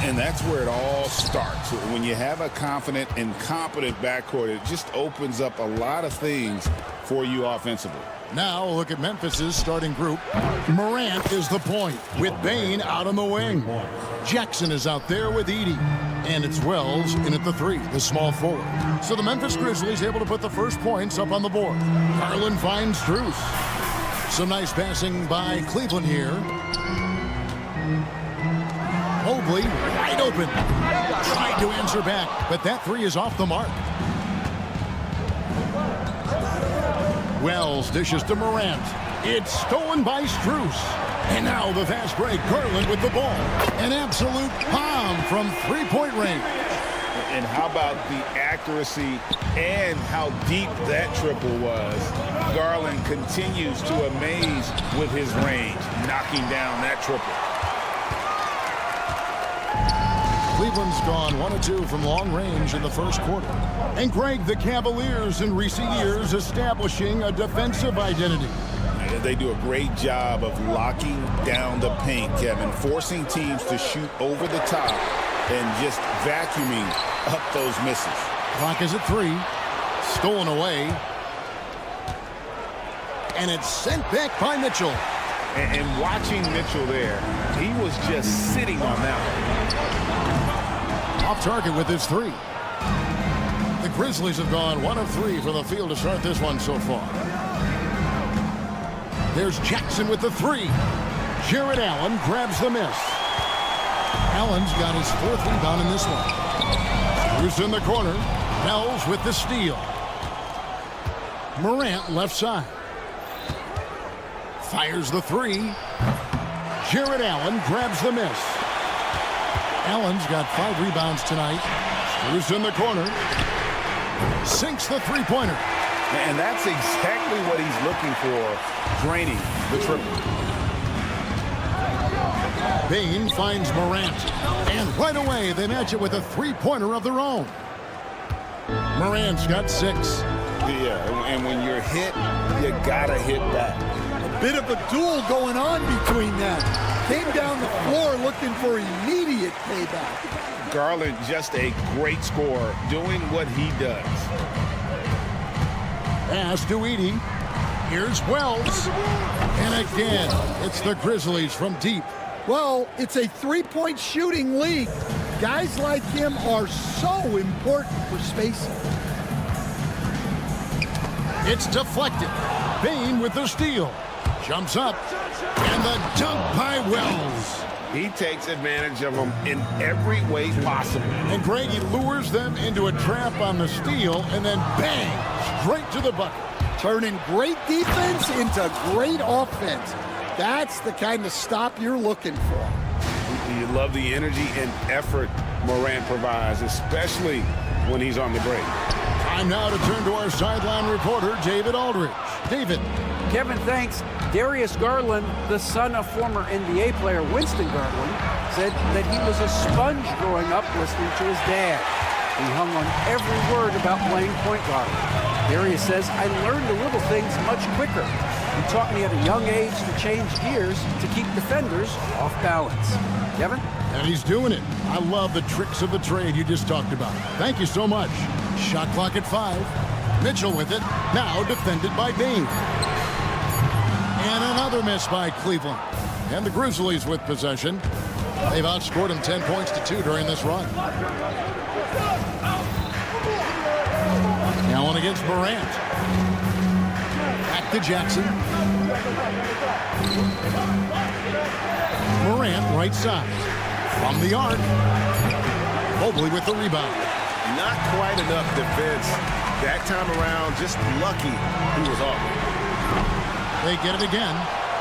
And that's where it all starts. When you have a confident and competent backcourt, it just opens up a lot of things for you offensively. Now look at Memphis's starting group. Morant is the point with Bane out on the wing. Jackson is out there with Edey. And it's Wells in at the 3, the small forward. So the Memphis Grizzlies able to put the first points up on the board. Garland finds Strus. Some nice passing by Cleveland here. Mobley wide open. Tried to answer back, but that 3 is off the mark. Wells dishes to Morant. It's stolen by Strus. And now the fast break. Garland with the ball. An absolute bomb from three-point range. And how about the accuracy and how deep that triple was. Garland continues to amaze with his range, knocking down that triple. Cleveland's gone 1 of 2 from long range in the first quarter. And Greg, the Cavaliers in recent years establishing a defensive identity. They do a great job of locking down the paint, Kevin, forcing teams to shoot over the top and just vacuuming up those misses. Clock is at 3. Stolen away. And it's sent back by Mitchell. And watching Mitchell there, he was just sitting on that one. Off target with his 3. The Grizzlies have gone 1 of 3 from the field to start this one so far. There's Jackson with the 3. Jared Allen grabs the miss. Allen's got his 4th rebound in this one. Who's in the corner. Wells with the steal. Morant left side. Fires the 3. Jared Allen grabs the miss. Allen's got 5 rebounds tonight. Who's in the corner. Sinks the three-pointer. And that's exactly what he's looking for, draining the triple. Bane finds Morant. And right away, they match it with a three-pointer of their own. Morant's got 6. Yeah, and when you're hit, you gotta hit back. A bit of a duel going on between them. Came down the floor looking for immediate payback. Garland, just a great scorer, doing what he does. Pass to Edey. Here's Wells. And again, it's the Grizzlies from deep. Well, it's a three-point shooting league. Guys like him are so important for spacing. It's deflected. Bane with the steal. Jumps up. And the dunk by Wells. He takes advantage of them in every way possible. And Greg, he lures them into a trap on the steal, and then bang, straight to the bucket. Turning great defense into great offense. That's the kind of stop you're looking for. You love the energy and effort Morant provides, especially when he's on the break. Time now to turn to our sideline reporter, David Aldridge. David. Kevin, thanks. Darius Garland, the son of former NBA player Winston Garland, said that he was a sponge growing up listening to his dad. He hung on every word about playing point guard. Darius says, I learned the little things much quicker. He taught me at a young age to change gears to keep defenders off balance. Kevin? And he's doing it. I love the tricks of the trade you just talked about. Thank you so much. Shot clock at 5. Mitchell with it. Now defended by Bane. And another miss by Cleveland. And the Grizzlies with possession. They've outscored them 10 points to 2 during this run. Now on against Morant. Back to Jackson. Morant right side. From the arc. Mobley with the rebound. Not quite enough defense. That time around, just lucky he was off. They get it again.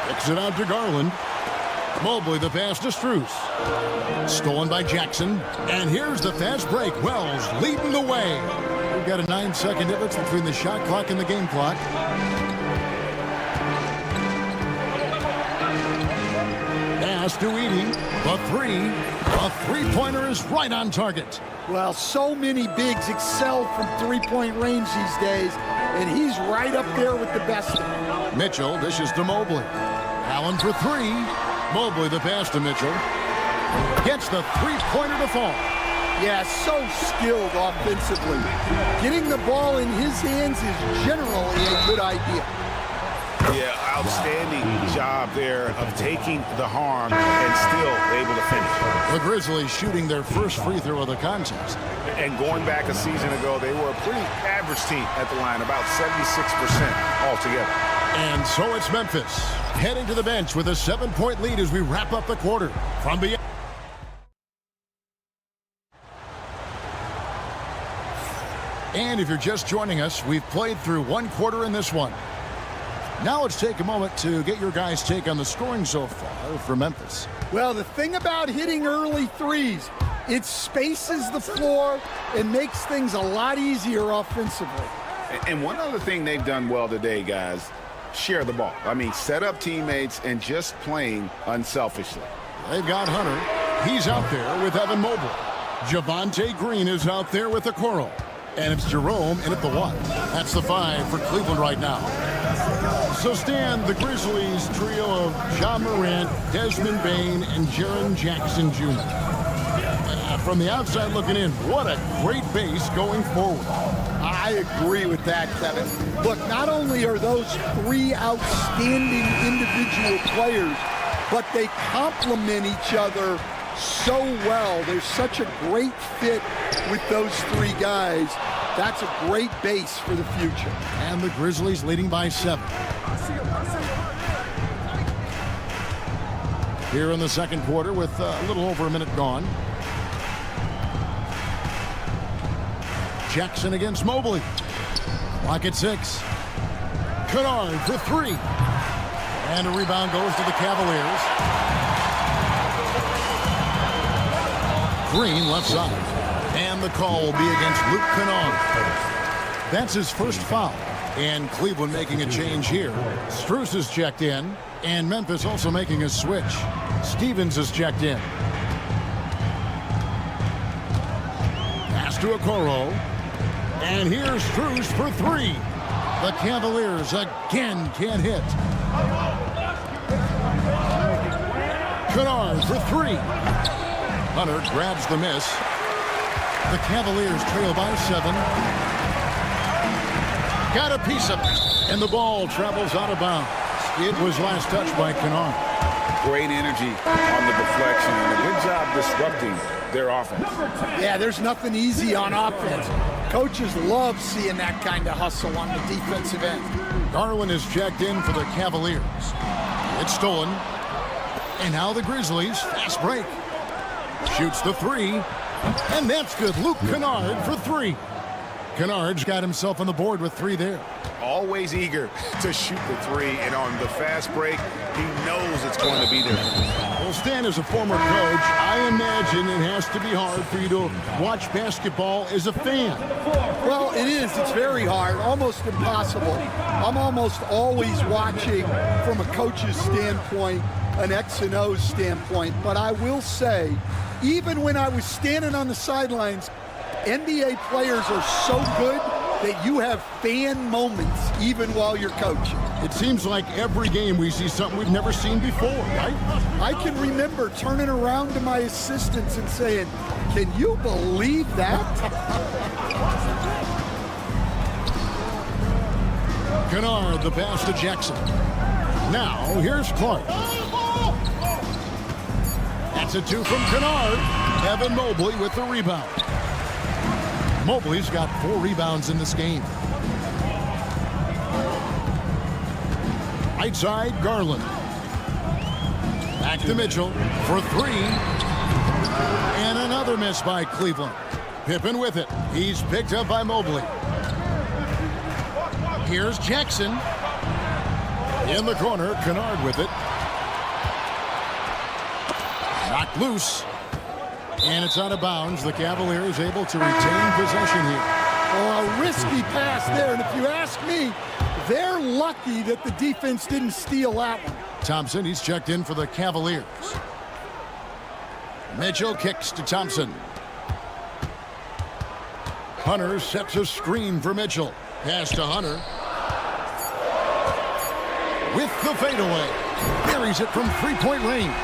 Kicks it out to Garland. Mobley the pass to Strus. Stolen by Jackson. And here's the fast break. Wells leading the way. We've got a 9-second difference between the shot clock and the game clock. Pass to Edey. The 3. A three-pointer is right on target. Well, so many bigs excel from three-point range these days, and he's right up there with the best of them. Mitchell dishes to Mobley. Allen for 3. Mobley the pass to Mitchell. Gets the three-pointer to fall. Yeah, so skilled offensively. Getting the ball in his hands is generally a good idea. Yeah, outstanding job there of taking the harm and still able to finish. The Grizzlies shooting their first free throw of the contest. And going back a season ago, they were a pretty average team at the line, about 76% altogether. And so it's Memphis heading to the bench with a 7-point lead as we wrap up the quarter. From the And if you're just joining us, we've played through one quarter in this one. Now let's take a moment to get your guys' take on the scoring so far for Memphis. Well, the thing about hitting early threes, it spaces the floor and makes things a lot easier offensively. And one other thing they've done well today, guys, share the ball. I mean, set up teammates and just playing unselfishly. They've got Hunter. He's out there with Evan Mobley. Javonte Green is out there with Okoro. And it's Jerome in at the 1. That's the 5 for Cleveland right now. So Stan, the Grizzlies trio of Ja Morant, Desmond Bane, and Jaren Jackson Jr. From the outside looking in, what a great base going forward. I agree with that, Kevin. Look, not only are those three outstanding individual players, but they complement each other so well. There's such a great fit with those three guys. That's a great base for the future. And the Grizzlies leading by 7. Here in the second quarter with a little over a minute gone. Jackson against Mobley. Clock at 6. Kennard for 3. And a rebound goes to the Cavaliers. Green left side. And the call will be against Luke Kennard. That's his first foul. And Cleveland making a change here. Strus is checked in. And Memphis also making a switch. Stevens is checked in. Pass to Okoro. And here's Strus for 3. The Cavaliers again can't hit. Kennard for 3. Hunter grabs the miss. The Cavaliers trail by 7. Got a piece of it. And the ball travels out of bounds. It was last touched by Kennard. Great energy on the deflection and a good job disrupting their offense. Yeah, there's nothing easy on offense. Coaches love seeing that kind of hustle on the defensive end. Garland is checked in for the Cavaliers. It's stolen. And now the Grizzlies. Fast break. Shoots the 3. And that's good. Luke Kennard for 3. Kennard's got himself on the board with 3 there. Always eager to shoot the 3, and on the fast break, he knows it's going to be there. Well, Stan, as a former coach, I imagine it has to be hard for you to watch basketball as a fan. Well, it is. It's very hard, almost impossible. I'm almost always watching from a coach's standpoint, an X and O's standpoint. But I will say, even when I was standing on the sidelines, NBA players are so good that you have fan moments even while you're coaching. It seems like every game we see something we've never seen before, right? I can remember turning around to my assistants and saying, "Can you believe that?" Kennard, the pass to Jackson. Now, here's Clark. That's a 2 from Kennard. Evan Mobley with the rebound. Mobley's got 4 rebounds in this game. Right side, Garland. Back to Mitchell for 3. And another miss by Cleveland. Pippen with it. He's picked up by Mobley. Here's Jackson. In the corner, Kennard with it. Knocked loose. And it's out of bounds. The Cavaliers able to retain possession here. Oh, a risky pass there. And if you ask me, they're lucky that the defense didn't steal that one. Thompson, he's checked in for the Cavaliers. Mitchell kicks to Thompson. Hunter sets a screen for Mitchell. Pass to Hunter. With the fadeaway. Buries it from 3-point range.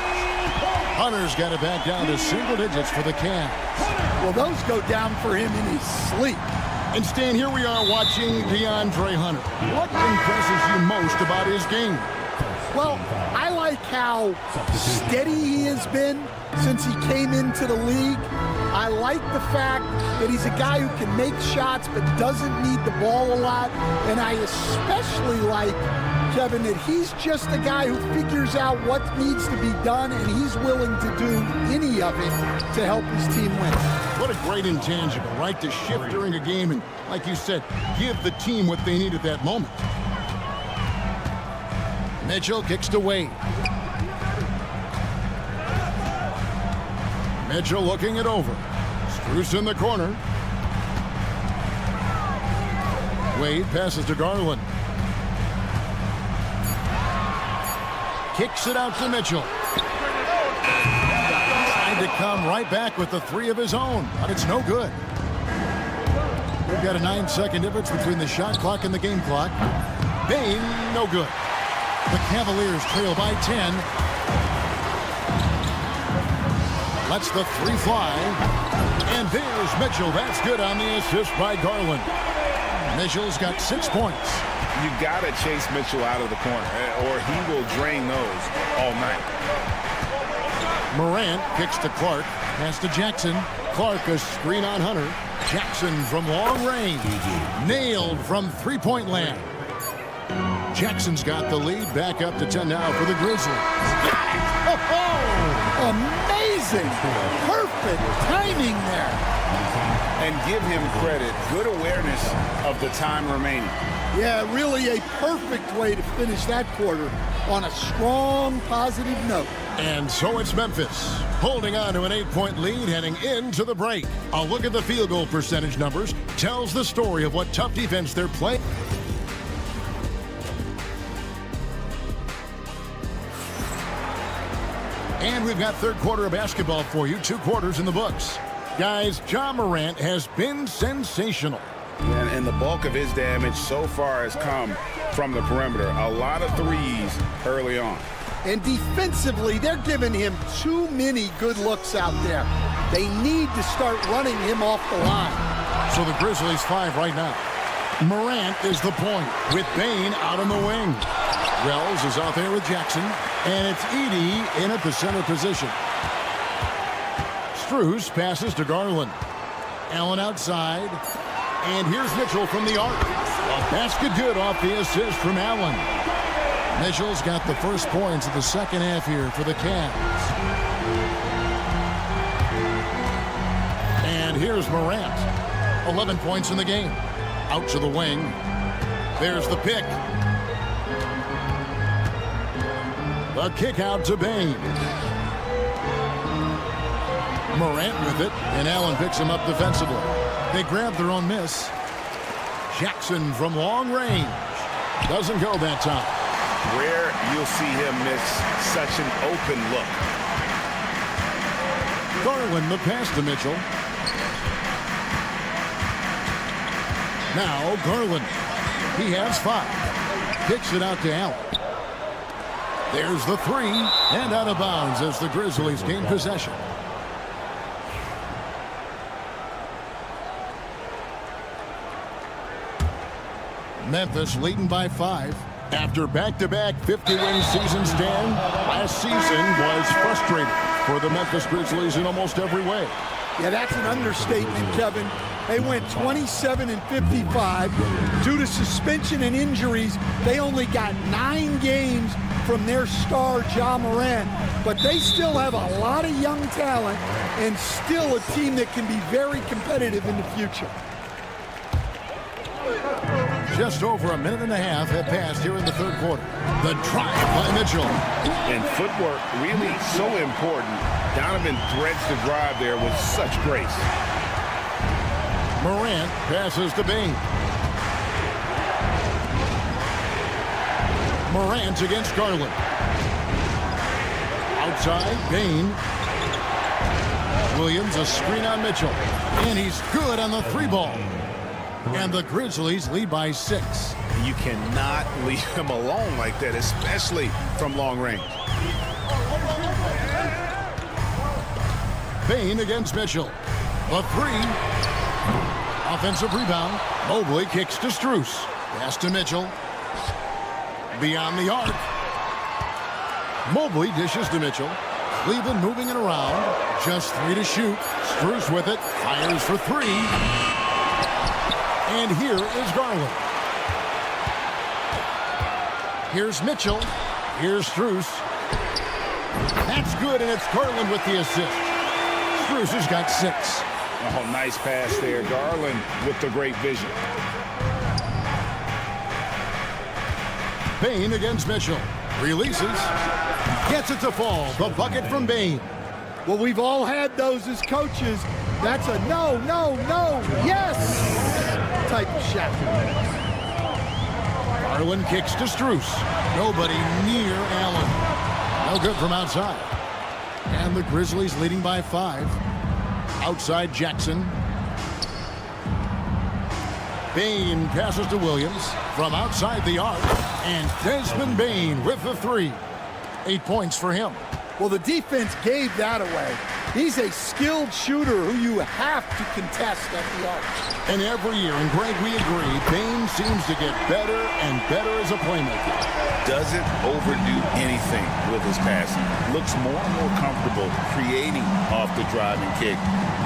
Hunter's got it back down to single digits for the Cavs. Well, those go down for him in his sleep. And Stan, here we are watching DeAndre Hunter. What impresses you most about his game? Well, I like how steady he has been since he came into the league. I like the fact that he's a guy who can make shots but doesn't need the ball a lot. And I especially like, Kevin, that he's just a guy who figures out what needs to be done, and he's willing to do any of it to help his team win. What a great intangible, right? To shift during a game and, like you said, give the team what they need at that moment. Mitchell kicks to Wade. Mitchell looking it over. Strus in the corner. Wade passes to Garland. Kicks it out to Mitchell. Trying to come right back with the three of his own, but it's no good. We've got a 9-second difference between the shot clock and the game clock. Bane, no good. The Cavaliers trail by 10. Lets the three fly. And there's Mitchell. That's good on the assist by Garland. Mitchell's got 6 points. You got to chase Mitchell out of the corner, or he will drain those all night. Morant kicks to Clark. Pass to Jackson. Clark a screen on Hunter. Jackson from long range. Nailed from three-point land. Jackson's got the lead. Back up to 10 now for the Grizzlies. Got it! Oh! Amazing! Perfect timing there. And give him credit. Good awareness of the time remaining. Yeah, really a perfect way to finish that quarter on a strong, positive note. And so it's Memphis, holding on to an 8-point lead heading into the break. A look at the field goal percentage numbers tells the story of what tough defense they're playing. And we've got third quarter of basketball for you, 2 quarters in the books. Guys, Ja Morant has been sensational. And the bulk of his damage so far has come from the perimeter. A lot of threes early on. And defensively, they're giving him too many good looks out there. They need to start running him off the line. So the Grizzlies 5 right now. Morant is the point with Bane out on the wing. Wells is out there with Jackson. And it's Edey in at the center position. Strus passes to Garland. Allen outside. And here's Mitchell from the arc. A basket good off the assist from Allen. Mitchell's got the first points of the second half here for the Cavs. And here's Morant. 11 points in the game. Out to the wing. There's the pick. The kick out to Bane. Morant with it, and Allen picks him up defensively. They grab their own miss. Jackson from long range. Doesn't go that time. Rare you'll see him miss such an open look. Garland the pass to Mitchell. Now Garland. He has 5. Kicks it out to Allen. There's the 3, and out of bounds as the Grizzlies gain possession. Memphis leading by 5. After back-to-back 50-win seasons, Dan, last season was frustrating for the Memphis Grizzlies in almost every way. Yeah, that's an understatement, Kevin. They went 27-55. Due to suspension and injuries, they only got 9 games from their star, Ja Morant. But they still have a lot of young talent and still a team that can be very competitive in the future. Just over a minute and a half have passed here in the third quarter. The drive by Mitchell. And footwork really so important. Donovan threads the drive there with such grace. Morant passes to Bane. Morant against Garland. Outside, Bane. Williams a screen on Mitchell. And he's good on the 3-ball. And the Grizzlies lead by 6. You cannot leave him alone like that, especially from long range. Bain against Mitchell. The three. Offensive rebound. Mobley kicks to Strus. Pass to Mitchell. Beyond the arc. Mobley dishes to Mitchell. Cleveland moving it around. Just 3 to shoot. Strus with it. Fires for 3. And here is Garland. Here's Mitchell. Here's Strus. That's good, and it's Garland with the assist. Strus has got 6. Oh, nice pass there. Garland with the great vision. Bain against Mitchell. Releases. Gets it to fall. The bucket from Bain. Well, we've all had those as coaches. That's a no, no, no, yes type of shot. Garland kicks to Strus. Nobody near Allen. No good from outside. And the Grizzlies leading by 5. Outside Jackson. Bain passes to Williams from outside the arc. And Desmond Bain with the 3. 8 points for him. Well, the defense gave that away. He's a skilled shooter who you have to contest at the arc. And every year, and Greg, we agree, Bain seems to get better and better as a playmaker. Doesn't overdo anything with his passing. Looks more and more comfortable creating off the driving kick.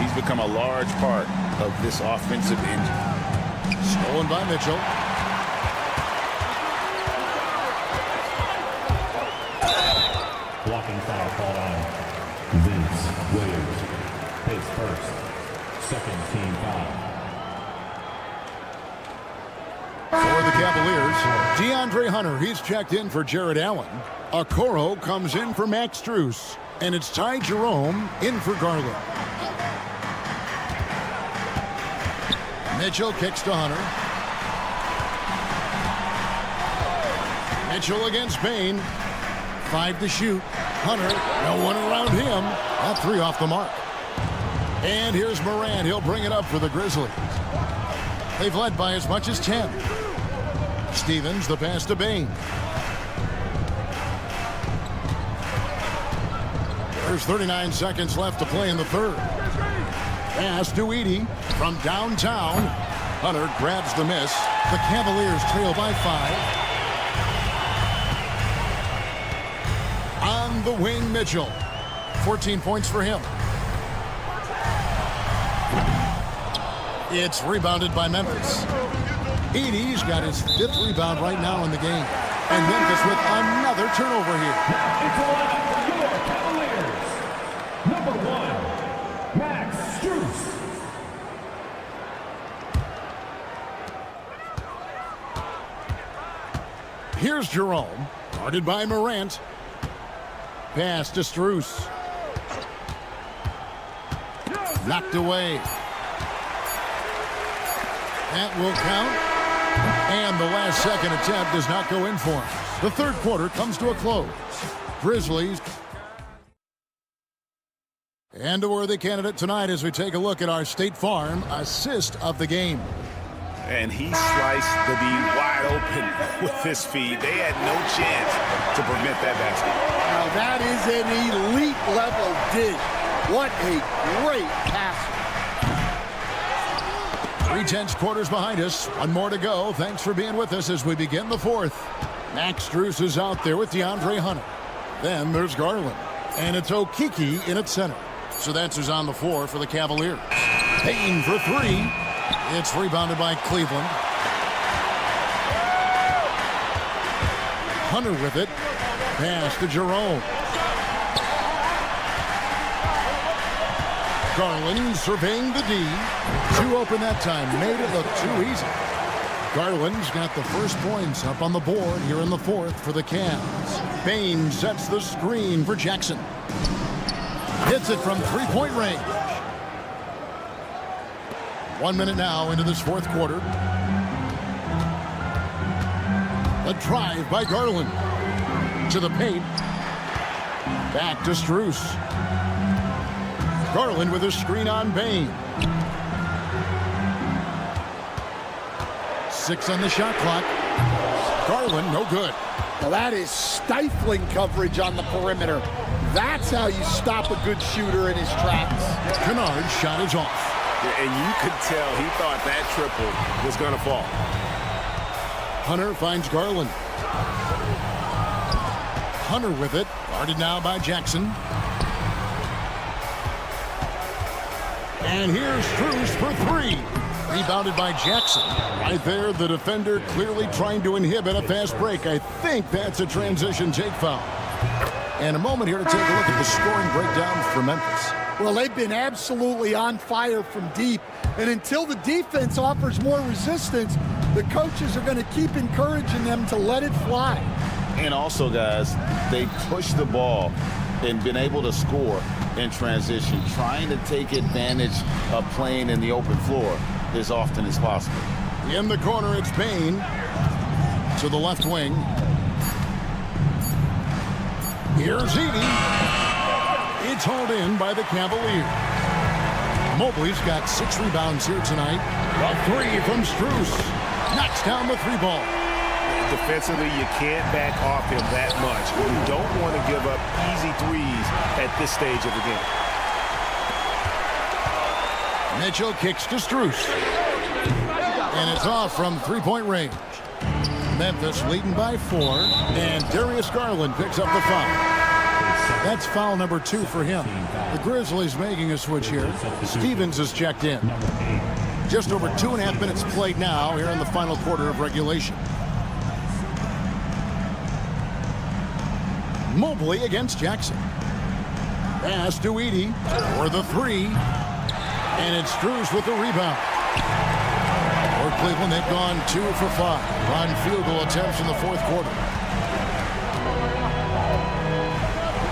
He's become a large part of this offensive engine. Stolen by Mitchell. Blocking foul called on Vince Williams. His first. Second team foul. For the Cavaliers, DeAndre Hunter, he's checked in for Jared Allen. Okoro comes in for Max Strus. And it's Ty Jerome in for Garland. Mitchell kicks to Hunter. Mitchell against Bain. 5 to shoot. Hunter, no one around him. That 3 off the mark. And here's Morant. He'll bring it up for the Grizzlies. They've led by as much as 10. Stevens, the pass to Bain. There's 39 seconds left to play in the third. Pass to Edey from downtown. Hunter grabs the miss. The Cavaliers trail by 5. On the wing, Mitchell. 14 points for him. It's rebounded by Memphis. Edey's got his 5th rebound right now in the game. And Memphis with another turnover here. It's a lineup for your Cavaliers. Number 1, Max Strus. Here's Jerome, guarded by Morant. Pass to Strus. Knocked away. That will count. And the last second attempt does not go in for him. The third quarter comes to a close. Grizzlies. And a worthy candidate tonight as we take a look at our State Farm assist of the game. And he sliced the D wide open with his feed. They had no chance to prevent that basket. Now that is an elite level dig. What a great passer. 3/10 quarters behind us. One more to go. Thanks for being with us as we begin the fourth. Max Strus is out there with DeAndre Hunter. Then there's Garland. And it's Okeke in at center. So that's who's on the floor for the Cavaliers. Payton for 3. It's rebounded by Cleveland. Hunter with it. Pass to Jerome. Garland surveying the D. 2 open that time. Made it look too easy. Garland's got the first points up on the board here in the fourth for the Cavs. Bain sets the screen for Jackson. Hits it from 3-point range. 1 minute now into this fourth quarter. A drive by Garland. To the paint. Back to Strus. Garland with a screen on Bain. 6 on the shot clock. Garland, no good. Well, that is stifling coverage on the perimeter. That's how you stop a good shooter in his tracks. Kennard's shot is off. And you could tell he thought that triple was going to fall. Hunter finds Garland. Hunter with it. Guarded now by Jackson. And here's Strus for three. Rebounded by Jackson. Right there, the defender clearly trying to inhibit a fast break. I think that's a transition take foul. And a moment here to take a look at the scoring breakdown for Memphis. Well, they've been absolutely on fire from deep. And until the defense offers more resistance, the coaches are going to keep encouraging them to let it fly. And also, guys, they push the ball and been able to score in transition, trying to take advantage of playing in the open floor as often as possible. In the corner, it's Bain to the left wing. Here's Edey. It's hauled in by the Cavaliers. Mobley's got 6 rebounds here tonight. A 3 from Strus. Knocks down the 3 ball. Defensively, you can't back off him that much. You don't want to give up easy threes at this stage of the game. Mitchell kicks to Strus. And it's off from 3-point range. Memphis leading by 4. And Darius Garland picks up the foul. That's foul number 2 for him. The Grizzlies making a switch here. Stevens is checked in. Just over 2.5 minutes played now here in the final quarter of regulation. Mobley against Jackson. Pass to Edey for the 3. And it's Strus with the rebound. For Cleveland, they've gone 2 for 5 on field goal attempts in the fourth quarter.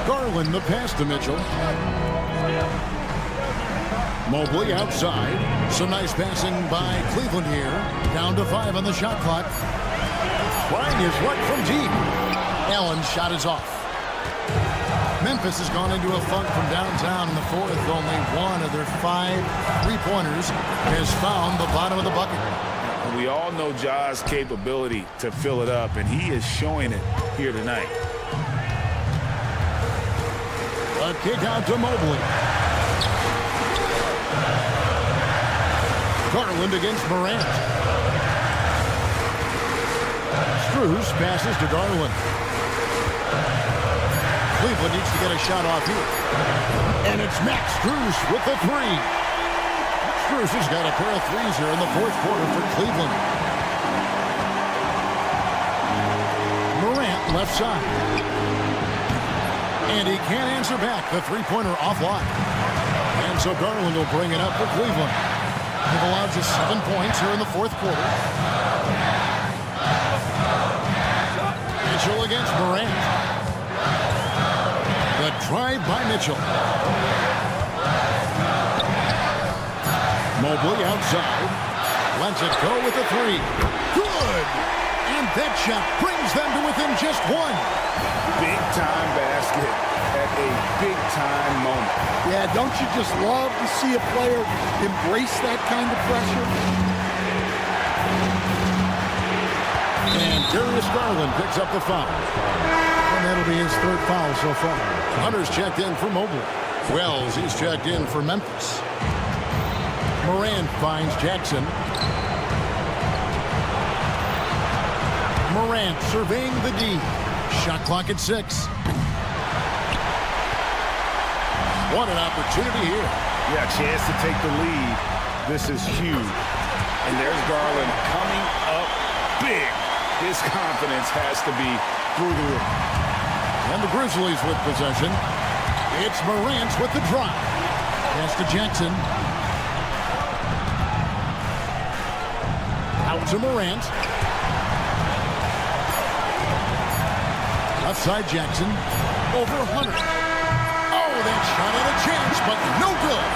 Garland the pass to Mitchell. Mobley outside. Some nice passing by Cleveland here. Down to 5 on the shot clock. Trying his luck from deep. Allen's shot is off. Memphis has gone into a funk from downtown in the fourth. Only one of their 5 three-pointers has found the bottom of the bucket. We all know Ja's capability to fill it up, and he is showing it here tonight. A kick out to Mobley. Garland against Morant. Strus passes to Garland. Cleveland needs to get a shot off here. And it's Max Strus with the 3. Strus has got a pair of 3s here in the fourth quarter for Cleveland. Morant left side. And he can't answer back. The 3-pointer offline. And so Garland will bring it up for Cleveland. They've allowed just 7 points here in the fourth quarter. Mitchell against Morant. The drive by Mitchell. Mobley outside. Lets it go with the 3. Good! And that shot brings them to within just 1. Big-time basket at a big-time moment. Yeah, don't you just love to see a player embrace that kind of pressure? And Darius Garland picks up the foul. And that'll be his 3rd foul so far. Hunter's checked in for Mobley. Wells, he's checked in for Memphis. Morant finds Jackson. Morant surveying the D. Shot clock at 6. What an opportunity here. Yeah, chance to take the lead. This is huge. And there's Garland coming up big. His confidence has to be through the roof. And the Grizzlies with possession. It's Morant with the drive. Pass to Jackson. Out to Morant. Outside Jackson. Over Hunter. Oh, that shot had a chance, but no good.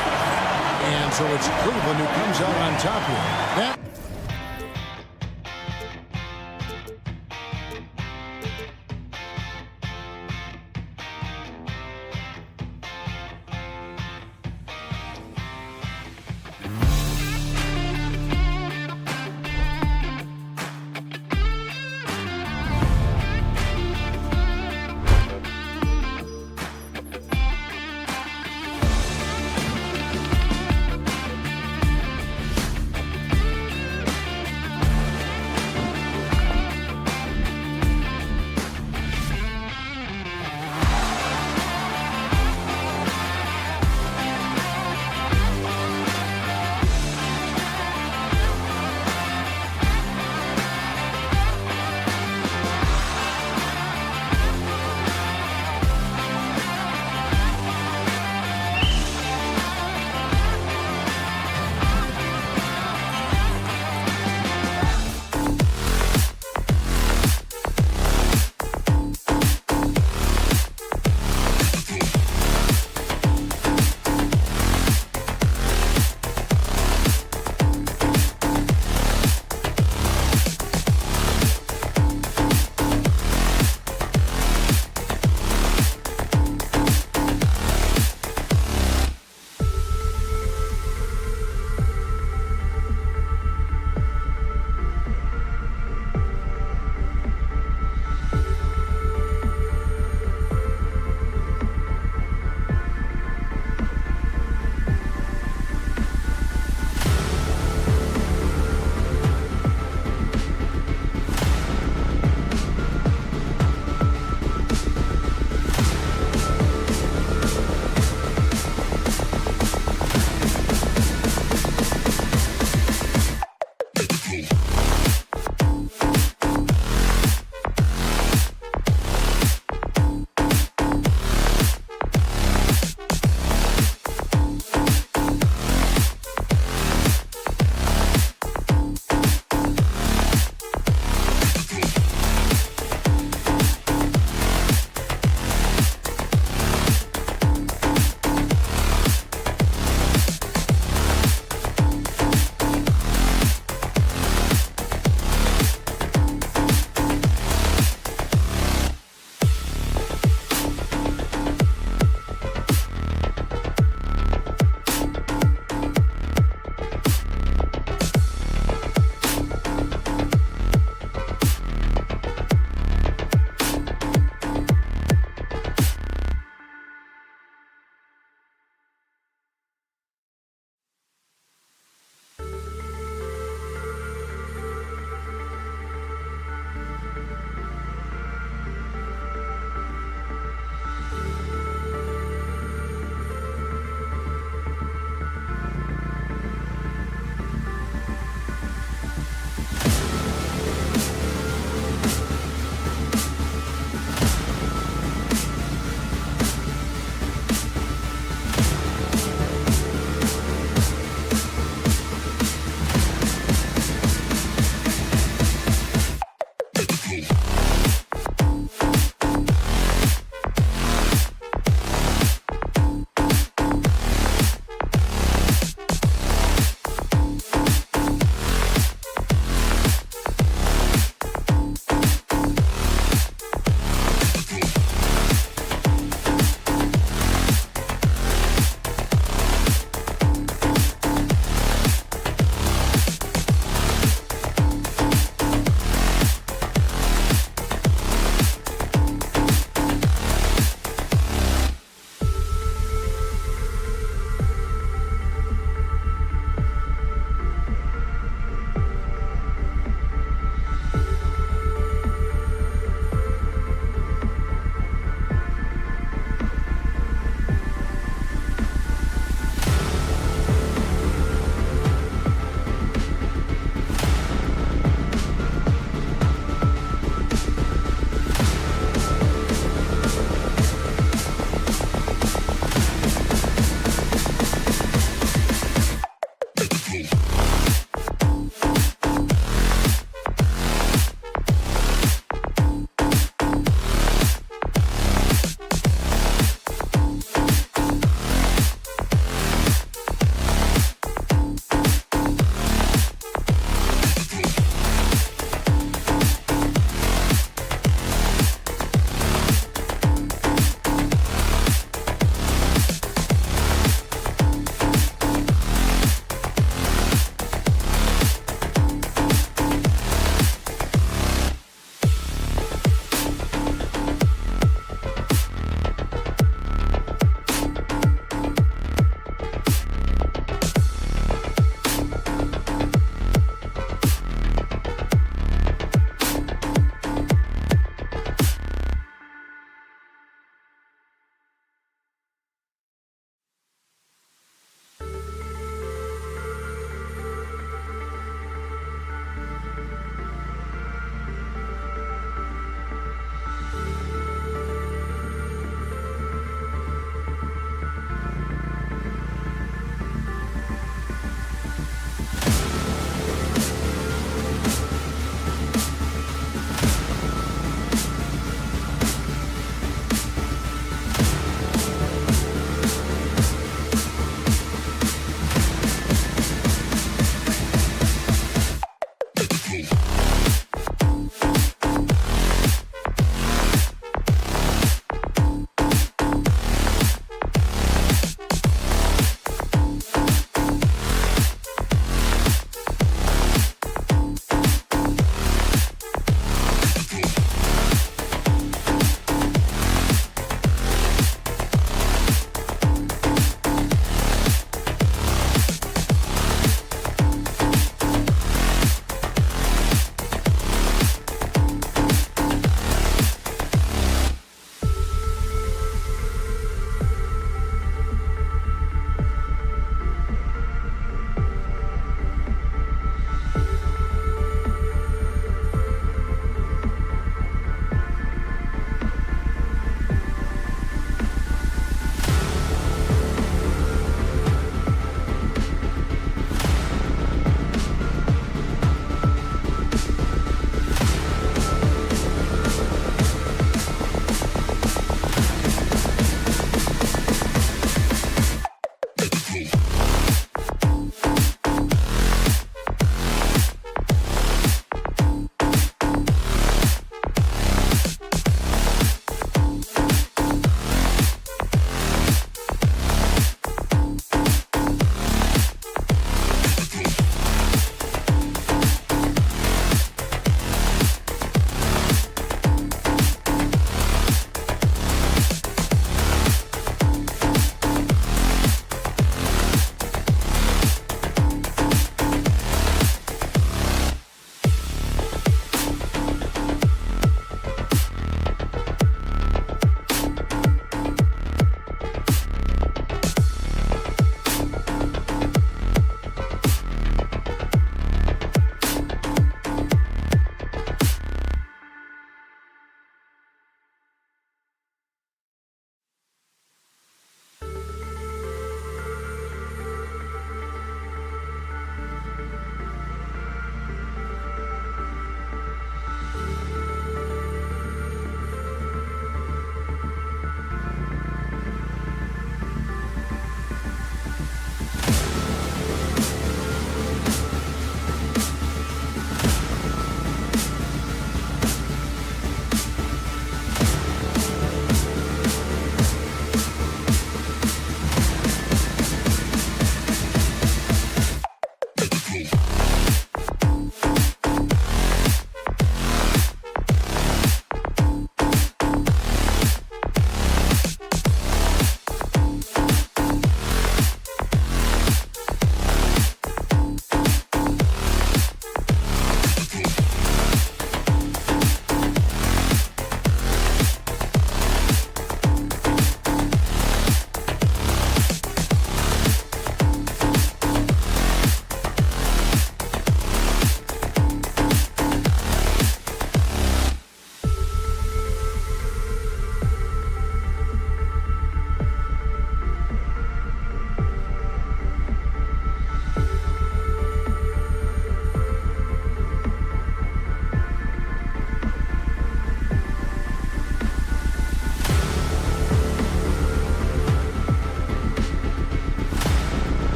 And so it's Cleveland who comes out on top here. That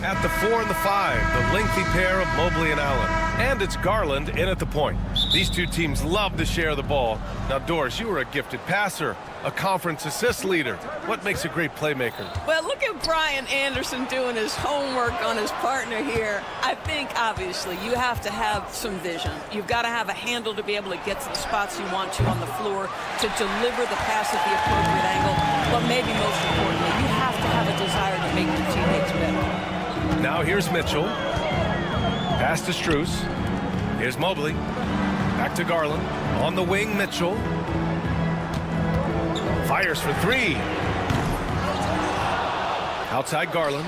at the 4 and the 5, the lengthy pair of Mobley and Allen. And it's Garland in at the point. These two teams love to share the ball. Now, Doris, you were a gifted passer, a conference assist leader. What makes a great playmaker? Well, look at Brian Anderson doing his homework on his partner here. I think, obviously, you have to have some vision. You've got to have a handle to be able to get to the spots you want to on the floor, to deliver the pass at the appropriate angle. But maybe most importantly, you have to have a desire to make your teammates better. Now here's Mitchell. Pass to Strus. Here's Mobley. Back to Garland. On the wing, Mitchell. Fires for three. Outside Garland.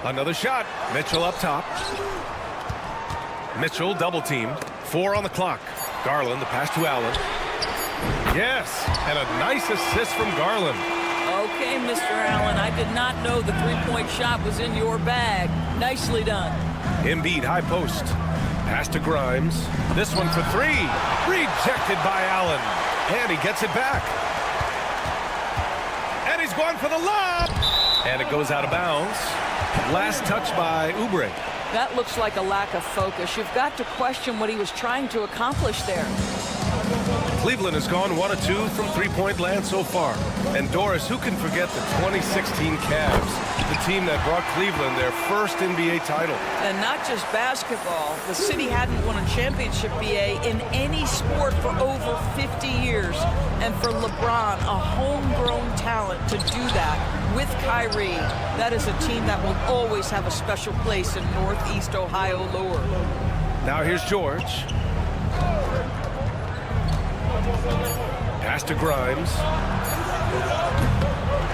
Another shot. Mitchell up top. Mitchell double teamed. 4 on the clock. Garland, the pass to Allen. Yes, and a nice assist from Garland. Okay, Mr. Allen, I did not know the three-point shot was in your bag. Nicely done. Embiid, high post. Pass to Grimes. This one for three. Rejected by Allen. And he gets it back. And he's going for the lob. And it goes out of bounds. Last touch by Oubre. That looks like a lack of focus. You've got to question what he was trying to accomplish there. Cleveland has gone 1 of 2 from three-point land so far. And Doris, who can forget the 2016 Cavs, the team that brought Cleveland their first NBA title? And not just basketball. The city hadn't won a championship, BA, in any sport for over 50 years. And for LeBron, a homegrown talent, to do that with Kyrie, that is a team that will always have a special place in Northeast Ohio lore. Now here's George. Pass to Grimes.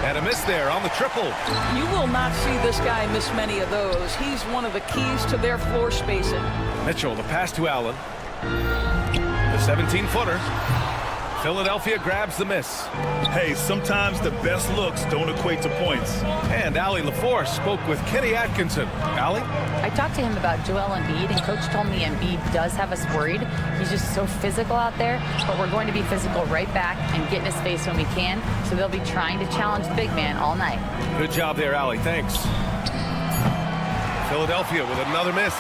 And a miss there on the triple. You will not see this guy miss many of those. He's one of the keys to their floor spacing. Mitchell, the pass to Allen. The 17-footer. Philadelphia grabs the miss. Hey, sometimes the best looks don't equate to points. And Allie LaForce spoke with Kenny Atkinson. Allie? I talked to him about Joel Embiid, and Coach told me Embiid does have us worried. He's just so physical out there, but we're going to be physical right back and get in his face when we can, so they'll be trying to challenge the big man all night. Good job there, Allie. Thanks. Philadelphia with another miss.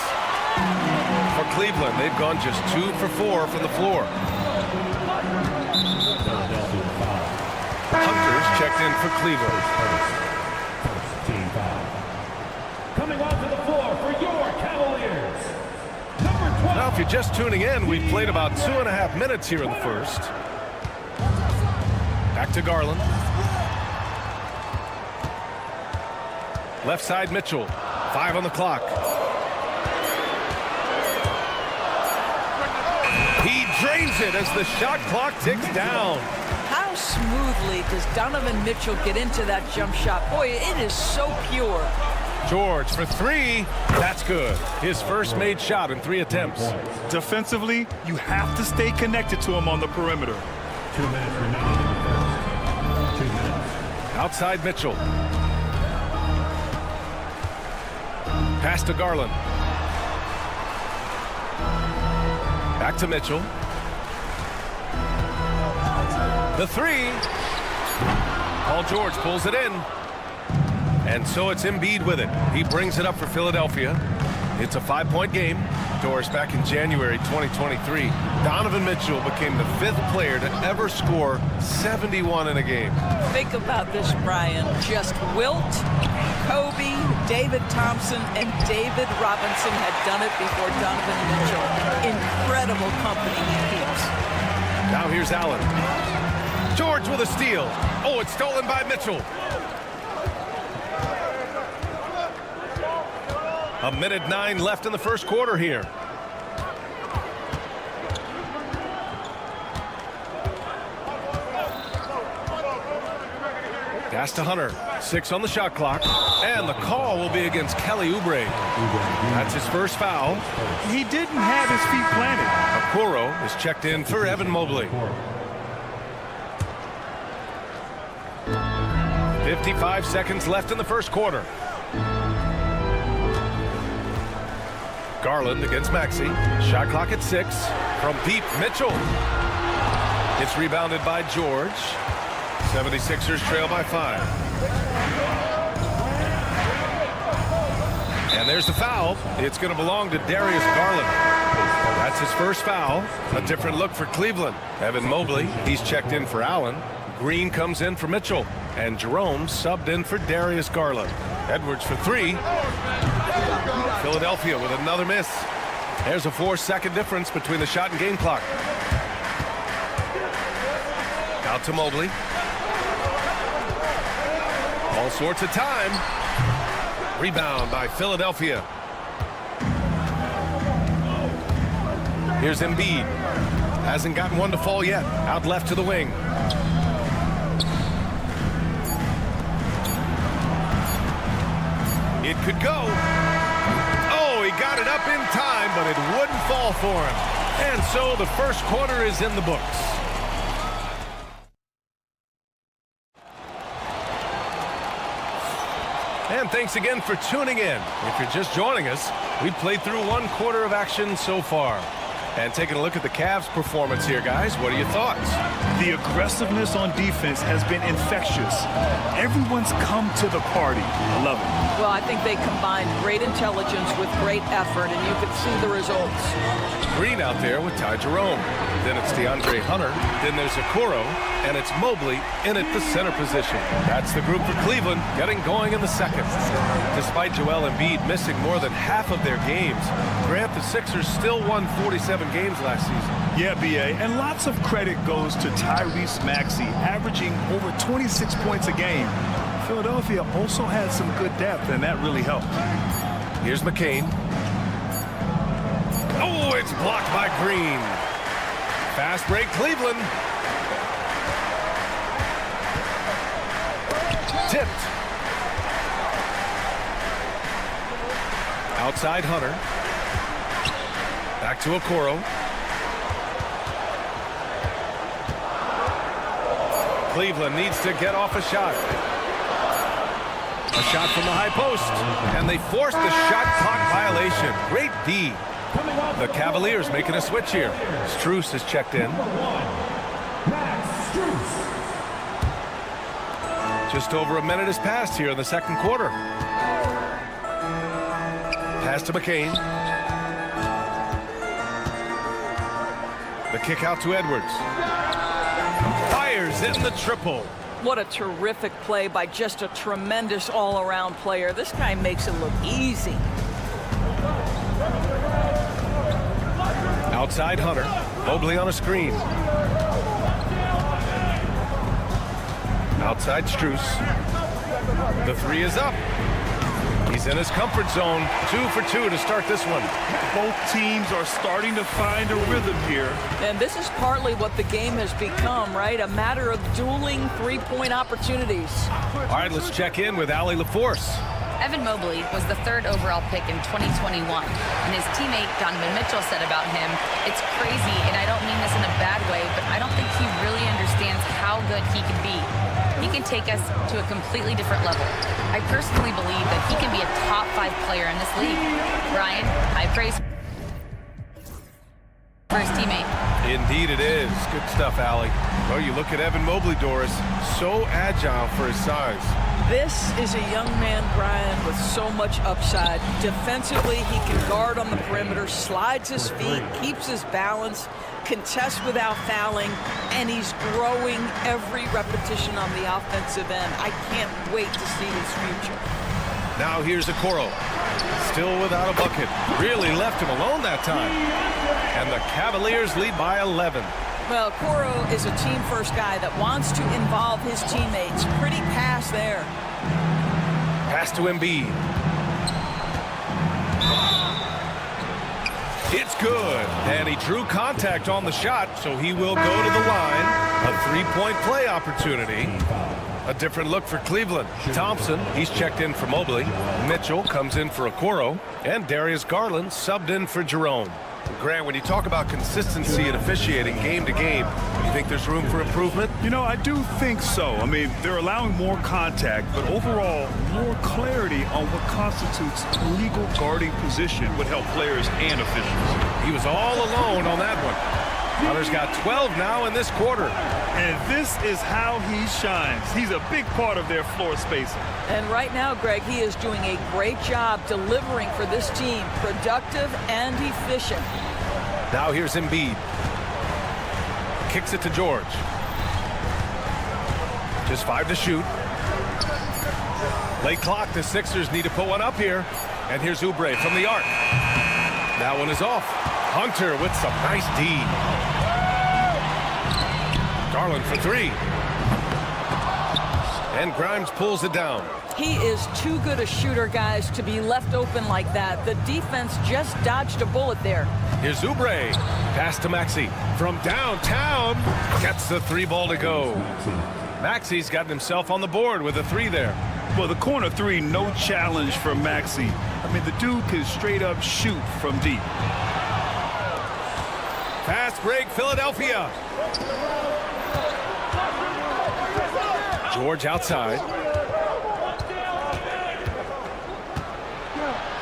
For Cleveland, they've gone just 2 for 4 from the floor. Hunter's checked in for Cleveland. First team foul. Coming onto the floor for your Cavaliers, number 12. Now, if you're just tuning in, we've played about 2.5 minutes here in the first. Back to Garland. Left side, Mitchell. 5 on the clock. He drains it as the shot clock ticks down. How smoothly does Donovan Mitchell get into that jump shot? Boy, it is so pure. George for 3. That's good. His first made shot in 3 attempts. Defensively, you have to stay connected to him on the perimeter. 2 minutes remaining in the first. 2 minutes. Outside Mitchell. Pass to Garland. Back to Mitchell. The 3. Paul George pulls it in. And so it's Embiid with it. He brings it up for Philadelphia. It's a 5-point game. Doris, back in January 2023, Donovan Mitchell became the 5th player to ever score 71 in a game. Think about this, Brian. Just Wilt, Kobe, David Thompson, and David Robinson had done it before Donovan Mitchell. Incredible company he keeps. Now here's Allen. George with a steal. Oh, it's stolen by Mitchell. A minute 9 left in the first quarter here. Pass to Hunter. 6 on the shot clock. And the call will be against Kelly Oubre. That's his first foul. He didn't have his feet planted. Okoro is checked in for Evan Mobley. 55 seconds left in the first quarter. Garland against Maxey. Shot clock at 6. From deep, Mitchell. It's rebounded by George. 76ers trail by 5. And there's the foul. It's going to belong to Darius Garland. That's his first foul. A different look for Cleveland. Evan Mobley, he's checked in for Allen. Green comes in for Mitchell. And Jerome subbed in for Darius Garland. Edwards for 3. Philadelphia with another miss. There's a 4-second difference between the shot and game clock. Out to Mobley. All sorts of time. Rebound by Philadelphia. Here's Embiid. Hasn't gotten one to fall yet. Out left to the wing. It could go. Oh, he got it up in time, but it wouldn't fall for him. And so the first quarter is in the books. And thanks again for tuning in. If you're just joining us, we've played through one quarter of action so far. And taking a look at the Cavs' performance here, guys, what are your thoughts? The aggressiveness on defense has been infectious. Everyone's come to the party. I love it. Well, I think they combined great intelligence with great effort, and you could see the results. Green out there with Ty Jerome. Then it's DeAndre Hunter. Then there's Okoro. And it's Mobley in at the center position. That's the group for Cleveland getting going in the second. Despite Joel Embiid missing more than half of their games, Grant, the Sixers still won 47 games last season. Yeah, B.A., and lots of credit goes to Tyrese Maxey, averaging over 26 points a game. Philadelphia also had some good depth, and that really helped. Here's McCain. Oh, it's blocked by Green. Fast break, Cleveland. Tipped. Outside Hunter. Back to Okoro. Cleveland needs to get off a shot. A shot from the high post. And they forced the shot clock violation. Great D. The Cavaliers making a switch here. Strus has checked in. Just over a minute has passed here in the second quarter. Pass to McCain. The kick out to Edwards. Fires in the triple. What a terrific play by just a tremendous all-around player. This guy makes it look easy. Outside Hunter. Mobley on a screen. Outside Strus. The 3 is up. He's in his comfort zone. 2 for 2 to start this one. Both teams are starting to find a rhythm here. And this is partly what the game has become, right? A matter of dueling three-point opportunities. All right, let's check in with Allie LaForce. Evan Mobley was the 3rd overall pick in 2021, and his teammate Donovan Mitchell said about him, "It's crazy, and I don't mean this in a bad way, but I don't think he really understands how good he can be. He can take us to a completely different level. I personally believe that he can be a top 5 player in this league." Brian, high praise for his teammate. Indeed it is. Good stuff, Allie. Well, you look at Evan Mobley, Doris. So agile for his size. This is a young man, Brian, with so much upside. Defensively, he can guard on the perimeter, slides his feet, keeps his balance, contests without fouling, and he's growing every repetition on the offensive end. I can't wait to see his future. Now here's Okoro. Still without a bucket. Really left him alone that time. And the Cavaliers lead by 11. Well, Okoro is a team-first guy that wants to involve his teammates. Pretty pass there. Pass to Embiid. It's good. And he drew contact on the shot, so he will go to the line. A 3-point play opportunity. A different look for Cleveland. Thompson, he's checked in for Mobley. Mitchell comes in for Okoro. And Darius Garland subbed in for Jerome. Grant, when you talk about consistency and officiating game to game, you think there's room for improvement? You know, I do think so. I mean, they're allowing more contact, but overall, more clarity on what constitutes legal guarding position would help players and officials. He was all alone on that one. Hunter's got 12 now in this quarter. And this is how he shines. He's a big part of their floor spacing. And right now, Greg, he is doing a great job delivering for this team, productive and efficient. Now here's Embiid. Kicks it to George. Just 5 to shoot. Late clock, the Sixers need to put one up here. And here's Oubre from the arc. That one is off. Hunter with some nice D. Garland for 3. And Grimes pulls it down. He is too good a shooter, guys, to be left open like that. The defense just dodged a bullet there. Here's Oubre. Pass to Maxey. From downtown. Gets the 3 ball to go. Maxey's gotten himself on the board with a 3 there. Well, the corner 3, no challenge for Maxey. I mean, the dude can straight up shoot from deep. Fast break, Philadelphia. George outside.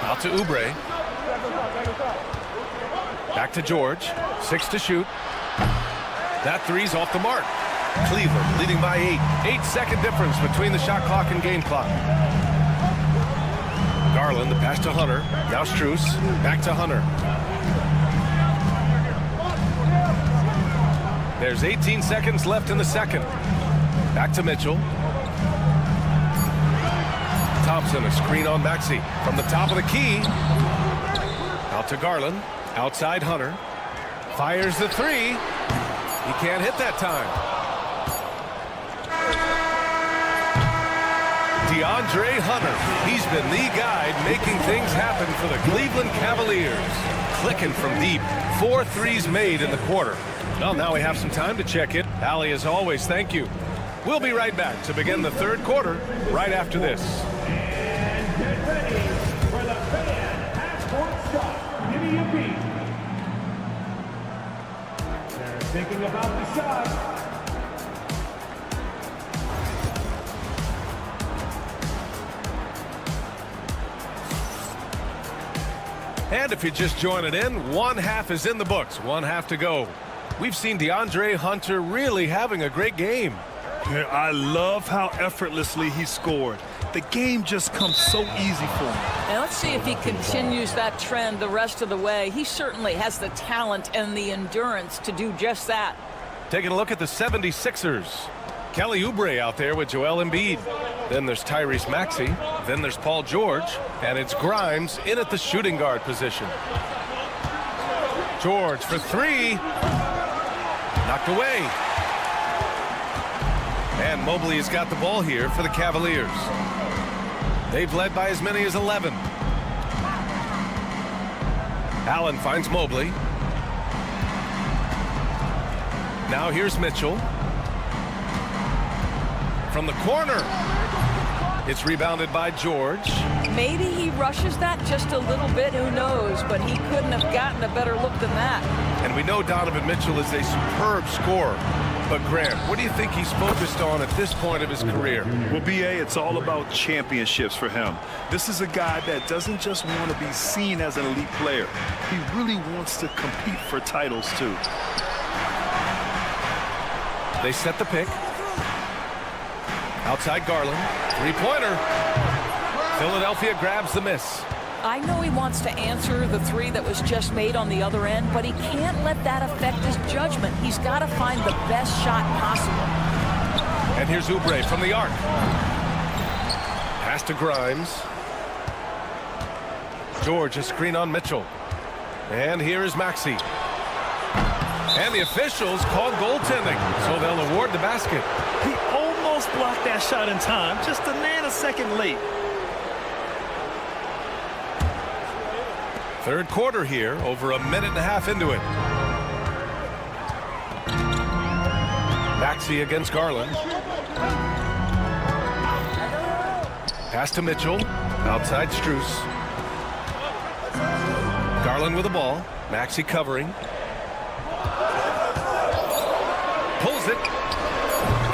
Out to Oubre. Back to George. 6 to shoot. That 3's off the mark. Cleveland leading by 8. 8-second difference between the shot clock and game clock. Garland, the pass to Hunter. Now Strus. Back to Hunter. There's 18 seconds left in the second. Back to Mitchell. Thompson, a screen on Maxey. From the top of the key. Out to Garland. Outside Hunter. Fires the 3. He can't hit that time. DeAndre Hunter. He's been the guy making things happen for the Cleveland Cavaliers. Clicking from deep. 4 threes made in the quarter. Well, now we have some time to check it. Allie, as always, thank you. We'll be right back to begin the third quarter right after this. And get ready for the fan half-court shot. Give me a beat. They're thinking about the shot. And if you're just joining in, one half is in the books. One half to go. We've seen DeAndre Hunter really having a great game. Yeah, I love how effortlessly he scored. The game just comes so easy for him. And let's see if he continues that trend the rest of the way. He certainly has the talent and the endurance to do just that. Taking a look at the 76ers. Kelly Oubre out there with Joel Embiid. Then there's Tyrese Maxey. Then there's Paul George. And it's Grimes in at the shooting guard position. George for 3. Knocked away. And Mobley has got the ball here for the Cavaliers. They've led by as many as 11. Allen finds Mobley. Now here's Mitchell. From the corner. It's rebounded by George. Maybe he rushes that just a little bit, who knows, but he couldn't have gotten a better look than that. And we know Donovan Mitchell is a superb scorer. But Grant, what do you think he's focused on at this point of his career? Well, BA, it's all about championships for him. This is a guy that doesn't just want to be seen as an elite player. He really wants to compete for titles, too. They set the pick. Outside Garland. Three-pointer. Philadelphia grabs the miss. I know he wants to answer the 3 that was just made on the other end, but he can't let that affect his judgment. He's got to find the best shot possible. And here's Oubre from the arc. Pass to Grimes. George, a screen on Mitchell. And here is Maxey. And the officials called goaltending, so they'll award the basket. He almost blocked that shot in time, just a nanosecond late. Third quarter here, over a minute and a half into it. Maxey against Garland. Pass to Mitchell. Outside Strus. Garland with the ball. Maxey covering. Pulls it.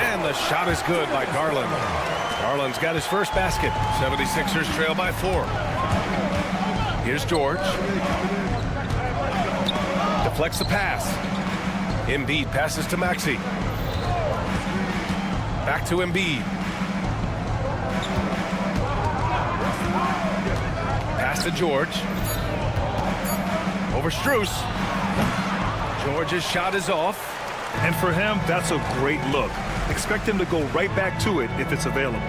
And the shot is good by Garland. Garland's got his first basket. 76ers trail by 4. Here's George. Deflects the pass. Embiid passes to Maxey. Back to Embiid. Pass to George. Over Strus. George's shot is off. And for him, that's a great look. Expect him to go right back to it if it's available.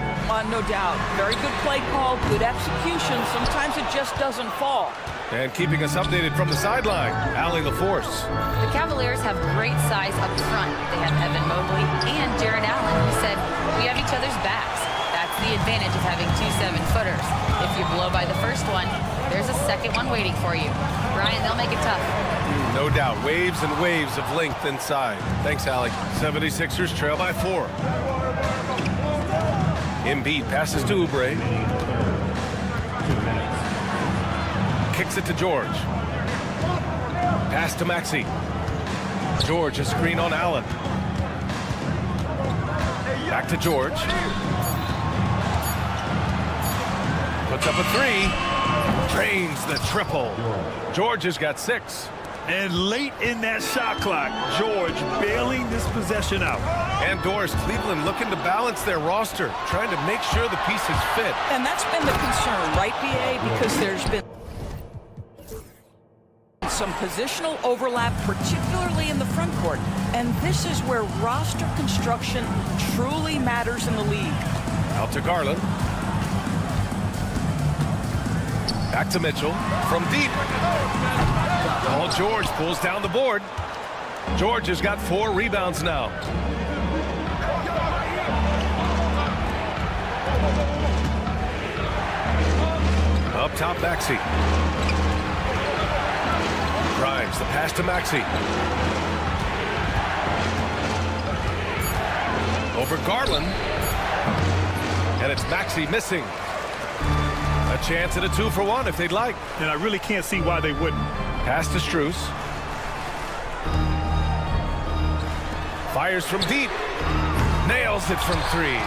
No doubt. Very good play call, good execution. Sometimes it just doesn't fall. And keeping us updated from the sideline, Allie LaForce. The Cavaliers have great size up front. They have Evan Mobley and Jared Allen, who said, we have each other's backs. That's the advantage of having 2 7-footers. If you blow by the first one, there's a second one waiting for you. Brian, they'll make it tough. No doubt. Waves and waves of length inside. Thanks, Allie. 76ers trail by 4. Embiid passes to Oubre. Kicks it to George. Pass to Maxey. George, a screen on Allen. Back to George. Puts up a 3. Drains the triple. George has got 6. And late in that shot clock, George bailing this possession out. And Doris, Cleveland looking to balance their roster, trying to make sure the pieces fit. And that's been the concern, right, BA? Because there's been some positional overlap, particularly in the front court. And this is where roster construction truly matters in the league. Out to Garland. Back to Mitchell. From deep. Paul George pulls down the board. George has got 4 rebounds now. Up top, Maxey. Grimes, the pass to Maxey. Over Garland. And it's Maxey missing. A chance at a 2-for-1 if they'd like. And I really can't see why they wouldn't. Pass to Strus. Fires from deep. Nails it from 3.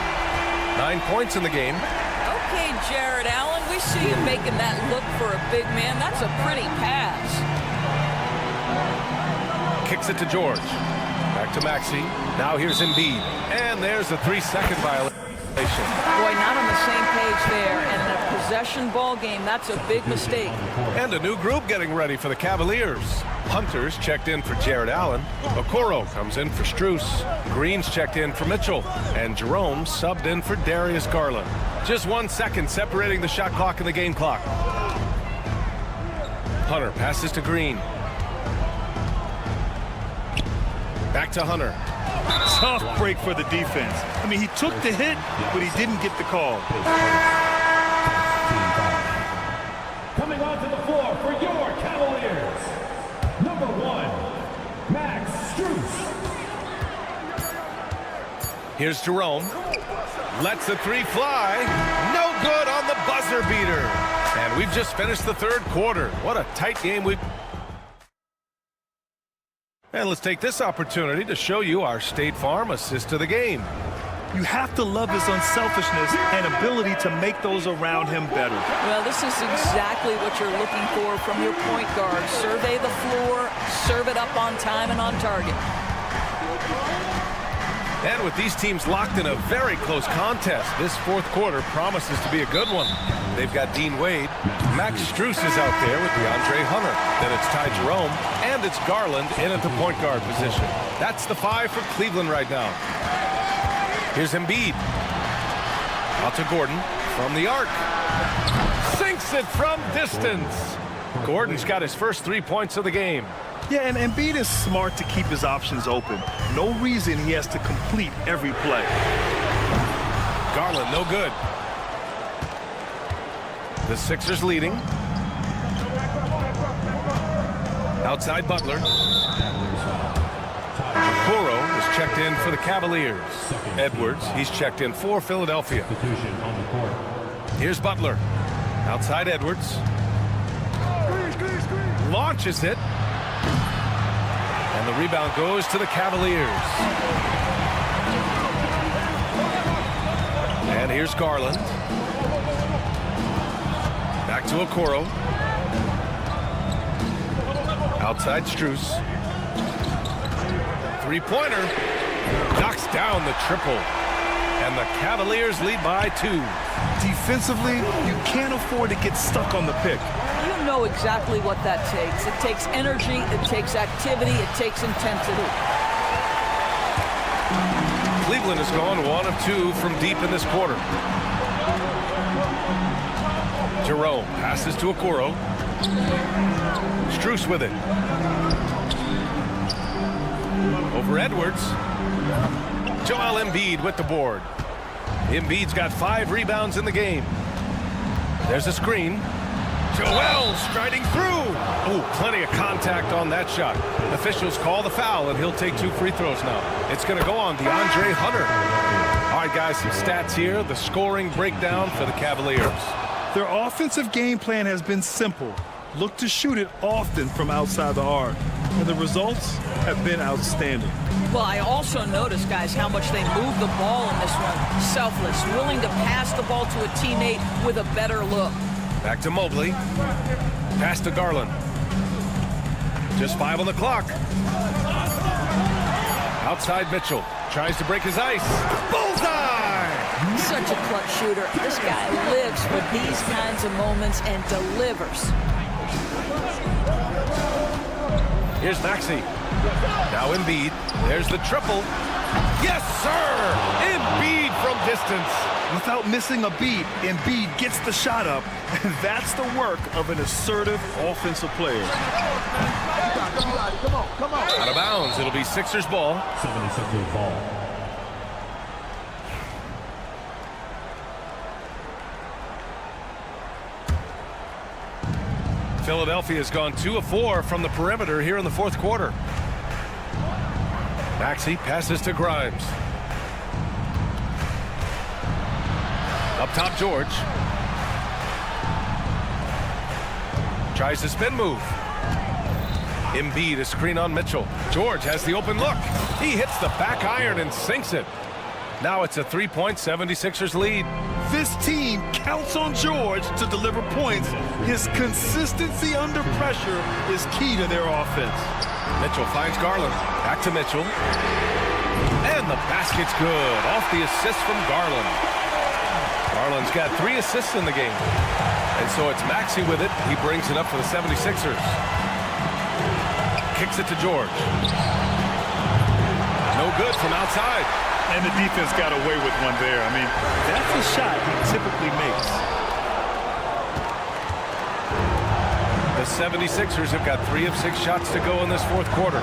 9 points in the game. Okay, Jared Allen, we see you making that look for a big man. That's a pretty pass. Kicks it to George. Back to Maxey. Now here's Embiid. And there's a 3-second violation. Boy, not on the same page there. And in a possession ball game, that's a big mistake. And a new group getting ready for the Cavaliers. Hunter's checked in for Jared Allen. Okoro comes in for Strus. Green's checked in for Mitchell. And Jerome subbed in for Darius Garland. Just 1 second separating the shot clock and the game clock. Hunter passes to Green. Back to Hunter. Tough break for the defense. I mean, he took the hit, but he didn't get the call. Coming onto the floor for your Cavaliers, number 1, Max Strus. Here's Jerome. Lets the 3 fly. No good on the buzzer beater. And we've just finished the 3rd quarter. What a tight game we've... And let's take this opportunity to show you our State Farm assist to the game. You have to love his unselfishness and ability to make those around him better. Well, this is exactly what you're looking for from your point guard. Survey the floor, serve it up on time and on target. And with these teams locked in a very close contest, this 4th quarter promises to be a good one. They've got Dean Wade. Max Strus is out there with DeAndre Hunter. Then it's Ty Jerome, and it's Garland in at the point guard position. That's the 5 for Cleveland right now. Here's Embiid. Out to Gordon from the arc. Sinks it from distance. Gordon's got his first 3 points of the game. Yeah, and Embiid is smart to keep his options open. No reason he has to complete every play. Garland, no good. The Sixers leading. Outside Butler. Okoro is checked in for the Cavaliers. Edwards, he's checked in for Philadelphia. Here's Butler. Outside Edwards. Launches it. And the rebound goes to the Cavaliers. And here's Garland. Back to Okoro. Outside Strus. Three-pointer. Knocks down the triple. And the Cavaliers lead by 2. Defensively, you can't afford to get stuck on the pick. You know exactly what that takes. It takes energy, it takes activity, it takes intensity. Cleveland has gone 1 of 2 from deep in this quarter. Jerome passes to Okoro. Strus with it. Over Edwards. Joel Embiid with the board. Embiid's got 5 rebounds in the game. There's a screen. Joel striding through. Oh, plenty of contact on that shot. Officials call the foul, and he'll take 2 free throws now. It's going to go on DeAndre Hunter. All right, guys, some stats here. The scoring breakdown for the Cavaliers. Their offensive game plan has been simple. Look to shoot it often from outside the arc. And the results have been outstanding. Well, I also noticed, guys, how much they move the ball in this one. Selfless, willing to pass the ball to a teammate with a better look. Back to Mobley. Pass to Garland. Just 5 on the clock. Outside Mitchell. Tries to break his ice. Bullseye! Such a clutch shooter. This guy lives for these kinds of moments and delivers. Here's Maxey. Now Embiid. There's the triple. Yes, sir! Embiid from distance. Without missing a beat, Embiid gets the shot up, and that's the work of an assertive offensive player. Out of bounds. It'll be Sixers ball. 76ers ball. Philadelphia has gone 2 of 4 from the perimeter here in the 4th quarter. Maxey passes to Grimes. Up top, George. Tries to spin move. Embiid, a screen on Mitchell. George has the open look. He hits the back iron and sinks it. Now it's a 3-point 76ers lead. This team counts on George to deliver points. His consistency under pressure is key to their offense. Mitchell finds Garland. Back to Mitchell. And the basket's good. Off the assist from Garland. Garland's got 3 assists in the game. And so it's Maxey with it. He brings it up for the 76ers. Kicks it to George. No good from outside. And the defense got away with one there. I mean, that's a shot he typically makes. The 76ers have got 3 of 6 shots to go in this 4th quarter.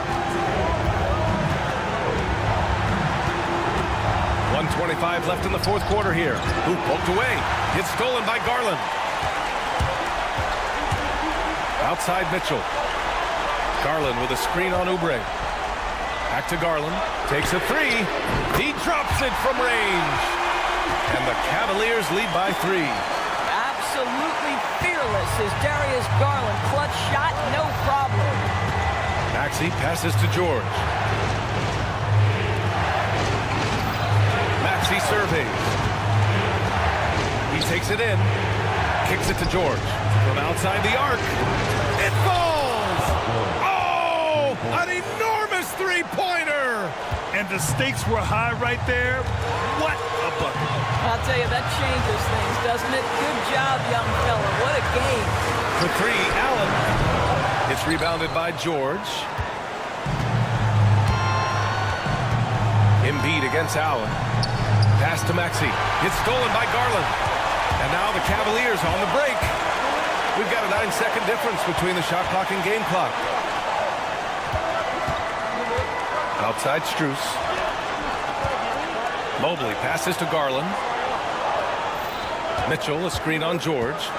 1:25 left in the 4th quarter here. Who poked away. Gets stolen by Garland. Outside Mitchell. Garland with a screen on Oubre. Back to Garland. Takes a 3. He drops it from range. And the Cavaliers lead by 3. Absolutely fearless is Darius Garland. Clutch shot, no problem. Maxey passes to George. Maxey surveys. He takes it in. Kicks it to George. From outside the arc. It falls! Oh! An enormous three-pointer! And the stakes were high right there. What a bucket. I'll tell you, that changes things, doesn't it? Good job, young fella. What a game. For 3, Allen. It's rebounded by George. Embiid against Allen. Pass to Maxey. It's stolen by Garland. And now the Cavaliers on the break. We've got a 9-second difference between the shot clock and game clock. Outside Strus. Mobley passes to Garland. Mitchell, a screen on George.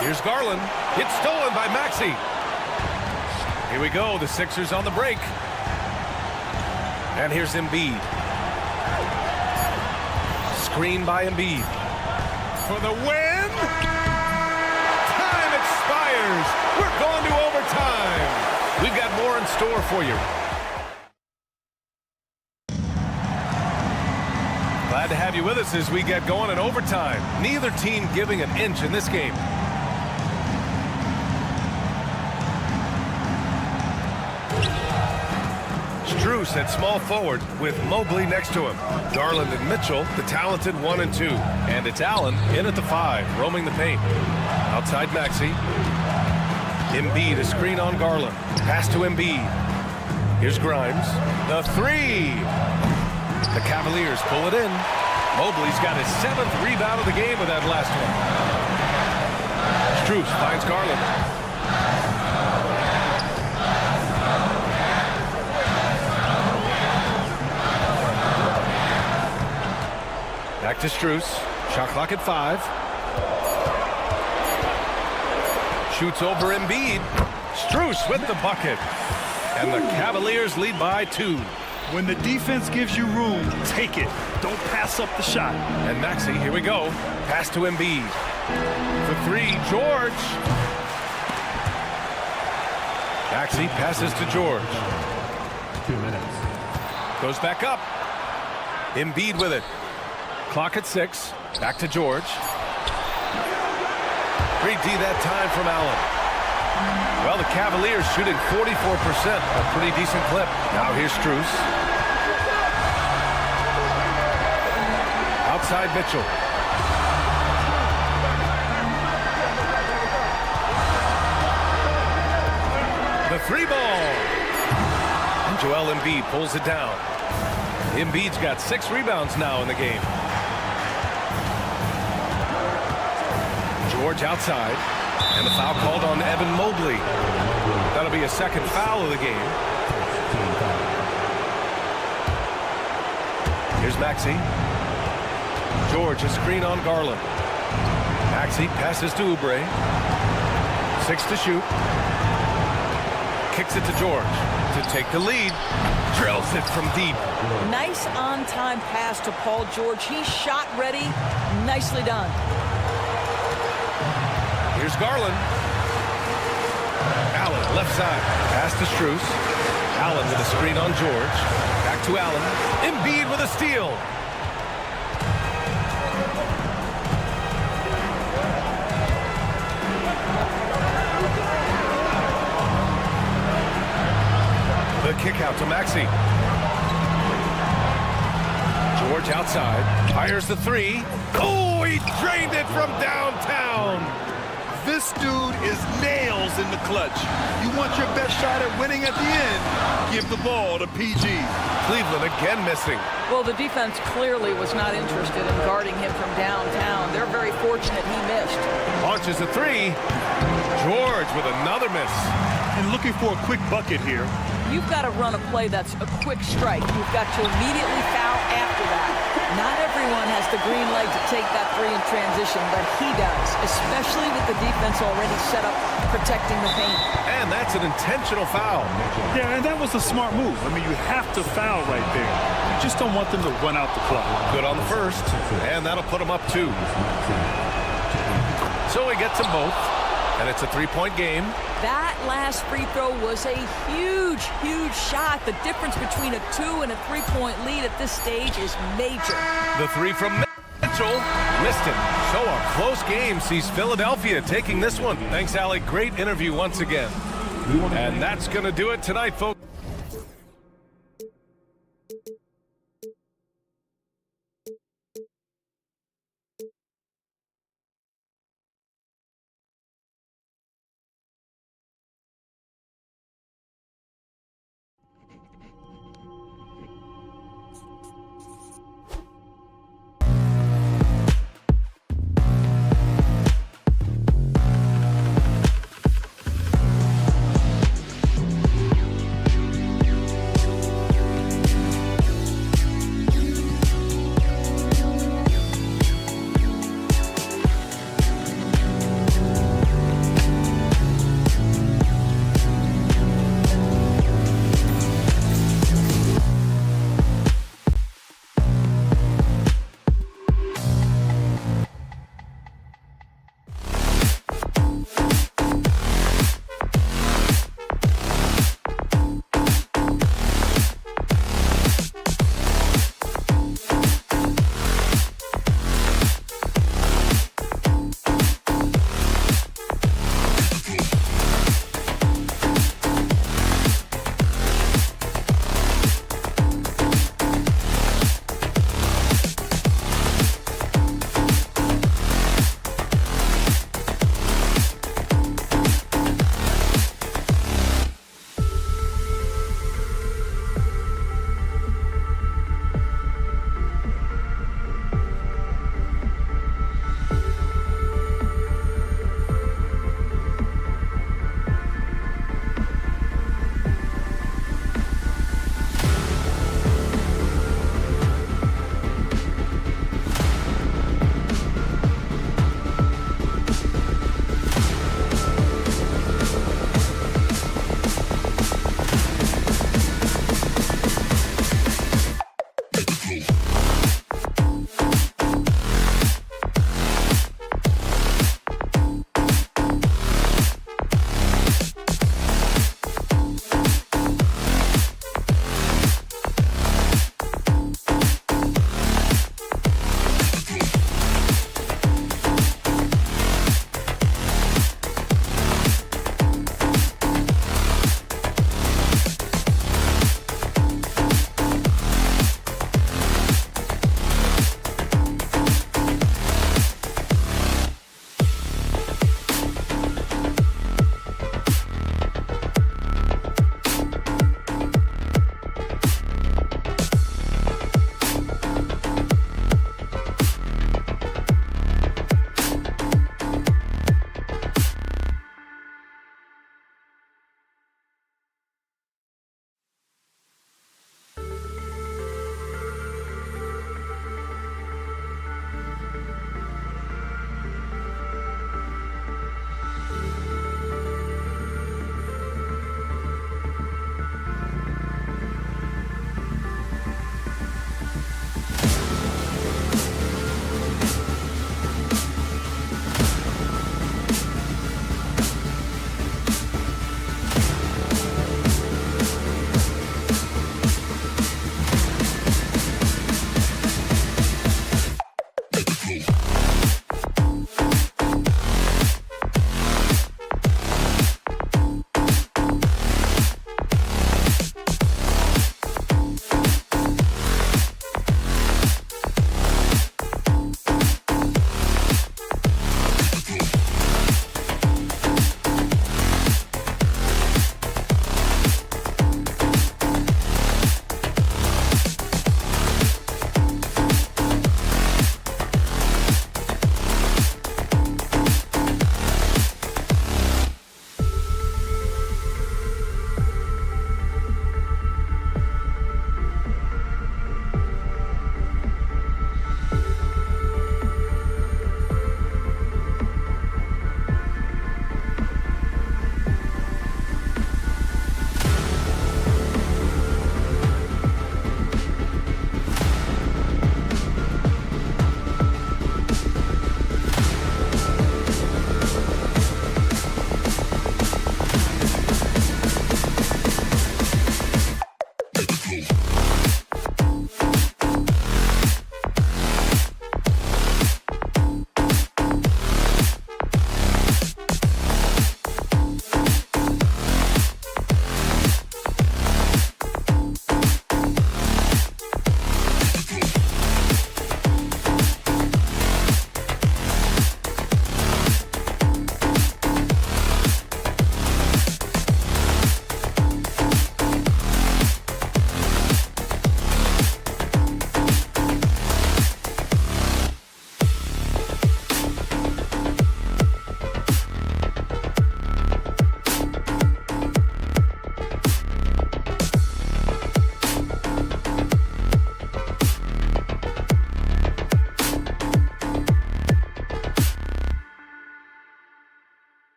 Here's Garland. It's stolen by Maxey. Here we go. The Sixers on the break. And here's Embiid. Screen by Embiid. For the win! Time expires. We're going to overtime. We've got more in store for you. Glad to have you with us as we get going in overtime. Neither team giving an inch in this game. Strus at small forward with Mobley next to him. Garland and Mitchell, the talented 1 and 2. And it's Allen in at the 5, roaming the paint. Outside Maxey. Embiid, a screen on Garland. Pass to Embiid. Here's Grimes. The 3. The Cavaliers pull it in. Mobley's got his 7th rebound of the game with that last one. Strus finds Garland. Back to Strus. Shot clock at 5. Shoots over Embiid. Strus with the bucket. And the Cavaliers lead by 2. When the defense gives you room, take it. Don't pass up the shot. And Maxey, here we go. Pass to Embiid. For 3, George. Maxey passes to George. 2 minutes. Goes back up. Embiid with it. Clock at 6. Back to George. Great D that time from Allen. Well, the Cavaliers shooting 44%, a pretty decent clip. Now here's Strus. Outside Mitchell. The 3 ball. And Joel Embiid pulls it down. Embiid's got 6 rebounds now in the game. George outside. And the foul called on Evan Mobley. That'll be a 2nd foul of the game. Here's Maxey. George, a screen on Garland. Maxey passes to Oubre. 6 to shoot. Kicks it to George to take the lead. Drills it from deep. Nice on-time pass to Paul George. He's shot ready. Nicely done. Here's Garland. Allen, left side. Pass to Strus. Allen with a screen on George. Back to Allen. Embiid with a steal. The kick out to Maxey. George outside. Fires the 3. Oh, he drained it from downtown. This dude is nails in the clutch. You want your best shot at winning at the end, give the ball to PG. Cleveland again missing. Well, the defense clearly was not interested in guarding him from downtown. They're very fortunate he missed. Launches a 3. George with another miss. And looking for a quick bucket here. You've got to run a play that's a quick strike. You've got to immediately foul after that. Not everyone has the green light to take that 3 in transition, but he does, especially with the defense already set up protecting the paint. And that's an intentional foul. Yeah, and that was a smart move. I mean, you have to foul right there. You just don't want them to run out the clock. Good on the first, and that'll put them up 2. So he gets them both, and it's a 3-point game. That last free throw was a huge, huge shot. The difference between a 2 and a 3-point lead at this stage is major. The 3 from Mitchell. Missed it. So a close game sees Philadelphia taking this one. Thanks, Alec. Great interview once again. And that's going to do it tonight, folks.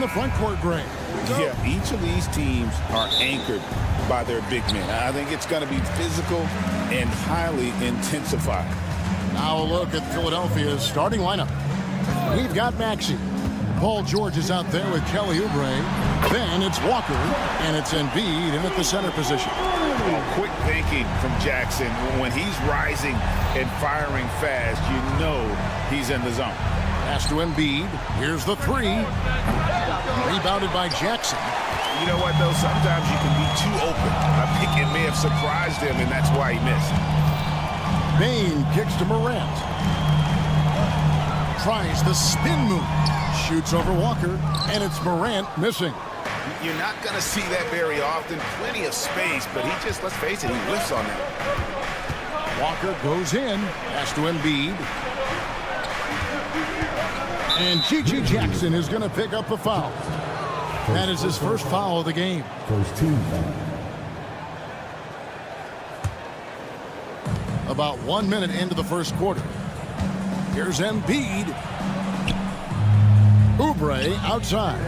the front court, Gray. Yeah, each of these teams are anchored by their big men. I think it's going to be physical and highly intensified. Now a look at Philadelphia's starting lineup. We've got Maxey. Paul George is out there with Kelly Oubre. Then it's Walker, and it's Embiid in at the center position. Quick thinking from Jackson. When he's rising and firing fast, you know he's in the zone. Pass to Embiid. Here's the three. Rebounded by Jackson. You know what, though? Sometimes you can be too open. I think it may have surprised him, and that's why he missed. Bane kicks to Morant. Tries the spin move. Shoots over Walker, and it's Morant missing. You're not going to see that very often. Plenty of space, but he just, let's face it, he whiffs on that. Walker goes in. Pass to Embiid. And G.G. Jackson is going to pick up the foul. That is his first foul of the game. First team foul. About 1 minute into the first quarter. Here's Embiid. Oubre outside.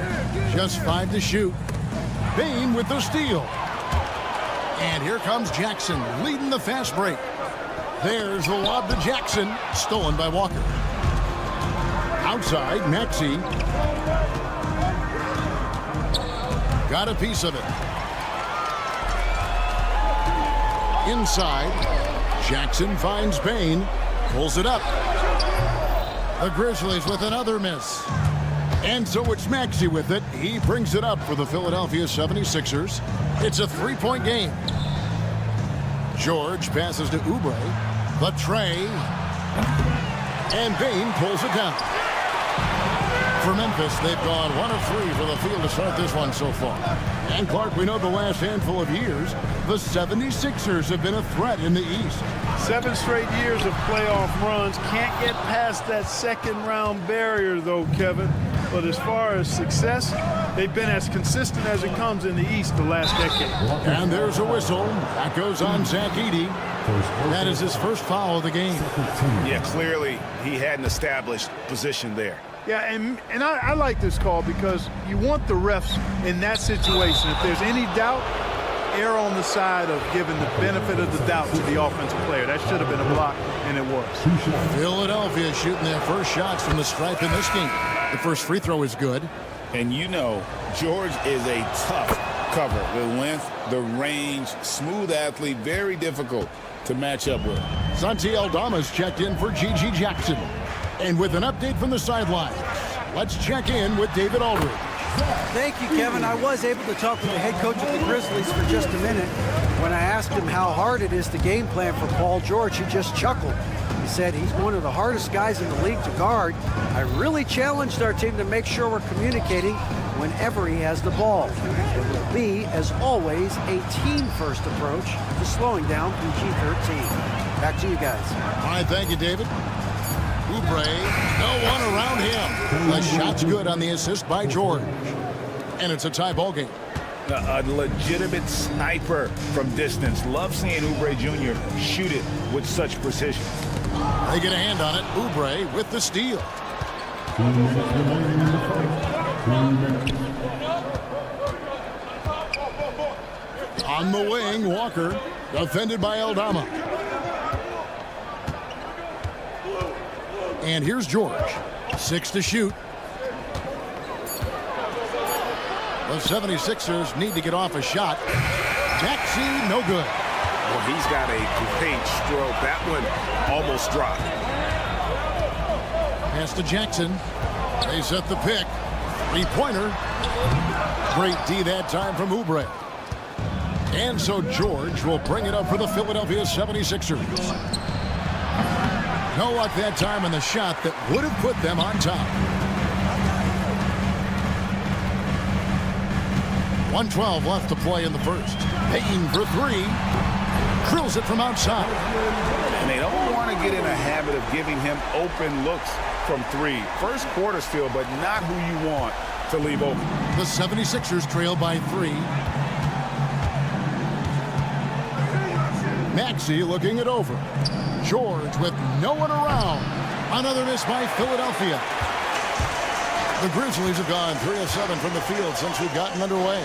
Just 5 to shoot. Bane with the steal. And here comes Jackson leading the fast break. There's the lob to Jackson. Stolen by Walker. Outside, Maxey. Got a piece of it. Inside, Jackson finds Bane. Pulls it up. The Grizzlies with another miss. And so it's Maxey with it. He brings it up for the Philadelphia 76ers. It's a three-point game. George passes to Oubre. The tray. And Bane pulls it down. For Memphis, they've gone 1 of 3 for the field to start this one so far. And Clark, we know the last handful of years, the 76ers have been a threat in the East. 7 straight years of playoff runs. Can't get past that second-round barrier, though, Kevin. But as far as success, they've been as consistent as it comes in the East the last decade. And there's a whistle. That goes on Zach Edey. That is his first foul of the game. Yeah, clearly he had an established position there. Yeah, and I like this call because you want the refs in that situation. If there's any doubt, err on the side of giving the benefit of the doubt to the offensive player. That should have been a block, and it was. Philadelphia shooting their first shots from the stripe in this game. The first free throw is good. And you know, George is a tough cover. The length, the range, smooth athlete, very difficult to match up with. Santi Aldama's checked in for G.G. Jackson. And with an update from the sidelines, let's check in with David Aldridge. Thank you, Kevin. I was able to talk with the head coach of the Grizzlies for just a minute. When I asked him how hard it is to game plan for Paul George, he just chuckled. He said he's one of the hardest guys in the league to guard. I really challenged our team to make sure we're communicating whenever he has the ball. It will be, as always, a team-first approach to slowing down PG-13. Back to you guys. All right, thank you, David. Oubre, no one around him. The shot's good on the assist by George. And it's a tie ball game. A legitimate sniper from distance. Love seeing Oubre Jr. shoot it with such precision. They get a hand on it. Oubre with the steal. On the wing, Walker, defended by Aldama. And here's George. 6 to shoot. The 76ers need to get off a shot. Maxey, no good. Well, he's got a great stroke. That one almost dropped. Pass to Jackson. They set the pick. Three-pointer. Great D that time from Oubre. And so George will bring it up for the Philadelphia 76ers. No luck that time on the shot that would have put them on top. 1:12 left to play in the first. Payton for 3. Drills it from outside. And they don't want to get in a habit of giving him open looks from 3. First quarter still, but not who you want to leave open. The 76ers trail by 3. Maxey looking it over. George with no one around. Another miss by Philadelphia. The Grizzlies have gone 3 of 7 from the field since we've gotten underway.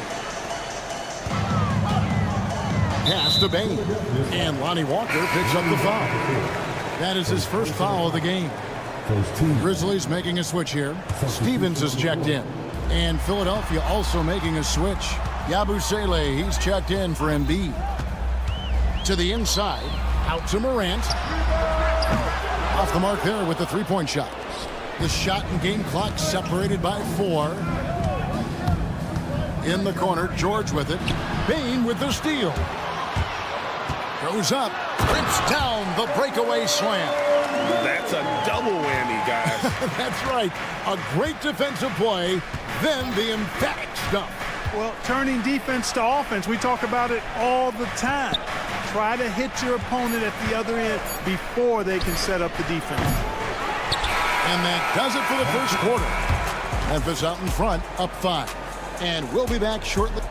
Pass to Bain. And Lonnie Walker picks up the foul. That is his first foul of the game. Grizzlies making a switch here. Stevens is checked in. And Philadelphia also making a switch. Yabusele, he's checked in for Embiid. To the inside. Out to Morant. Off the mark there with the three-point shot. The shot and game clock separated by 4. In the corner, George with it. Bain with the steal. Goes up, rips down the breakaway slam. That's a double whammy, guys. That's right. A great defensive play, then the emphatic stuff. Well, turning defense to offense, we talk about it all the time. Try to hit your opponent at the other end before they can set up the defense. And that does it for the first quarter. Memphis out in front, up 5. And we'll be back shortly.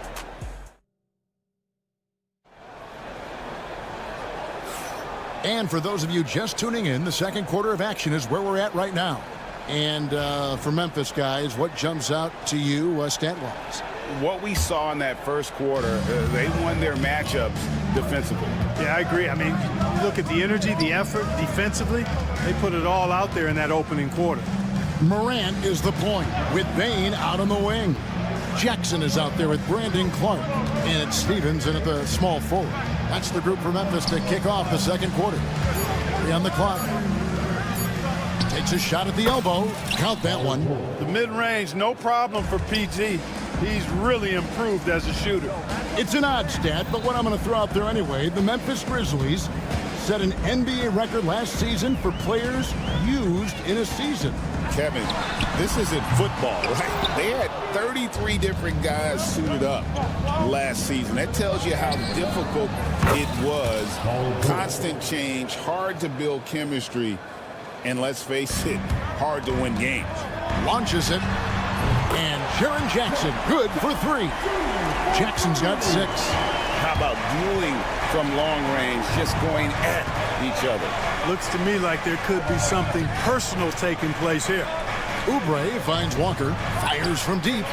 And for those of you just tuning in, the second quarter of action is where we're at right now. And for Memphis, guys, what jumps out to you stat-wise? What we saw in that first quarter, they won their matchups defensively. Yeah, I agree. I mean, look at the energy, the effort defensively. They put it all out there in that opening quarter. Morant is the point with Bain out on the wing. Jackson is out there with Brandon Clark. And it's Stevens in at the small forward. That's the group for Memphis to kick off the second quarter. 3 on the clock. Takes a shot at the elbow. Count that one. The mid-range, no problem for PG. He's really improved as a shooter. It's an odd stat, but what I'm going to throw out there anyway, the Memphis Grizzlies set an NBA record last season for players used in a season. Kevin, this isn't football, right? They had 33 different guys suited up last season. That tells you how difficult it was. Constant change, hard to build chemistry, and let's face it, hard to win games. Launches it, and Jaren Jackson good for 3. Jackson's got 6. How about dueling from long range, just going at each other? Looks to me like there could be something personal taking place here. Oubre finds Walker, fires from deep.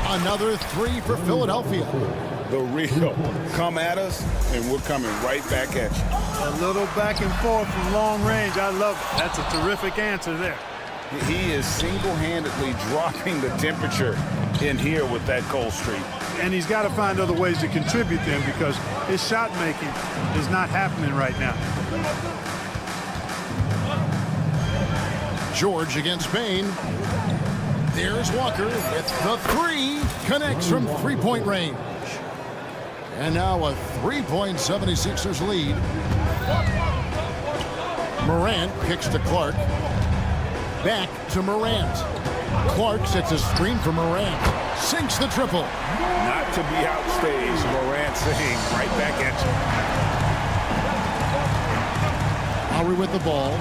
Another 3 for Philadelphia. The real come at us, and we're coming right back at you. A little back and forth from long range. I love it. That's a terrific answer there. He is single-handedly dropping the temperature in here with that cold streak. And he's got to find other ways to contribute then because his shot making is not happening right now. George against Bain. There's Walker with the 3. Connects from three-point range. And now a 3-point 76ers lead. Morant kicks to Clark. Back to Morant. Clark sets a screen for Morant. Sinks the triple. Not to be outstaged, Morant saying right back at you. Lowry with the ball.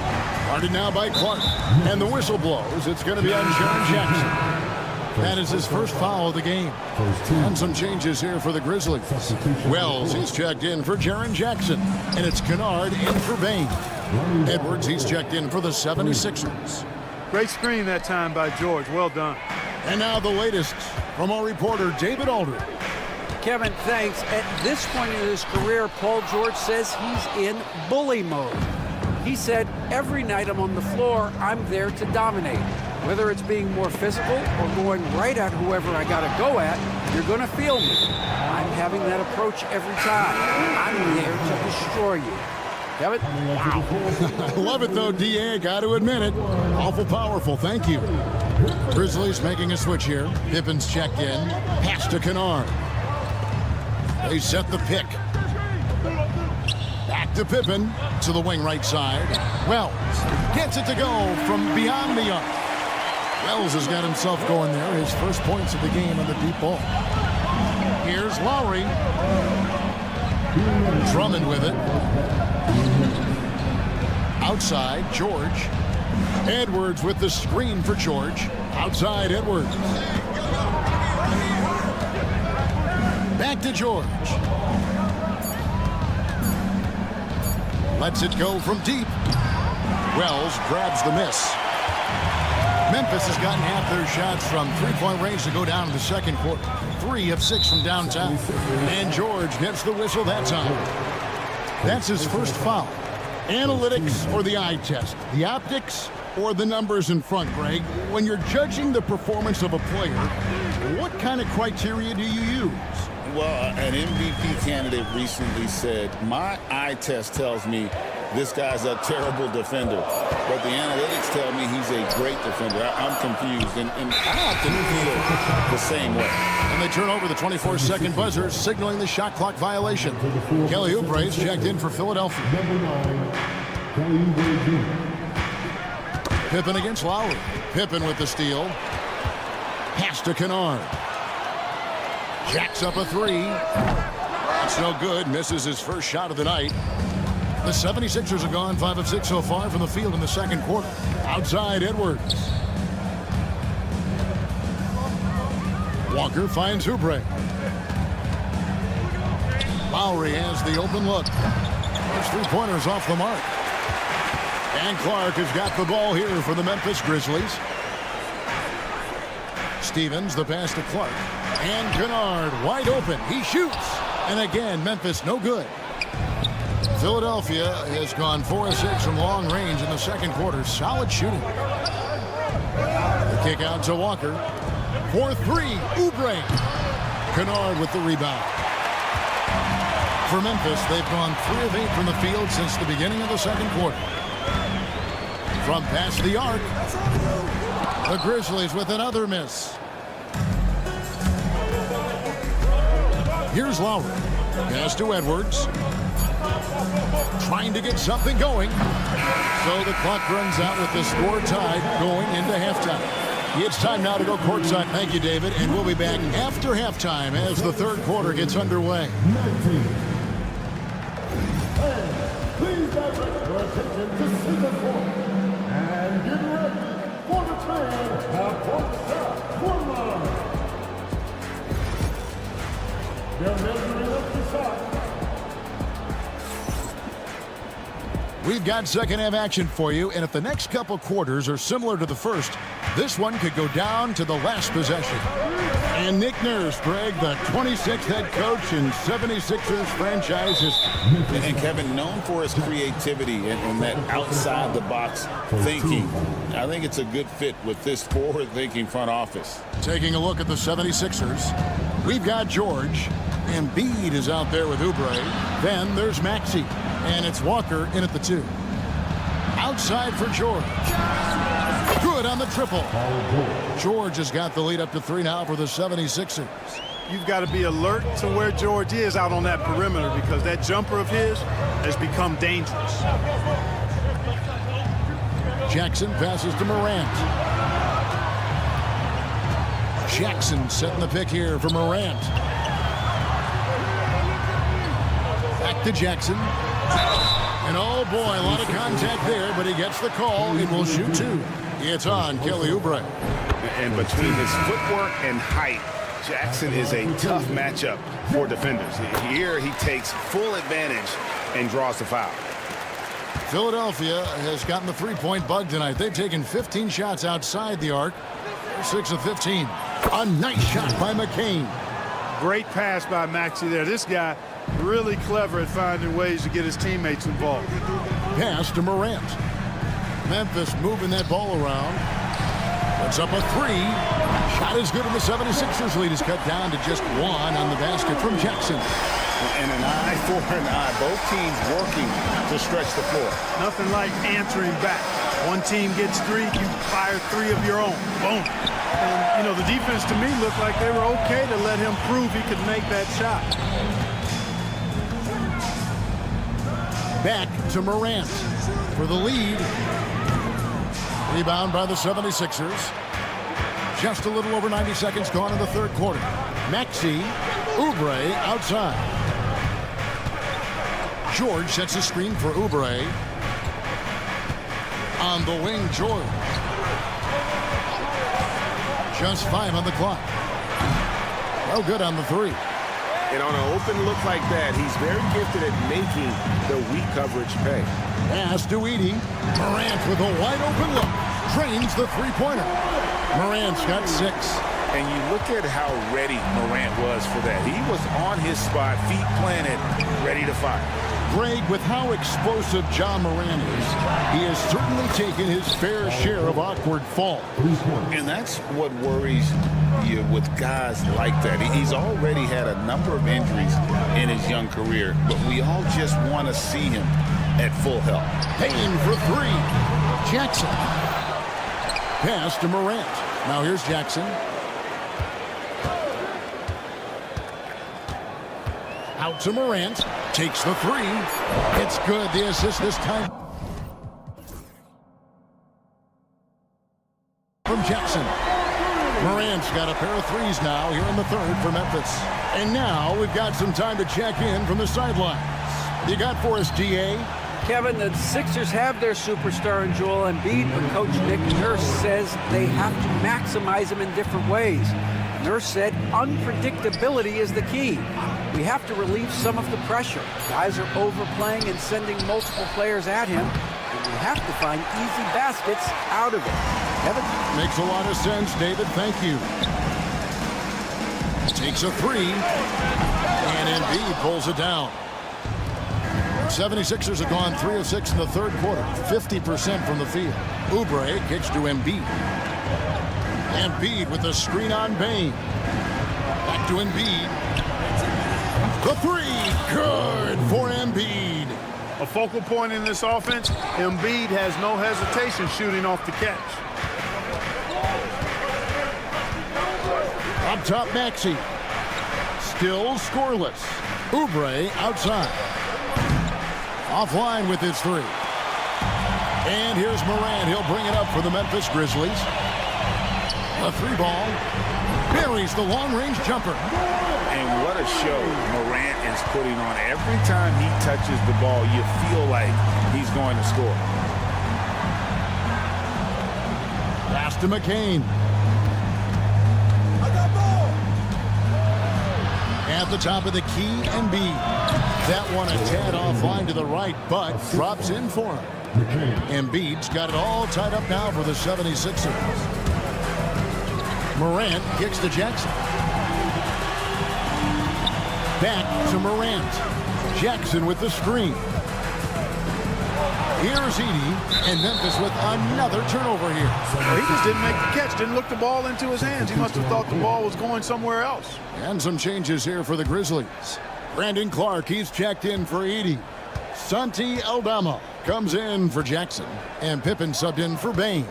Guarded now by Clark. And the whistle blows. It's going to be on Jaren Jackson. That is his first foul of the game. And some changes here for the Grizzlies. Wells, he's checked in for Jaren Jackson. And it's Kennard in for Bain. Edwards, he's checked in for the 76ers. Great screen that time by George. Well done. And now the latest from our reporter, David Aldridge. Kevin, thanks. At this point in his career, Paul George says he's in bully mode. He said, every night I'm on the floor, I'm there to dominate. Whether it's being more physical or going right at whoever I got to go at, you're going to feel me. I'm having that approach every time. I'm there to destroy you. Kevin? Wow. I love it, though, D.A. Got to admit it. Awful powerful. Thank you. Grizzlies making a switch here. Pippen's checked in. Pass to Kennard. They set the pick. Back to Pippen. To the wing right side. Wells gets it to go from beyond the arc. Wells has got himself going there. His first points of the game on the deep ball. Here's Lowry. Drummond with it. Outside, George. Edwards with the screen for George. Outside, Edwards. Back to George. Lets it go from deep. Wells grabs the miss. Memphis has gotten half their shots from three-point range to go down in the second quarter. 3 of 6 from downtown. And George gets the whistle that time. That's his first foul. Analytics or the eye test? The optics or the numbers in front, Greg? When you're judging the performance of a player, what kind of criteria do you use? Well, an MVP candidate recently said, my eye test tells me this guy's a terrible defender, but the analytics tell me he's a great defender. I'm confused, and I often feel the same way. And they turn over the 24-second buzzer, signaling the shot clock violation. Kelly Oubre is checked in for Philadelphia. Pippen against Lowry. Pippen with the steal. Pass to Kennard. Jacks up a three. It's no good. Misses his first shot of the night. The 76ers have gone 5 of 6 so far from the field in the second quarter. Outside, Edwards. Walker finds Oubre. Lowry has the open look. His three-pointers off the mark. And Clark has got the ball here for the Memphis Grizzlies. Stevens, the pass to Clark. And Kennard wide open. He shoots. And again, Memphis no good. Philadelphia has gone 4 of 6 from long range in the second quarter. Solid shooting. The kick out to Walker. For 3, Oubre. Kennard with the rebound. For Memphis, they've gone 3 of 8 from the field since the beginning of the second quarter. From past the arc, the Grizzlies with another miss. Here's Lowry. Pass to Edwards. Trying to get something going. So the clock runs out with the score tied going into halftime. It's time now to go courtside. Thank you, David. And we'll be back after halftime as the third quarter gets underway. Please direct your attention to center court and get ready for the fan at courtside corner. They're measuring up the shot. We've got second half action for you, and if the next couple quarters are similar to the first, this one could go down to the last possession. And Nick Nurse, Greg, the 26th head coach in 76ers franchises. And Kevin, known for his creativity and that outside-the-box thinking. I think it's a good fit with this forward-thinking front office. Taking a look at the 76ers, we've got George. Embiid is out there with Oubre. Then there's Maxey. And it's Walker in at the 2. Outside for George. Good on the triple. George has got the lead up to 3 now for the 76ers. You've got to be alert to where George is out on that perimeter because that jumper of his has become dangerous. Jackson passes to Morant. Jackson setting the pick here for Morant. Back to Jackson. And oh boy, a lot of contact there, but he gets the call. It will shoot 2. It's on Kelly Oubre. And between his footwork and height, Jackson is a tough matchup for defenders. Here he takes full advantage and draws the foul. Philadelphia has gotten the three-point bug tonight. They've taken 15 shots outside the arc. 6 of 15. A nice shot by McCain. Great pass by Maxey there. This guy really clever at finding ways to get his teammates involved. Pass to Morant. Memphis moving that ball around. Puts up a 3. Shot is good, and the 76ers lead is cut down to just 1 on the basket from Jackson. And an eye for an eye. Both teams working to stretch the floor. Nothing like answering back. One team gets 3, you fire 3 of your own. Boom. And, you know, the defense to me looked like they were okay to let him prove he could make that shot. Back to Morant for the lead. Rebound by the 76ers. Just a little over 90 seconds gone in the third quarter. Maxey, Oubre outside. George sets a screen for Oubre. On the wing, George. Just 5 on the clock. Well, good on the 3. And on an open look like that, he's very gifted at making the weak coverage pay. Pass to Edey. Morant with a wide open look. drains the three-pointer. Morant's got 6. And you look at how ready Morant was for that. He was on his spot, feet planted, ready to fire. Greg, with how explosive Ja Morant is, he has certainly taken his fair share of awkward falls. And that's what worries you with guys like that. He's already had a number of injuries in his young career, but we all just want to see him at full health. Payne for 3. Jackson. Pass to Morant. Now here's Jackson. Out to Morant. Takes the 3. It's good. The assist this time from Jackson. Morant's got a pair of 3s now here in the third for Memphis. And now we've got some time to check in from the sidelines. What you got for us, DA? Kevin, the Sixers have their superstar in Joel Embiid, but Coach Nick Nurse says they have to maximize him in different ways. Nurse said unpredictability is the key. We have to relieve some of the pressure. Guys are overplaying and sending multiple players at him, and we have to find easy baskets out of it. Kevin? Makes a lot of sense, David. Thank you. Takes a 3, and Embiid pulls it down. 76ers have gone 3 of 6 in the third quarter, 50% from the field. Oubre kicks to Embiid. Embiid with the screen on Bane. Back to Embiid. The 3, good for Embiid. A focal point in this offense, Embiid has no hesitation shooting off the catch. Up top, Maxey. Still scoreless. Oubre outside. Offline with his 3. And here's Morant. He'll bring it up for the Memphis Grizzlies. A 3-ball. Buries the long-range jumper. And what a show Morant is putting on. Every time he touches the ball, you feel like he's going to score. Pass to McCain. At the top of the key, Embiid. That one a tad offline to the right, but drops in for him. Embiid's got it all tied up now for the 76ers. Morant kicks to Jackson. Back to Morant. Jackson with the screen. Here's Edey, and Memphis with another turnover here. Well, he just didn't make the catch, didn't look the ball into his hands. He must have thought the ball was going somewhere else. And some changes here for the Grizzlies. Brandon Clark, he's checked in for Edey. Santi Aldama comes in for Jackson. And Pippen subbed in for Bane.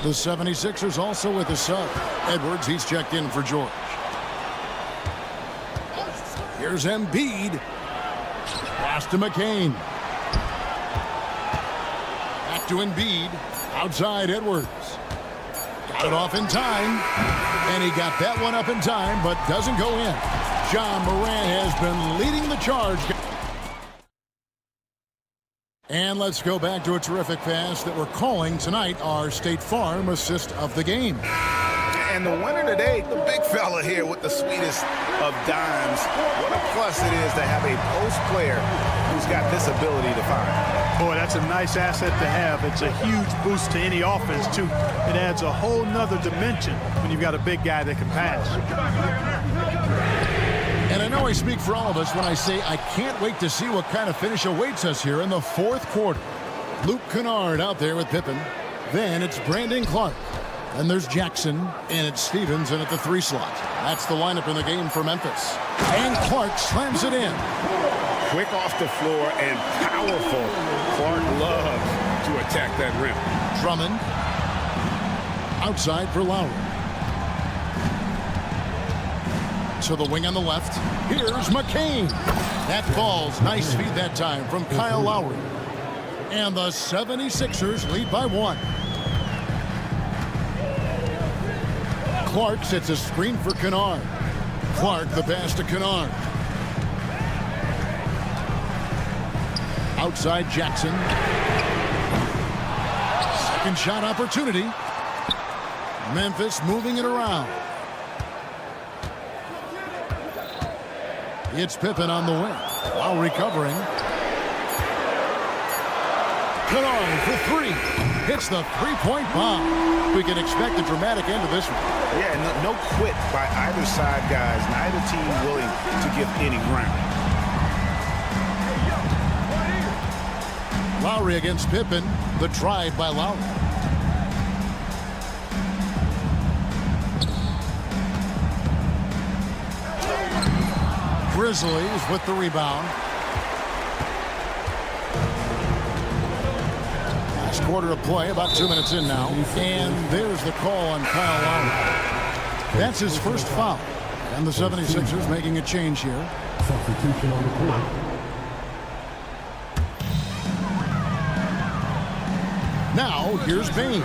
The 76ers also with a sub. Edwards, he's checked in for George. Here's Embiid. Pass to McCain. Back to Embiid. Outside Edwards. Got it off in time. And he got that one up in time, but doesn't go in. Ja Morant has been leading the charge. And let's go back to a terrific pass that we're calling tonight our State Farm assist of the game. And the winner today, the big fella here with the sweetest of dimes. What a plus it is to have a post player who's got this ability to find. Boy, that's a nice asset to have. It's a huge boost to any offense, too. It adds a whole nother dimension when you've got a big guy that can pass. And I know I speak for all of us when I say I can't wait to see what kind of finish awaits us here in the fourth quarter. Luke Kennard out there with Pippen. Then it's Brandon Clark. Then there's Jackson, and it's Stevens in at the 3 slot. That's the lineup in the game for Memphis. And Clark slams it in. Quick off the floor and powerful. Clark loves to attack that rim. Drummond. Outside for Lowry. To the wing on the left. Here's McCain. That falls. Nice feed that time from Kyle Lowry. And the 76ers lead by 1. Clark sets a screen for Kennard. Clark the pass to Kennard. Outside Jackson. Second shot opportunity. Memphis moving it around. It's Pippen on the wing while recovering. Kennard for 3. hits the three-point bomb. We can expect a dramatic end to this one. Yeah, no quit by either side, guys. Neither team willing to give any ground. Lowry against Pippen. The drive by Lowry. Grizzlies with the rebound. Last quarter of play, about 2 minutes in now. And there's the call on Kyle Lowry. That's his first foul. And the 76ers making a change here. Substitution on the court. Now, here's Bain.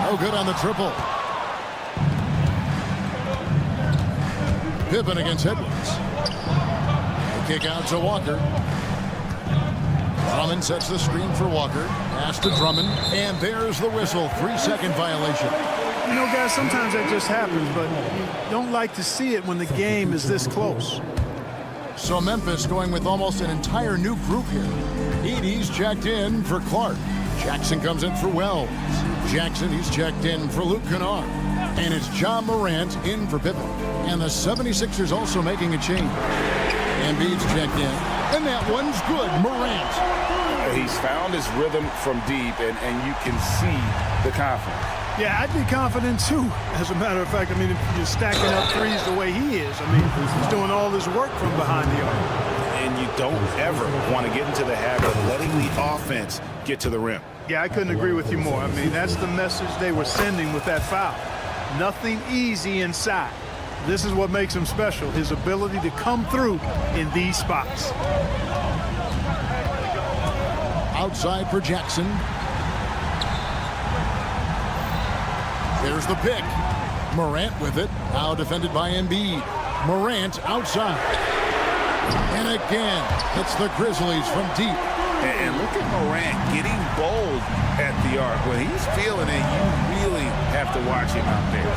Oh, good on the triple. Pippen against Edwards. The kick out to Walker. Drummond sets the screen for Walker. Pass to Drummond. And there's the whistle. 3-second violation. You know, guys, sometimes that just happens, but you don't like to see it when the game is this close. So Memphis going with almost an entire new group here. Edey's checked in for Clark. Jackson comes in for Wells. Jackson, he's checked in for Luke Kennard. And it's John Morant in for Pippen. And the 76ers also making a change. Embiid's checked in. And that one's good. Morant. He's found his rhythm from deep, and you can see the confidence. Yeah, I'd be confident too. As a matter of fact, I mean, if you're stacking up threes the way he is, I mean, he's doing all this work from behind the arc. And you don't ever want to get into the habit of letting the offense get to the rim. Yeah, I couldn't agree with you more. I mean, that's the message they were sending with that foul. Nothing easy inside. This is what makes him special, his ability to come through in these spots. Outside for Jackson. There's the pick. Morant with it. Now defended by Embiid. Morant outside. And again, it's the Grizzlies from deep. And look at Morant getting bold at the arc. When he's feeling it, you really have to watch him out there.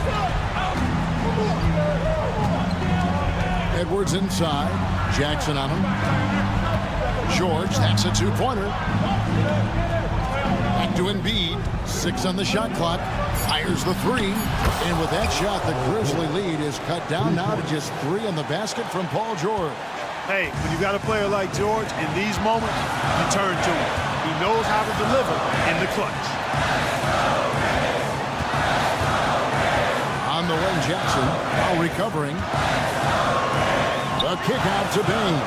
Edwards inside. Jackson on him. George, that's a two-pointer. Back to Embiid. 6 on the shot clock. Fires the three. And with that shot, the Grizzly lead is cut down now to just 3 on the basket from Paul George. Hey, when you got a player like George, in these moments, you turn to him. He knows how to deliver in the clutch. On the wing, Jackson, while recovering. The kick out to Bain.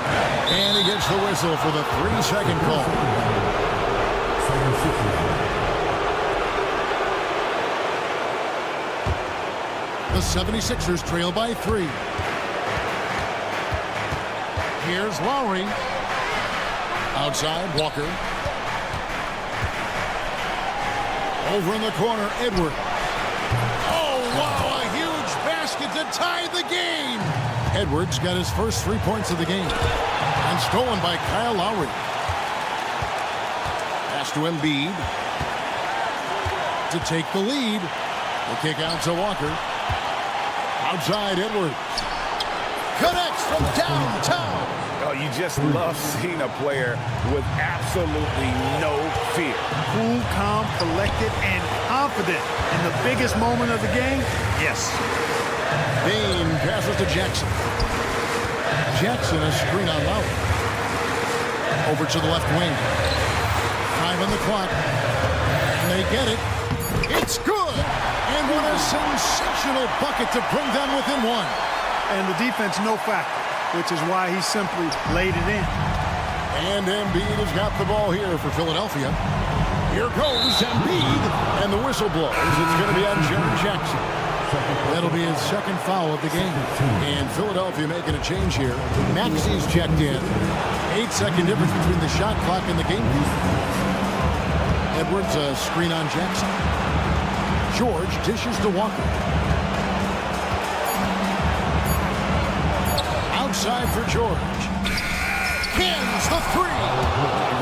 And he gets the whistle for the 3-second call. The 76ers trail by 3. Here's Lowry. Outside, Walker. Over in the corner, Edwards. Oh, wow, a huge basket to tie the game. Edwards got his first 3 points of the game. And stolen by Kyle Lowry. Pass to Embiid. To take the lead. The kick out to Walker. Outside, Edwards. Connects from downtown. Oh, you just love seeing a player with absolutely no fear. Cool, calm, collected, and confident in the biggest moment of the game. Yes. Bain passes to Jackson. Jackson a screen on Lowry. Over to the left wing. 5 on the clock. And they get it. It's good. And what a sensational bucket to bring them within 1. And the defense no factor, which is why he simply laid it in. And Embiid has got the ball here for Philadelphia. Here goes Embiid, and the whistle blows. It's going to be on Jaren Jackson. That'll be his second foul of the game. And Philadelphia making a change here. Maxi's checked in. 8-second difference between the shot clock and the game. Edwards a screen on Jackson. George dishes to Walker. Outside for George. Cans the 3.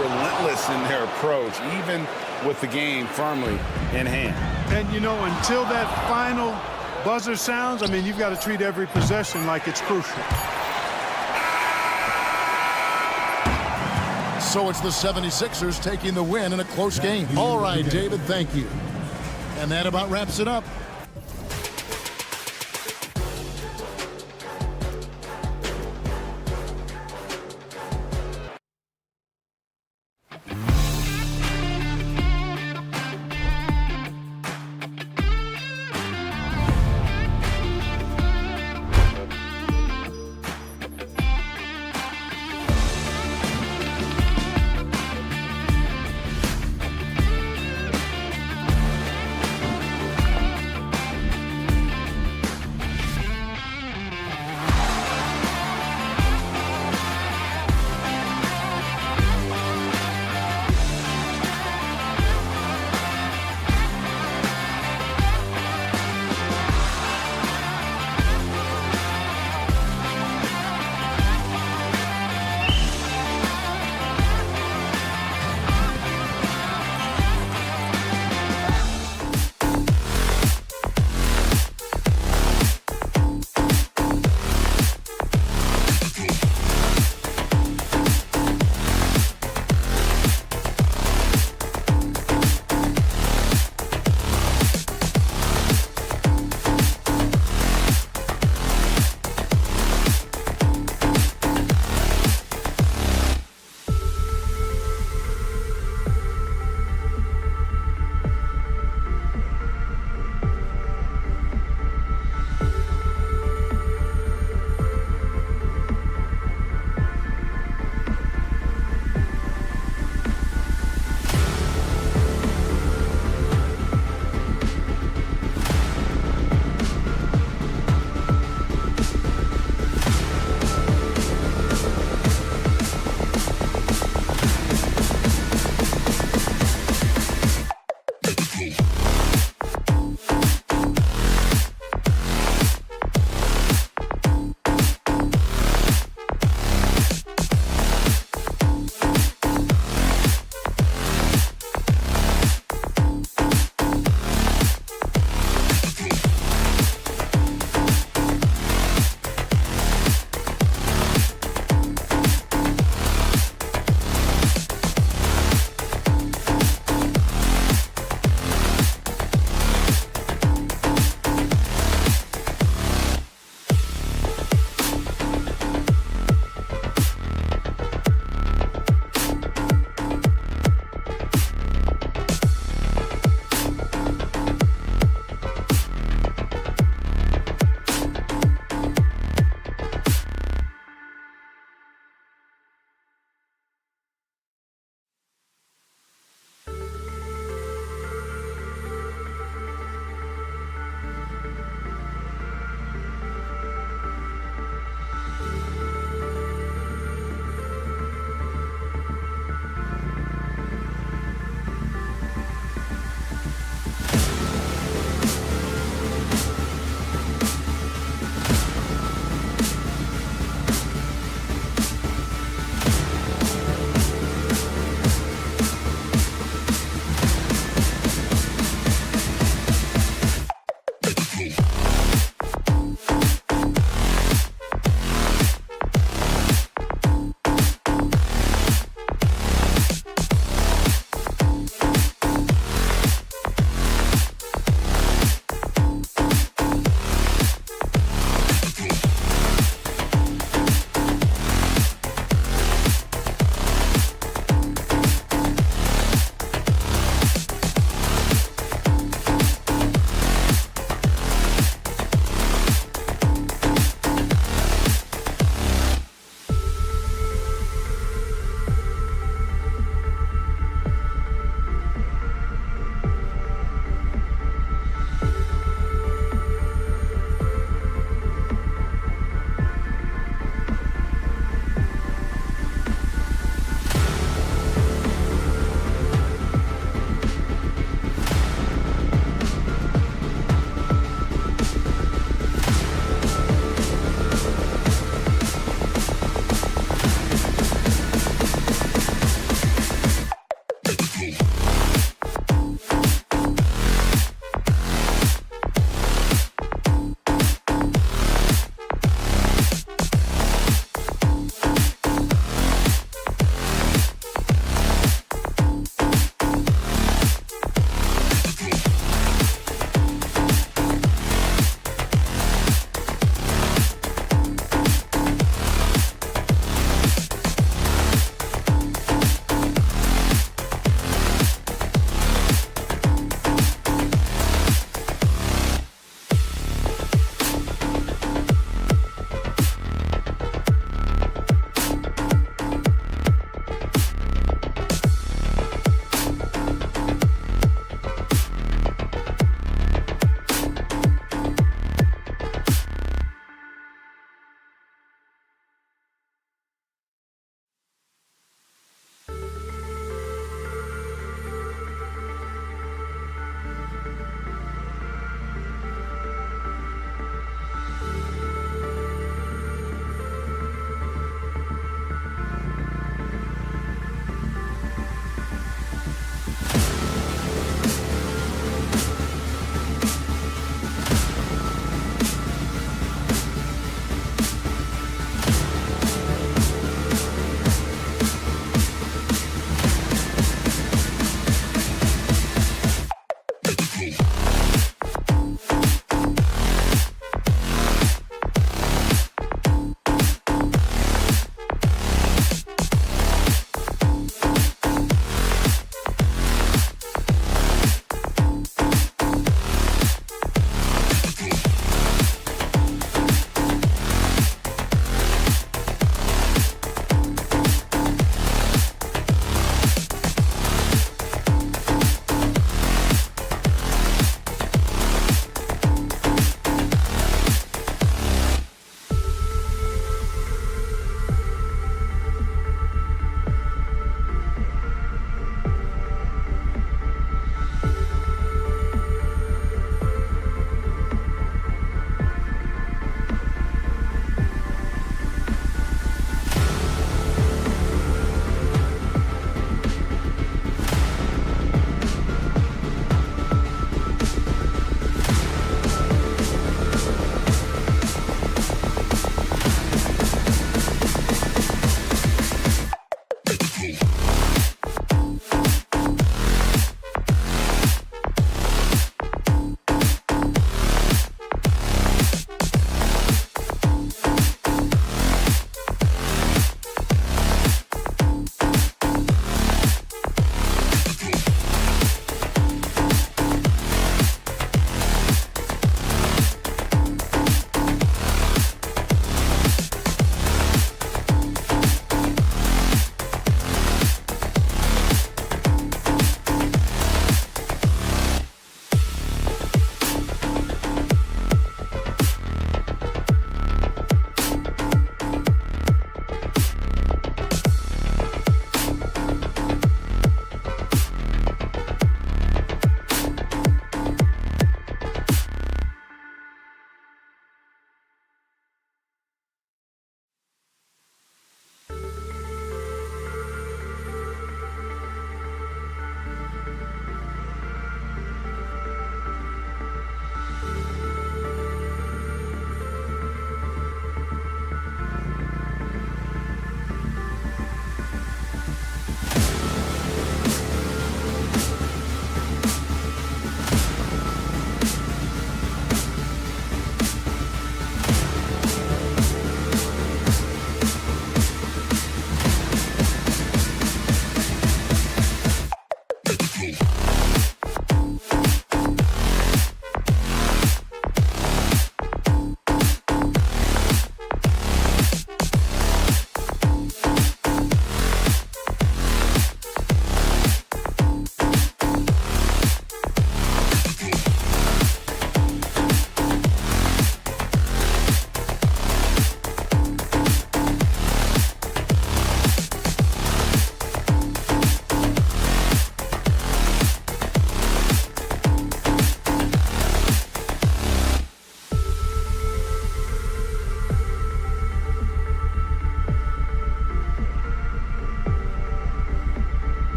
Relentless in their approach, even with the game firmly in hand. And, you know, until that final buzzer sounds, I mean, you've got to treat every possession like it's crucial. So it's the 76ers taking the win in a close game. All right, David, thank you. And that about wraps it up.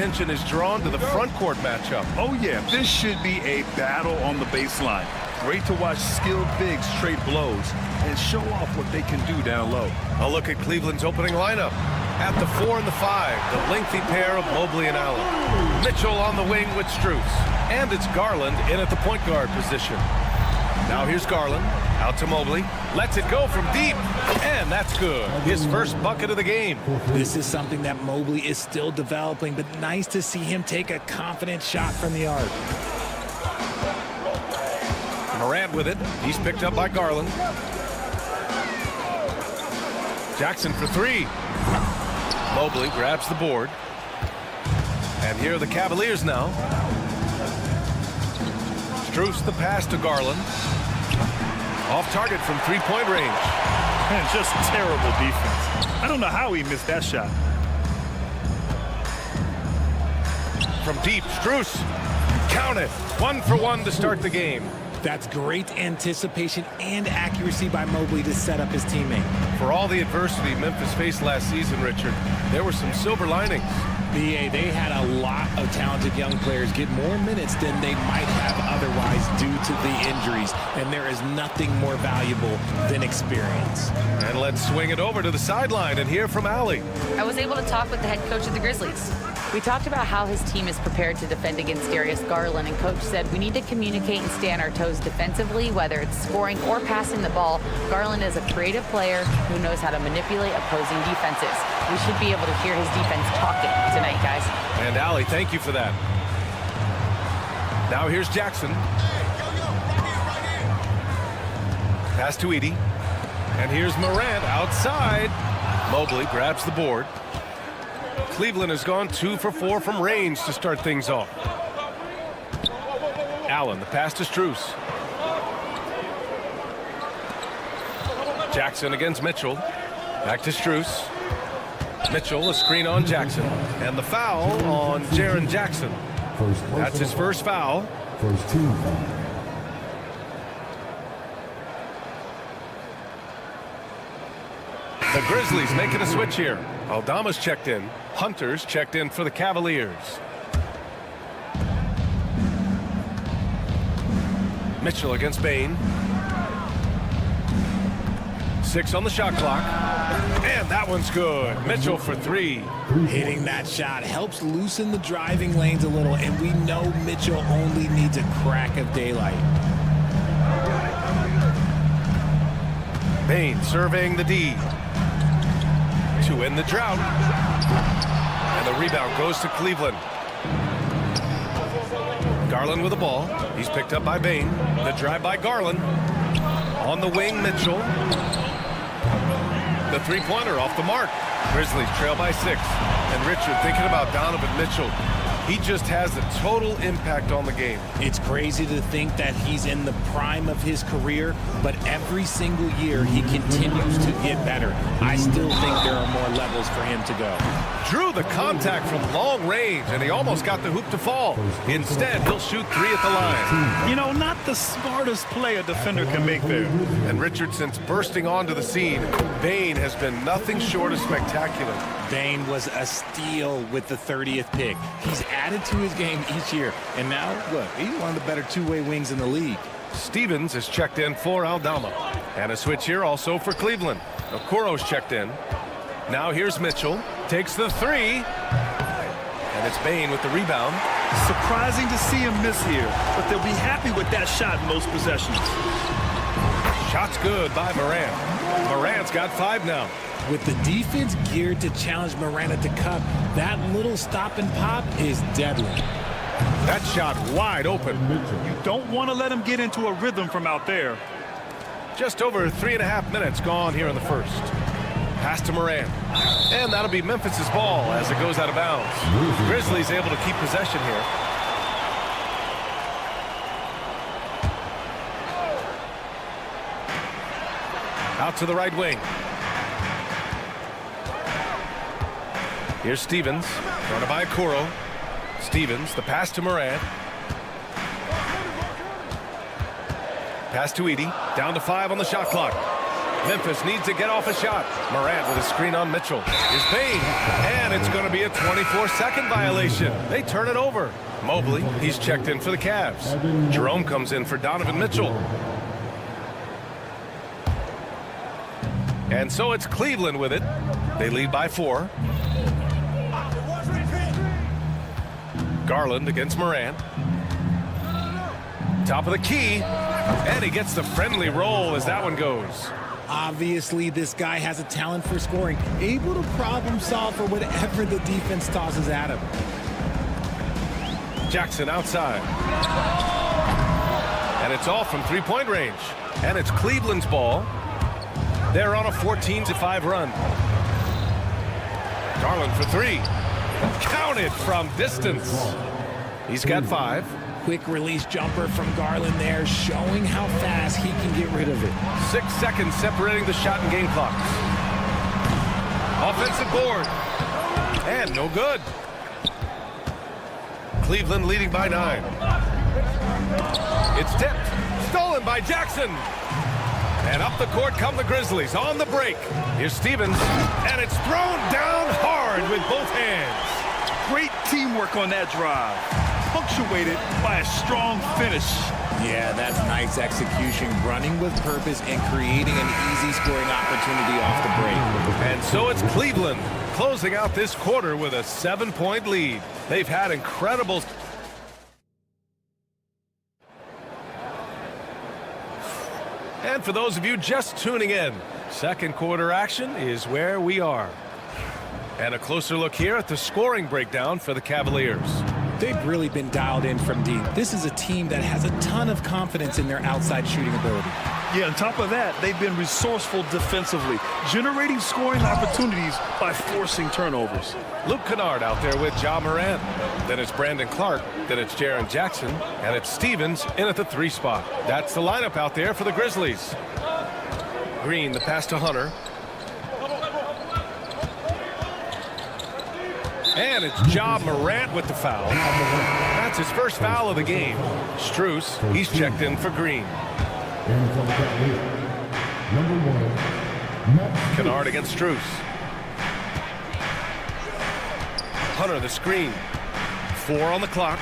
attention is drawn to the front court matchup. Oh, yeah, this should be a battle on the baseline. Great to watch skilled bigs trade blows and show off what they can do down low. A look at Cleveland's opening lineup. At the 4 and the 5, the lengthy pair of Mobley and Allen. Mitchell on the wing with Strus. And it's Garland in at the point guard position. Now here's Garland, out to Mobley, lets it go from deep, and that's good. His first bucket of the game. This is something that Mobley is still developing, but nice to see him take a confident shot from the arc. Morant with it, he's picked up by Garland. Jackson for 3. Mobley grabs the board. And here are the Cavaliers now. Strus the pass to Garland. Off target from 3-point range. Man, just terrible defense. I don't know how he missed that shot. From deep, Strus. Count it. 1 for 1 to start the game. That's great anticipation and accuracy by Mobley to set up his teammate. For all the adversity Memphis faced last season, Richard, there were some silver linings. BA, they had a lot of talented young players get more minutes than they might have otherwise due to the injuries, and there is nothing more valuable than experience. And let's swing it over to the sideline and hear from Allie. I was able to talk with the head coach of the Grizzlies. We talked about how his team is prepared to defend against Darius Garland, and coach said we need to communicate and stay on our toes defensively, whether it's scoring or passing the ball. Garland is a creative player who knows how to manipulate opposing defenses. We should be able to hear his defense talking tonight, guys. And Allie, thank you for that. Now here's Jackson. Pass to Edie. And here's Morant outside. Mobley grabs the board. Cleveland has gone 2 for 4 from range to start things off. Allen, the pass to Strus. Jackson against Mitchell. Back to Strus. Mitchell, a screen on Jackson. And the foul on Jaren Jackson. That's his first foul. First team foul. The Grizzlies making a switch here. Aldama's checked in. Hunter's checked in for the Cavaliers. Mitchell against Bain. 6 on the shot clock. And that one's good. Mitchell for 3. Hitting that shot helps loosen the driving lanes a little, and we know Mitchell only needs a crack of daylight. Bain surveying the D. To end the drought. And the rebound goes to Cleveland. Garland with the ball. He's picked up by Bain. The drive by Garland. On the wing, Mitchell. The three-pointer off the mark. Grizzlies trail by 6. And Richard, thinking about Donovan Mitchell, he just has a total impact on the game. It's crazy to think that he's in the prime of his career, but every single year he continues to get better. I still think there are more levels for him to go. Drew the contact from long range, and he almost got the hoop to fall. Instead, he'll shoot 3 at the line. You know, not the smartest play a defender can make there. And Richardson's bursting onto the scene. Bain has been nothing short of spectacular. Bain was a steal with the 30th pick. He's added to his game each year, and now, look, he's one of the better two-way wings in the league. Stevens is checked in for Aldama. And a switch here also for Cleveland. Okoro's checked in. Now here's Mitchell. Takes the 3. And it's Bain with the rebound. Surprising to see him miss here, but they'll be happy with that shot in most possessions. Shot's good by Morant. Morant's got 5 now. With the defense geared to challenge Morant at the cup, that little stop and pop is deadly. That shot wide open. You don't want to let him get into a rhythm from out there. Just over 3.5 minutes gone here in the first. Pass to Morant. And that'll be Memphis's ball as it goes out of bounds. Grizzlies able to keep possession here. Out to the right wing. Here's Stevens. Run by Okoro. Stevens, the pass to Morant. Pass to Edie. Down to 5 on the shot clock. Memphis needs to get off a shot. Morant with a screen on Mitchell. Here's Payne. And it's going to be a 24-second violation. They turn it over. Mobley, he's checked in for the Cavs. Jerome comes in for Donovan Mitchell. And so it's Cleveland with it. They lead by 4. Garland against Morant. Top of the key. And he gets the friendly roll as that one goes. Obviously, this guy has a talent for scoring, able to problem solve for whatever the defense tosses at him. Jackson outside. And it's off from three-point range. And it's Cleveland's ball. They're on a 14-5 run. Garland for 3. Counted from distance. He's got 5. Quick release jumper from Garland there, showing how fast he can get rid of it. 6 seconds separating the shot and game clocks. Offensive board. And no good. Cleveland leading by 9. It's tipped. Stolen by Jackson. And up the court come the Grizzlies on the break. Here's Stevens. And it's thrown down hard with both hands. Great teamwork on that drive. Punctuated by a strong finish. Yeah, that's nice execution, running with purpose and creating an easy scoring opportunity off the break. And so it's Cleveland closing out this quarter with a 7-point lead. They've had incredible... And for those of you just tuning in, second quarter action is where we are. And a closer look here at the scoring breakdown for the Cavaliers. They've really been dialed in from deep. This is a team that has a ton of confidence in their outside shooting ability. Yeah, on top of that, they've been resourceful defensively, generating scoring opportunities by forcing turnovers. Luke Kennard out there with Ja Morant. Then it's Brandon Clark. Then it's Jaren Jackson. And it's Stevens in at the 3 spot. That's the lineup out there for the Grizzlies. Green, the pass to Hunter. And it's Ja Morant with the foul. That's his first foul of the game. Strus, he's checked in for Green. Kennard against Strus. Hunter the screen. 4 on the clock.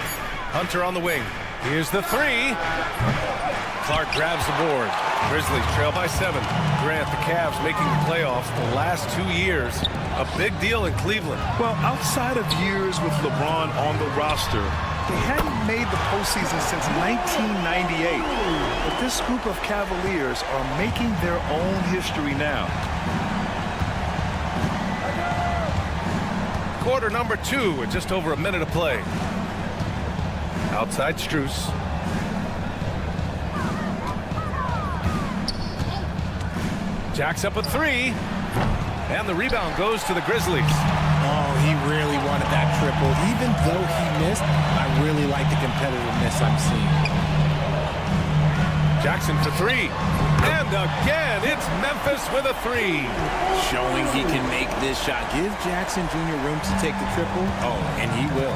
Hunter on the wing. Here's the 3. Clark grabs the board. Grizzlies trail by 7. Grant, the Cavs making the playoffs the last 2 years. A big deal in Cleveland. Well, outside of years with LeBron on the roster, they hadn't made the postseason since 1998. But this group of Cavaliers are making their own history now. Quarter number 2 with just over a minute of play. Outside Strus. Jacks up a 3. And the rebound goes to the Grizzlies. Oh, he really wanted that triple. Even though he missed, I really like the competitiveness I'm seeing. Jackson for 3. And again, it's Memphis with a 3. Showing he can make this shot. Give Jackson Jr. room to take the triple. Oh, and he will.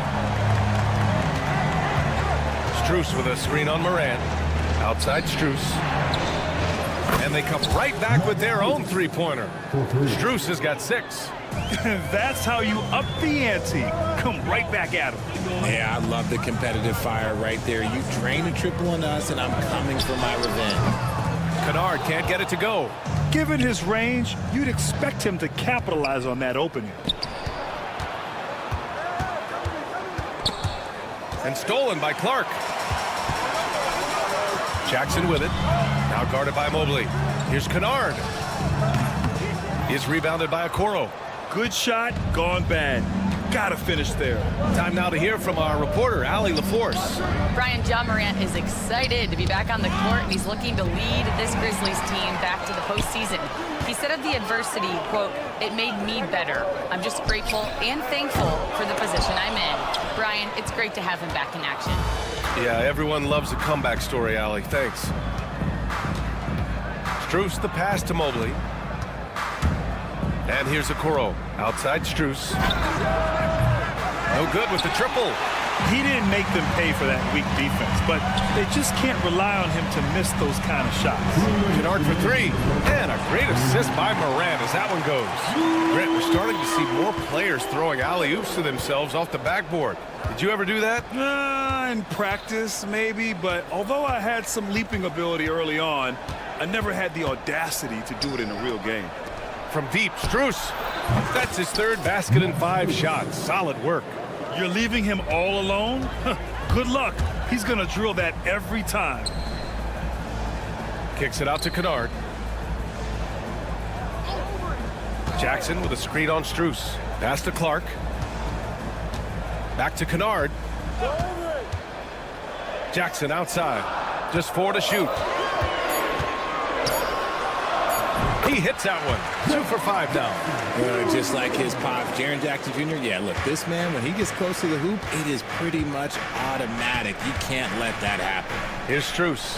Strus with a screen on Morant. Outside Strus. And they come right back with their own 3-pointer. Strus has got 6. That's how you up the ante. Come right back at him. Yeah, I love the competitive fire right there. You drain a triple on us, and I'm coming for my revenge. Kennard can't get it to go. Given his range, you'd expect him to capitalize on that opening. And stolen by Clark. Jackson with it. Now guarded by Mobley. Here's Kennard. He's rebounded by Okoro. Good shot, gone bad. Gotta finish there. Time now to hear from our reporter, Allie LaForce. Brian, Ja Morant is excited to be back on the court, and he's looking to lead this Grizzlies team back to the postseason. He said of the adversity, quote, "It made me better. I'm just grateful and thankful for the position I'm in." Brian, it's great to have him back in action. Yeah, everyone loves a comeback story, Allie. Thanks. Strus the pass to Mobley. And here's Okoro. Outside Strus. No good with the triple. He didn't make them pay for that weak defense, but they just can't rely on him to miss those kind of shots. Kennard for three, and a great assist by Morant as that one goes. Brent, we're starting to see more players throwing alley-oops to themselves off the backboard. Did you ever do that? In practice, maybe, but although I had some leaping ability early on, I never had the audacity to do it in a real game. From deep, Strus. That's his third basket in 5 shots. Solid work. You're leaving him all alone? Good luck. He's going to drill that every time. Kicks it out to Kennard. Jackson with a screen on Strus. Pass to Clark. Back to Kennard. Jackson outside. Just 4 to shoot. He hits that one. 2 for 5 now. Just like his pop, Jaren Jackson Jr. Yeah, look, this man, when he gets close to the hoop, it is pretty much automatic. You can't let that happen. Here's Strus.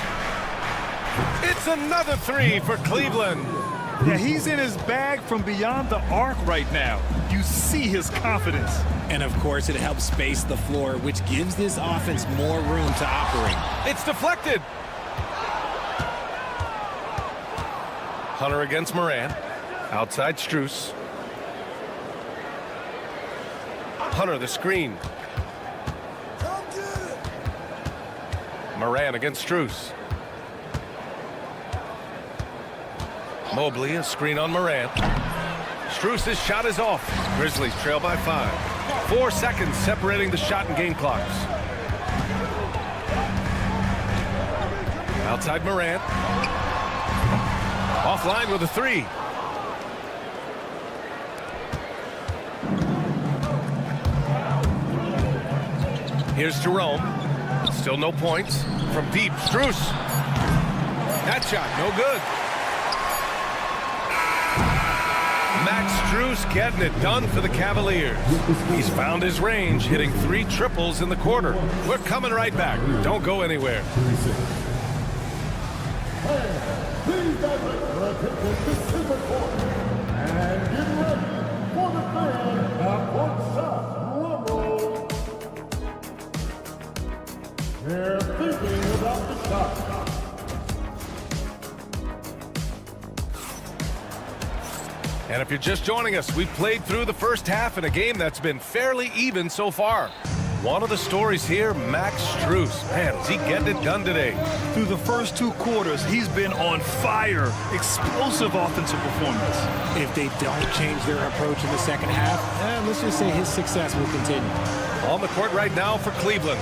It's another 3 for Cleveland. Yeah, he's in his bag from beyond the arc right now. You see his confidence. And, of course, it helps space the floor, which gives this offense more room to operate. It's deflected. Hunter against Morant. Outside Strus. Hunter the screen. Morant against Strus. Mobley, a screen on Morant. Strus' shot is off. Grizzlies trail by 5. 4 seconds separating the shot and game clocks. Outside Morant. Offline with a 3. Here's Jerome. Still no points. From deep, Strus. That shot, no good. Max Strus getting it done for the Cavaliers. He's found his range, hitting 3 triples in the quarter. We're coming right back. Don't go anywhere. Please direct your attention to center court and get ready for the fan at courtside rumble. They're thinking about the shot. And if you're just joining us, we've played through the first half in a game that's been fairly even so far. One of the stories here, Max Strus. Man, is he getting it done today? Through the first 2 quarters, he's been on fire. Explosive offensive performance. If they don't change their approach in the second half, let's just say his success will continue. On the court right now for Cleveland.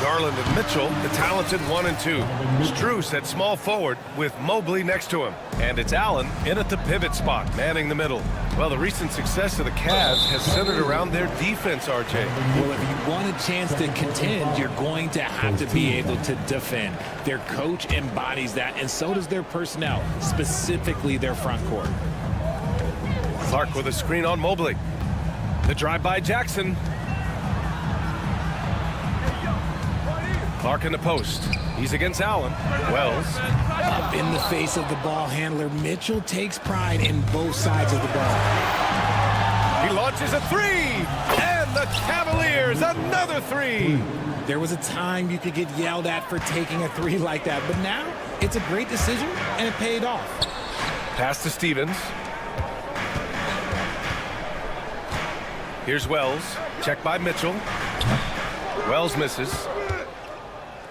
Garland and Mitchell, the talented 1 and 2. Strus at small forward with Mobley next to him. And it's Allen in at the pivot spot, manning the middle. Well, the recent success of the Cavs has centered around their defense, RJ. Well, if you want a chance to contend, you're going to have to be able to defend. Their coach embodies that, and so does their personnel, specifically their front court. Clark with a screen on Mobley. The drive by Jackson. Clark in the post. He's against Allen. Wells. Up in the face of the ball handler, Mitchell takes pride in both sides of the ball. He launches a 3. And the Cavaliers, another 3. There was a time you could get yelled at for taking a 3 like that, but now it's a great decision, and it paid off. Pass to Stevens. Here's Wells. Checked by Mitchell. Wells misses.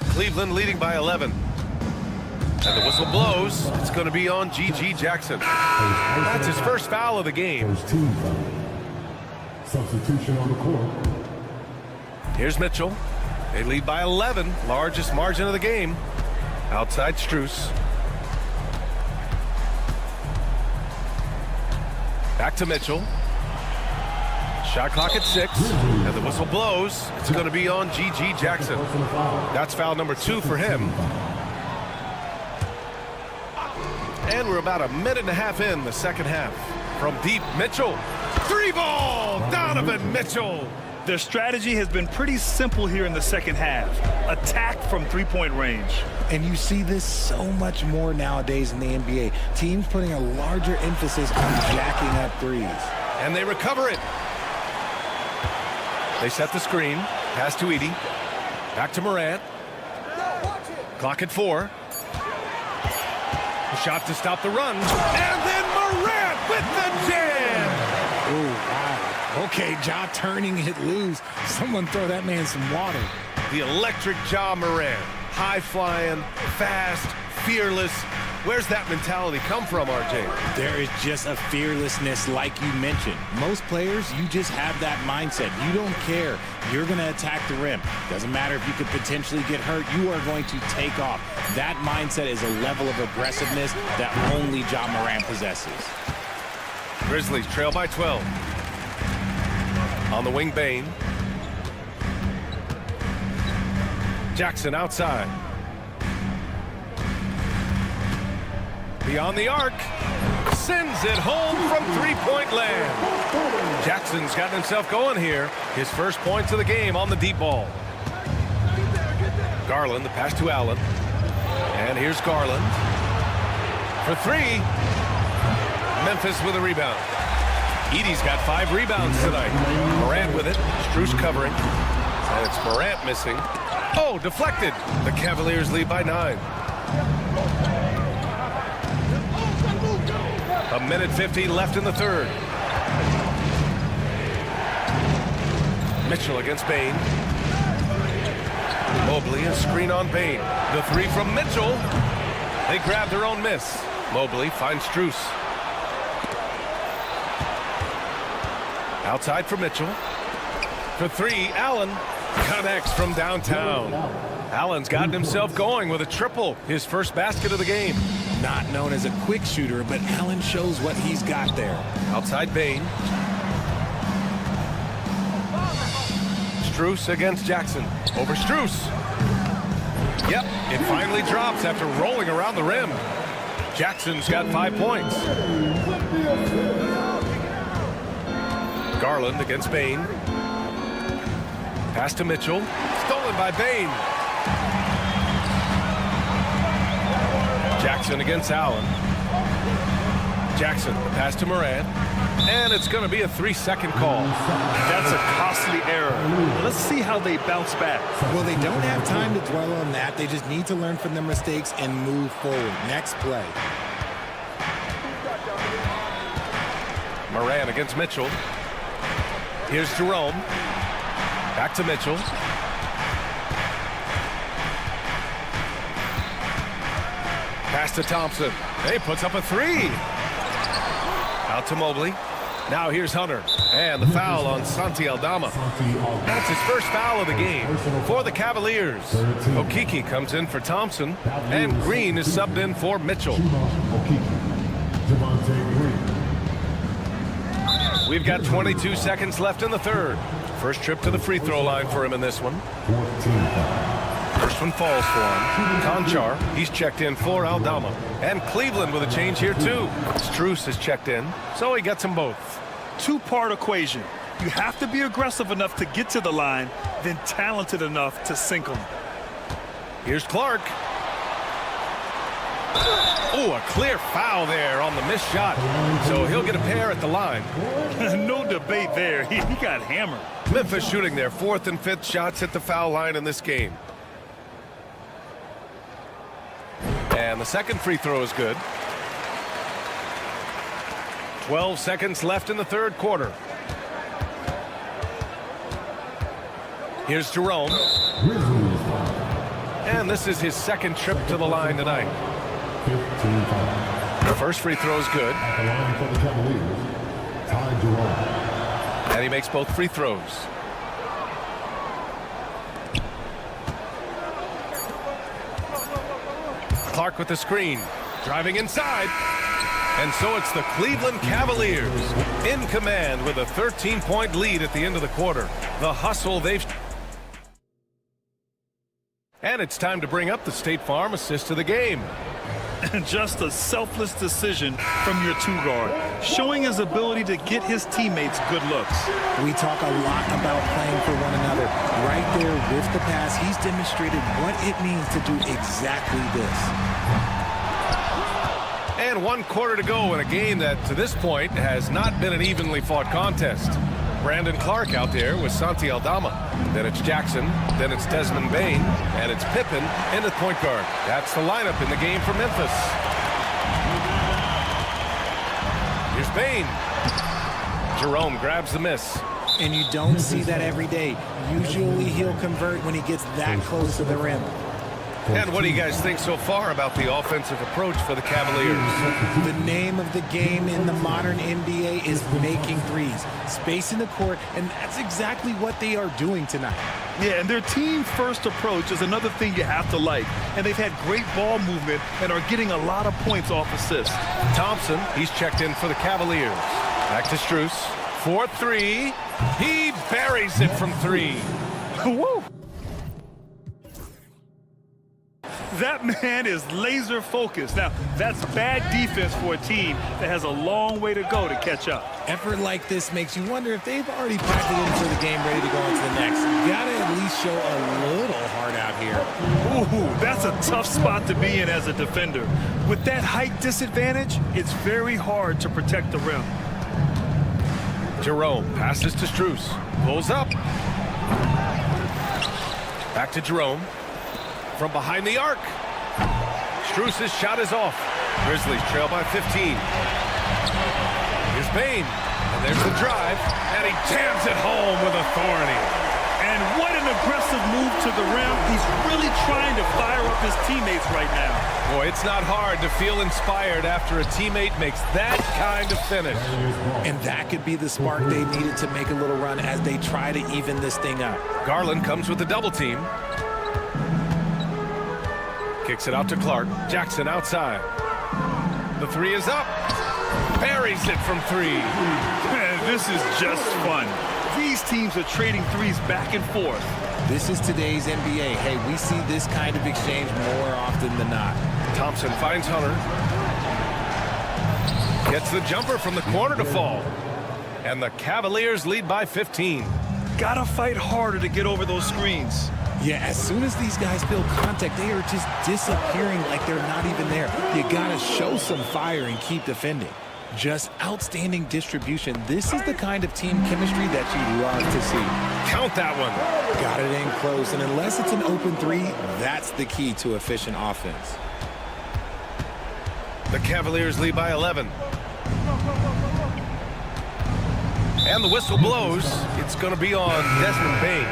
Cleveland leading by 11. And the whistle blows. It's going to be on G.G. Jackson. That's his first foul of the game. Substitution on the court. Here's Mitchell. They lead by 11. Largest margin of the game. Outside Strus. Back to Mitchell. Shot clock at 6, and the whistle blows. It's going to be on G.G. Jackson. That's foul number 2 for him. And we're about a minute and a half in the second half. From deep, Mitchell. 3-ball, Donovan Mitchell. Their strategy has been pretty simple here in the second half. Attack from 3-point range. And you see this so much more nowadays in the NBA. Teams putting a larger emphasis on jacking up threes. And they recover it. They set the screen. Pass to Edey. Back to Morant. Clock at 4. A shot to stop the run. And then Morant with the jam. Oh, wow. Okay, Ja turning it loose. Someone throw that man some water. The electric Ja Morant. High flying, fast, fearless. Where's that mentality come from, RJ? There is just a fearlessness like you mentioned. Most players, you just have that mindset. You don't care. You're going to attack the rim. Doesn't matter if you could potentially get hurt. You are going to take off. That mindset is a level of aggressiveness that only Ja Morant possesses. Grizzlies trail by 12. On the wing, Bane. Jackson outside. Beyond the arc. Sends it home from three-point land. Jackson's gotten himself going here. His first points of the game on the deep ball. Garland, the pass to Allen. And here's Garland. For 3. Memphis with a rebound. Edey's got 5 rebounds tonight. Morant with it. Strus covering. And it's Morant missing. Oh, deflected. The Cavaliers lead by 9. A minute 50 left in the third. Mitchell against Bane. Mobley, a screen on Bane. The 3 from Mitchell. They grab their own miss. Mobley finds Strus. Outside for Mitchell. For 3, Allen connects from downtown. Allen's gotten himself going with a triple, his first basket of the game. Not known as a quick shooter, but Allen shows what he's got there. Outside Bane. Strus against Jackson. Over Strus. Yep, it finally drops after rolling around the rim. Jackson's got 5 points. Garland against Bane. Pass to Mitchell. Stolen by Bane. Jackson against Allen. Jackson, pass to Morant. And it's going to be a 3-second call. That's a costly error. Let's see how they bounce back. Well, they don't have time to dwell on that. They just need to learn from their mistakes and move forward. Next play. Morant against Mitchell. Here's Jerome. Back to Mitchell. Pass to Thompson. He puts up a 3. Out to Mobley. Now here's Hunter. And the foul on Santi Aldama. That's his first foul of the game for the Cavaliers. Okeke comes in for Thompson. And Green is subbed in for Mitchell. We've got 22 seconds left in the third. First trip to the free throw line for him in this one. First one falls for him. Conchar, he's checked in for Aldama. And Cleveland with a change here too. Strus is checked in, so he gets them both. Two-part equation. You have to be aggressive enough to get to the line, then talented enough to sink them. Here's Clark. Oh, a clear foul there on the missed shot. So he'll get a pair at the line. No debate there. He got hammered. Memphis shooting their 4th and 5th shots at the foul line in this game. And the second free throw is good. 12 seconds left in the third quarter. Here's Jerome. And this is his second trip to the line tonight. The first free throw is good. And he makes both free throws. Clark with the screen. Driving inside. And so it's the Cleveland Cavaliers in command with a 13-point lead at the end of the quarter. The hustle they've... And it's time to bring up the State Farm assist of the game. Just a selfless decision from your two-guard, showing his ability to get his teammates good looks. We talk a lot about playing for one another. Right there with the pass, he's demonstrated what it means to do exactly this. And 1 quarter to go in a game that, to this point, has not been an evenly fought contest. Brandon Clark out there with Santi Aldama. Then it's Jackson. Then it's Desmond Bain. And it's Pippen in the point guard. That's the lineup in the game for Memphis. Here's Bain. Jerome grabs the miss. And you don't see that every day. Usually he'll convert when he gets that close to the rim. And what do you guys think so far about the offensive approach for the Cavaliers? The name of the game in the modern NBA is making threes. Space in the court, and that's exactly what they are doing tonight. Yeah, and their team-first approach is another thing you have to like. And they've had great ball movement and are getting a lot of points off assists. Thompson, he's checked in for the Cavaliers. Back to Strus. 4-3. He buries it from 3. Woo! That man is laser focused. Now, that's bad defense for a team that has a long way to go to catch up. Effort like this makes you wonder if they've already packed it in for the game, ready to go on to the next. You gotta at least show a little heart out here. Ooh, that's a tough spot to be in as a defender. With that height disadvantage, it's very hard to protect the rim. Jerome passes to Strus. Pulls up. Back to Jerome. From behind the arc. Strus's shot is off. Grizzlies trail by 15. Here's Bain. And there's the drive. And he jams it home with authority. And what an aggressive move to the rim. He's really trying to fire up his teammates right now. Boy, it's not hard to feel inspired after a teammate makes that kind of finish. And that could be the spark they needed to make a little run as they try to even this thing up. Garland comes with the double team. Kicks it out to Clark. Jackson outside. The 3 is up. Buries it from 3. Man, this is just fun. These teams are trading threes back and forth. This is today's NBA. Hey, we see this kind of exchange more often than not. Thompson finds Hunter. Gets the jumper from the corner to fall. And the Cavaliers lead by 15. Gotta fight harder to get over those screens. Yeah, as soon as these guys feel contact, they are just disappearing like they're not even there. You gotta show some fire and keep defending. Just outstanding distribution. This is the kind of team chemistry that you love to see. Count that one. Got it in close, and unless it's an open 3, that's the key to efficient offense. The Cavaliers lead by 11. And the whistle blows. It's going to be on Desmond Bain.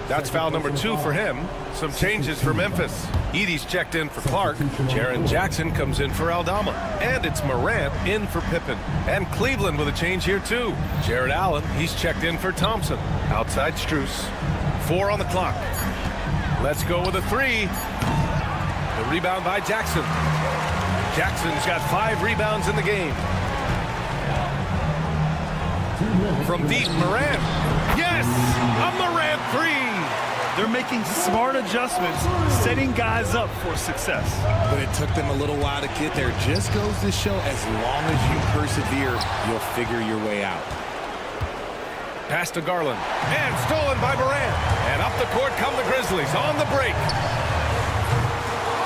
That's foul number 2 for him. Some changes for Memphis. Edey's checked in for Clark. Jaren Jackson comes in for Aldama. And it's Morant in for Pippen. And Cleveland with a change here too. Jared Allen, he's checked in for Thompson. Outside Strus. 4 on the clock. Let's go with a 3. The rebound by Jackson. Jackson's got 5 rebounds in the game. From deep, Morant. Yes! A Morant 3! They're making smart adjustments, setting guys up for success. But it took them a little while to get there. Just goes to show, as long as you persevere, you'll figure your way out. Pass to Garland. And stolen by Morant. And up the court come the Grizzlies on the break.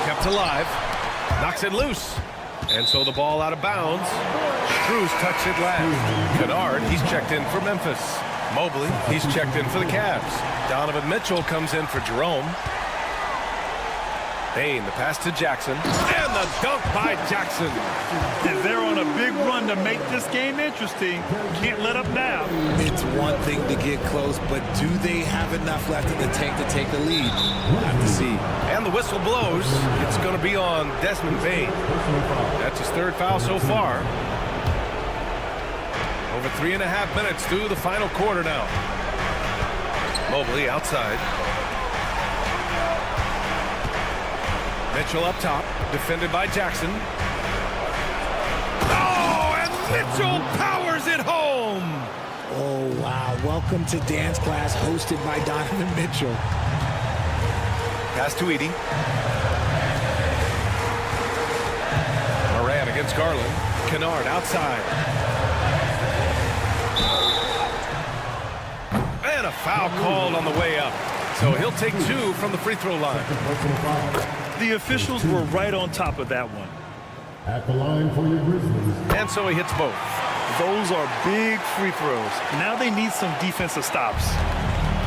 Kept alive. Knocks it loose. And so the ball out of bounds. Strus touched it last. Kennard, he's checked in for Memphis. Mobley, he's checked in for the Cavs. Donovan Mitchell comes in for Jerome. Bain, the pass to Jackson. And the dunk by Jackson. And they're on a big run to make this game interesting. Can't let up now. It's one thing to get close, but do they have enough left in the tank to take the lead? We'll have to see. And the whistle blows. It's going to be on Desmond Bain. That's his 3rd foul so far. Over 3.5 minutes through the final quarter now. Mobley outside. Mitchell up top, defended by Jackson. Oh, and Mitchell powers it home! Oh, wow. Welcome to dance class hosted by Donovan Mitchell. Pass to Edey. Morant against Garland. Kennard outside. And a foul called on the way up. So he'll take 2 from the free throw line. The officials were right on top of that one. At the line for your Grizzlies. And so he hits both. Those are big free throws. Now they need some defensive stops.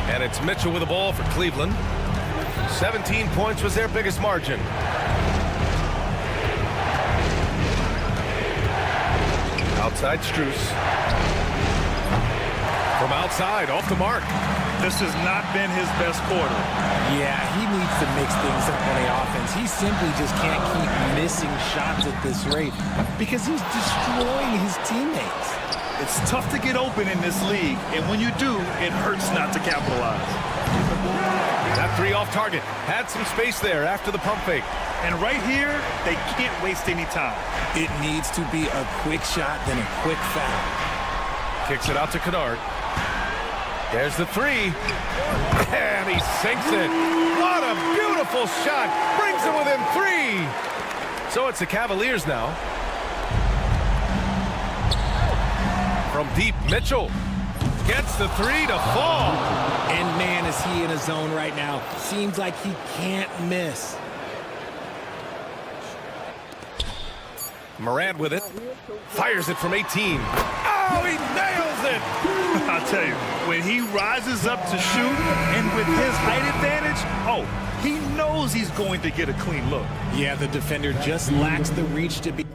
And it's Mitchell with the ball for Cleveland. 17 points was their biggest margin. Outside Strus. From outside, off the mark. This has not been his best quarter. Yeah, he needs to mix things up on the offense. He simply just can't keep missing shots at this rate because he's destroying his teammates. It's tough to get open in this league, and when you do, it hurts not to capitalize. That three off target. Had some space there after the pump fake. And right here, they can't waste any time. It needs to be a quick shot, then a quick foul. Kicks it out to Kennard. There's the three. And he sinks it. What a beautiful shot. Brings it within three. So it's the Cavaliers now. From deep, Mitchell gets the three to fall. And man, is he in a zone right now. Seems like he can't miss. Morant with it. Fires it from 18. Oh, he nails it. I'll tell you, when he rises up to shoot and with his height advantage, oh, he knows he's going to get a clean look. Yeah, the defender just lacks the reach to be.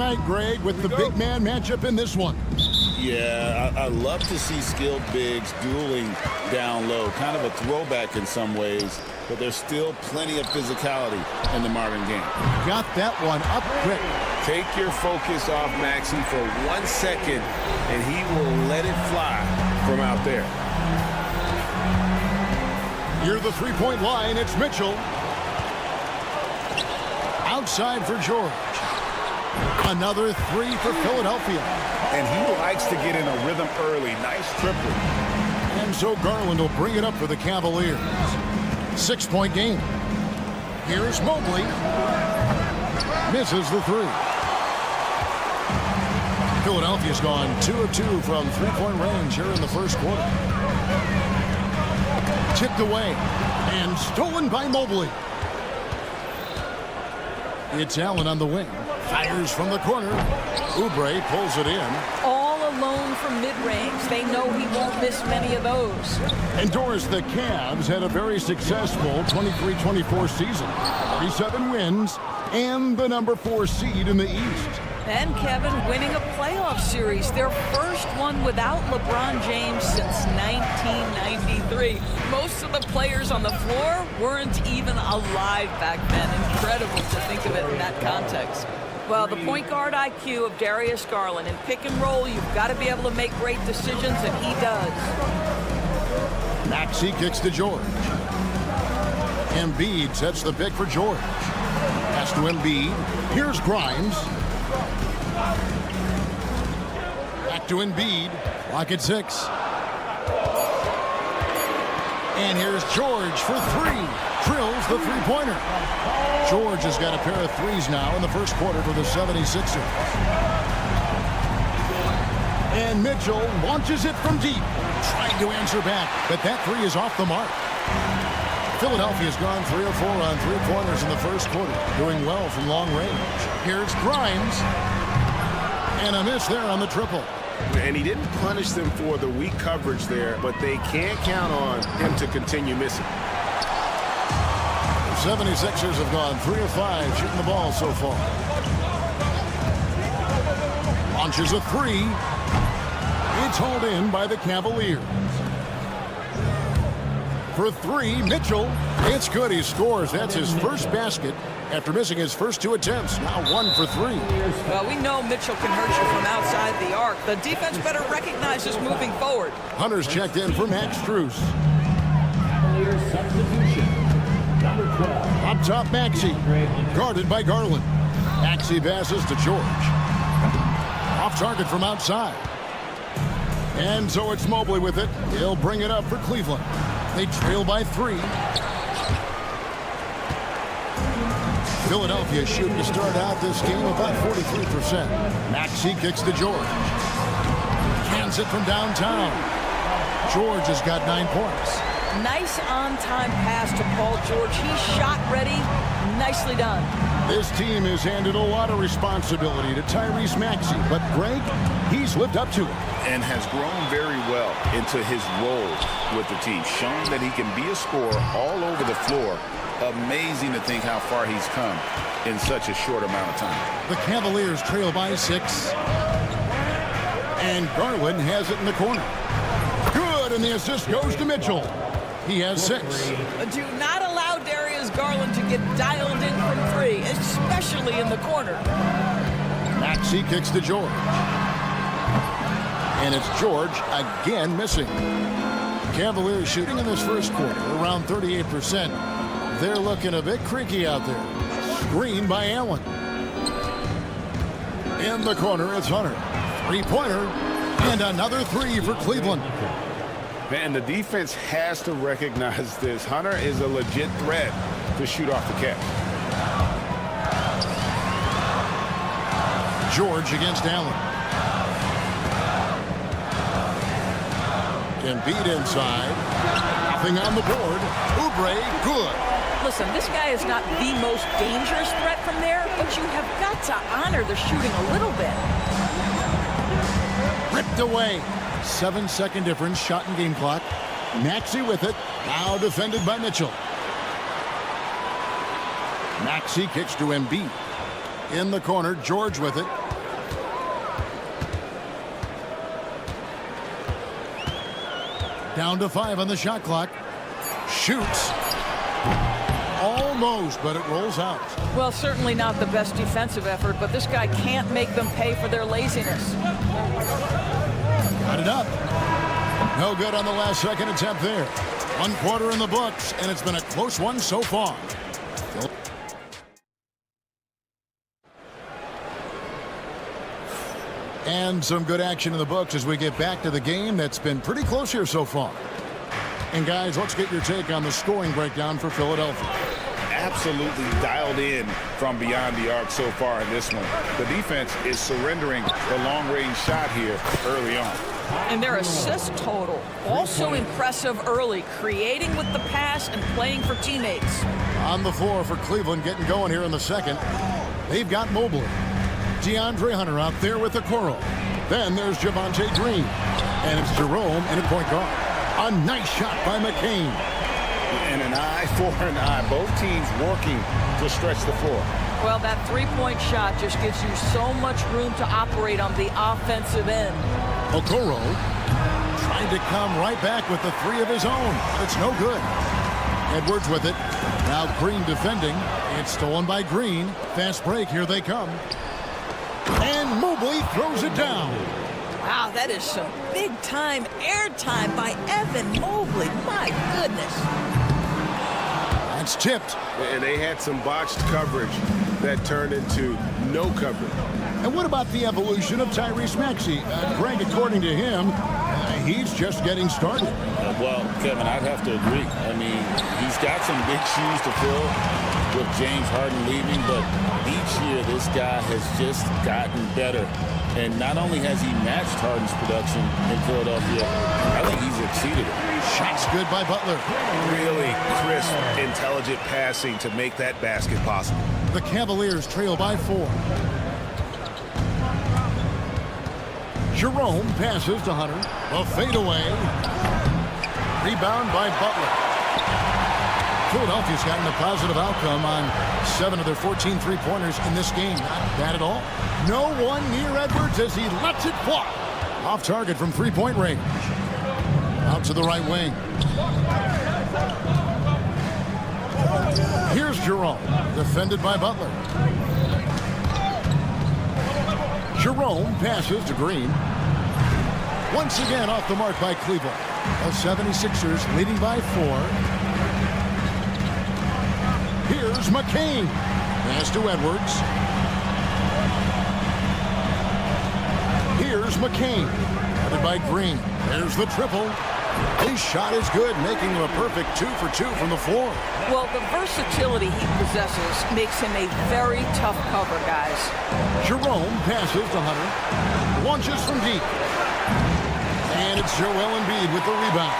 tonight, Greg, with the big man matchup in this one. Yeah, I love to see skilled bigs dueling down low. Kind of a throwback in some ways, but there's still plenty of physicality in the modern game. Got that one up quick. Take your focus off Maxey for 1 second, and he will let it fly from out there. Near the three-point line, it's Mitchell. Outside for George. Another three for Philadelphia. And he likes to get in a rhythm early. Nice triple. And so Garland will bring it up for the Cavaliers. 6-point game. Here's Mobley. Misses the three. Philadelphia's gone 2 of 2 from three-point range here in the first quarter. Tipped away and stolen by Mobley. It's Allen on the wing. Fires from the corner. Oubre pulls it in. All alone from mid-range. They know he won't miss many of those. And Doris, the Cavs had a very successful 23-24 season. 37 wins and the number 4 seed in the East. And Kevin winning a playoff series, their first one without LeBron James since 1993. Most of the players on the floor weren't even alive back then. Incredible to think of it in that context. Well, the point guard IQ of Darius Garland. In pick and roll, you've got to be able to make great decisions, and he does. Maxey kicks to George. Embiid sets the pick for George. Pass to Embiid. Here's Grimes. Back to Embiid. Clock at 6. And here's George for 3. Drills the three-pointer. George has got a pair of threes now in the first quarter for the 76ers. And Mitchell launches it from deep. Trying to answer back, but that three is off the mark. Philadelphia's gone 3 of 4 on three-pointers in the first quarter, doing well from long range. Here's Grimes. And a miss there on the triple. And he didn't punish them for the weak coverage there, but they can't count on him to continue missing. The 76ers have gone 3 of 5 shooting the ball so far. Launches a three. It's hauled in by the Cavaliers. For three, Mitchell. It's good. He scores. That's his first basket after missing his first 2 attempts. Now 1 for 3. Well, we know Mitchell can hurt you from outside the arc. The defense better recognize this moving forward. Hunter's checked in for Max Strus. Up top, Maxey. Guarded by Garland. Maxey passes to George. Off target from outside. And so it's Mobley with it. He'll bring it up for Cleveland. They trail by 3. Philadelphia shooting to start out this game about 43%. Maxey kicks to George. Cans it from downtown. George has got 9 points. Nice on-time pass to Paul George. He's shot ready. Nicely done. This team has handed a lot of responsibility to Tyrese Maxey, but Greg, he's lived up to it. And has grown very well into his role with the team, showing that he can be a scorer all over the floor. Amazing to think how far he's come in such a short amount of time. The Cavaliers trail by 6. And Garland has it in the corner. Good, and the assist goes to Mitchell. He has 6. Do not allow Darius Garland to get dialed in from 3, especially in the corner. Maxey kicks to George. And it's George again missing. Cavaliers shooting in this first quarter around 38%. They're looking a bit creaky out there. Screen by Allen. In the corner, it's Hunter. 3-pointer. And another 3 for Cleveland. Man, the defense has to recognize this. Hunter is a legit threat to shoot off the catch. George against Allen. Embiid inside. Nothing on the board. Oubre, good. Listen, this guy is not the most dangerous threat from there, but you have got to honor the shooting a little bit. Ripped away. 7-second difference, shot and game clock. Maxey with it. Now defended by Mitchell. Maxey kicks to Embiid. In the corner, George with it. Down to 5 on the shot clock. Shoots. Almost, but it rolls out. Well, certainly not the best defensive effort, but this guy can't make them pay for their laziness. Got it up. No good on the last second attempt there. 1 quarter in the books, and it's been a close one so far. And some good action in the books as we get back to the game that's been pretty close here so far. And guys, let's get your take on the scoring breakdown for Philadelphia. Absolutely dialed in from beyond the arc so far in this one. The defense is surrendering the long-range shot here early on. And their assist total, also impressive early, creating with the pass and playing for teammates. On the floor for Cleveland, getting going here in the second. They've got Mobley. DeAndre Hunter out there with the Okoro. Then there's Javonte Green. And it's Jerome in a point guard. A nice shot by McCain. And an eye for an eye. Both teams working to stretch the floor. Well, that three-point shot just gives you so much room to operate on the offensive end. Okoro trying to come right back with the 3 of his own. It's no good. Edwards with it. Now Green defending. It's stolen by Green. Fast break. Here they come. And Mobley throws it down. Wow, that is some big-time airtime by Evan Mobley. My goodness. That's tipped. And they had some botched coverage that turned into no coverage. And what about the evolution of Tyrese Maxey? Greg, according to him, he's just getting started. Well, Kevin, I'd have to agree. I mean, he's got some big shoes to fill with James Harden leaving, but each year this guy has just gotten better. And not only has he matched Harden's production in Philadelphia, I think he's exceeded it. Shots good by Butler. Really crisp, intelligent passing to make that basket possible. The Cavaliers trail by 4. Jerome passes to Hunter. A fadeaway. Rebound by Butler. Philadelphia's gotten a positive outcome on 7 of their 14 three-pointers in this game. Not bad at all. No one near Edwards as he lets it fly. Off target from three-point range. Out to the right wing. Here's Jerome, defended by Butler. Jerome passes to Green. Once again off the mark by Cleveland. The 76ers leading by 4. Here's McCain. Pass to Edwards. Here's McCain. Headed by Green. There's the triple. His shot is good, making him a perfect 2 for 2 from the floor. Well, the versatility he possesses makes him a very tough cover, guys. Jerome passes to Hunter. Launches from deep. And it's Joel Embiid with the rebound.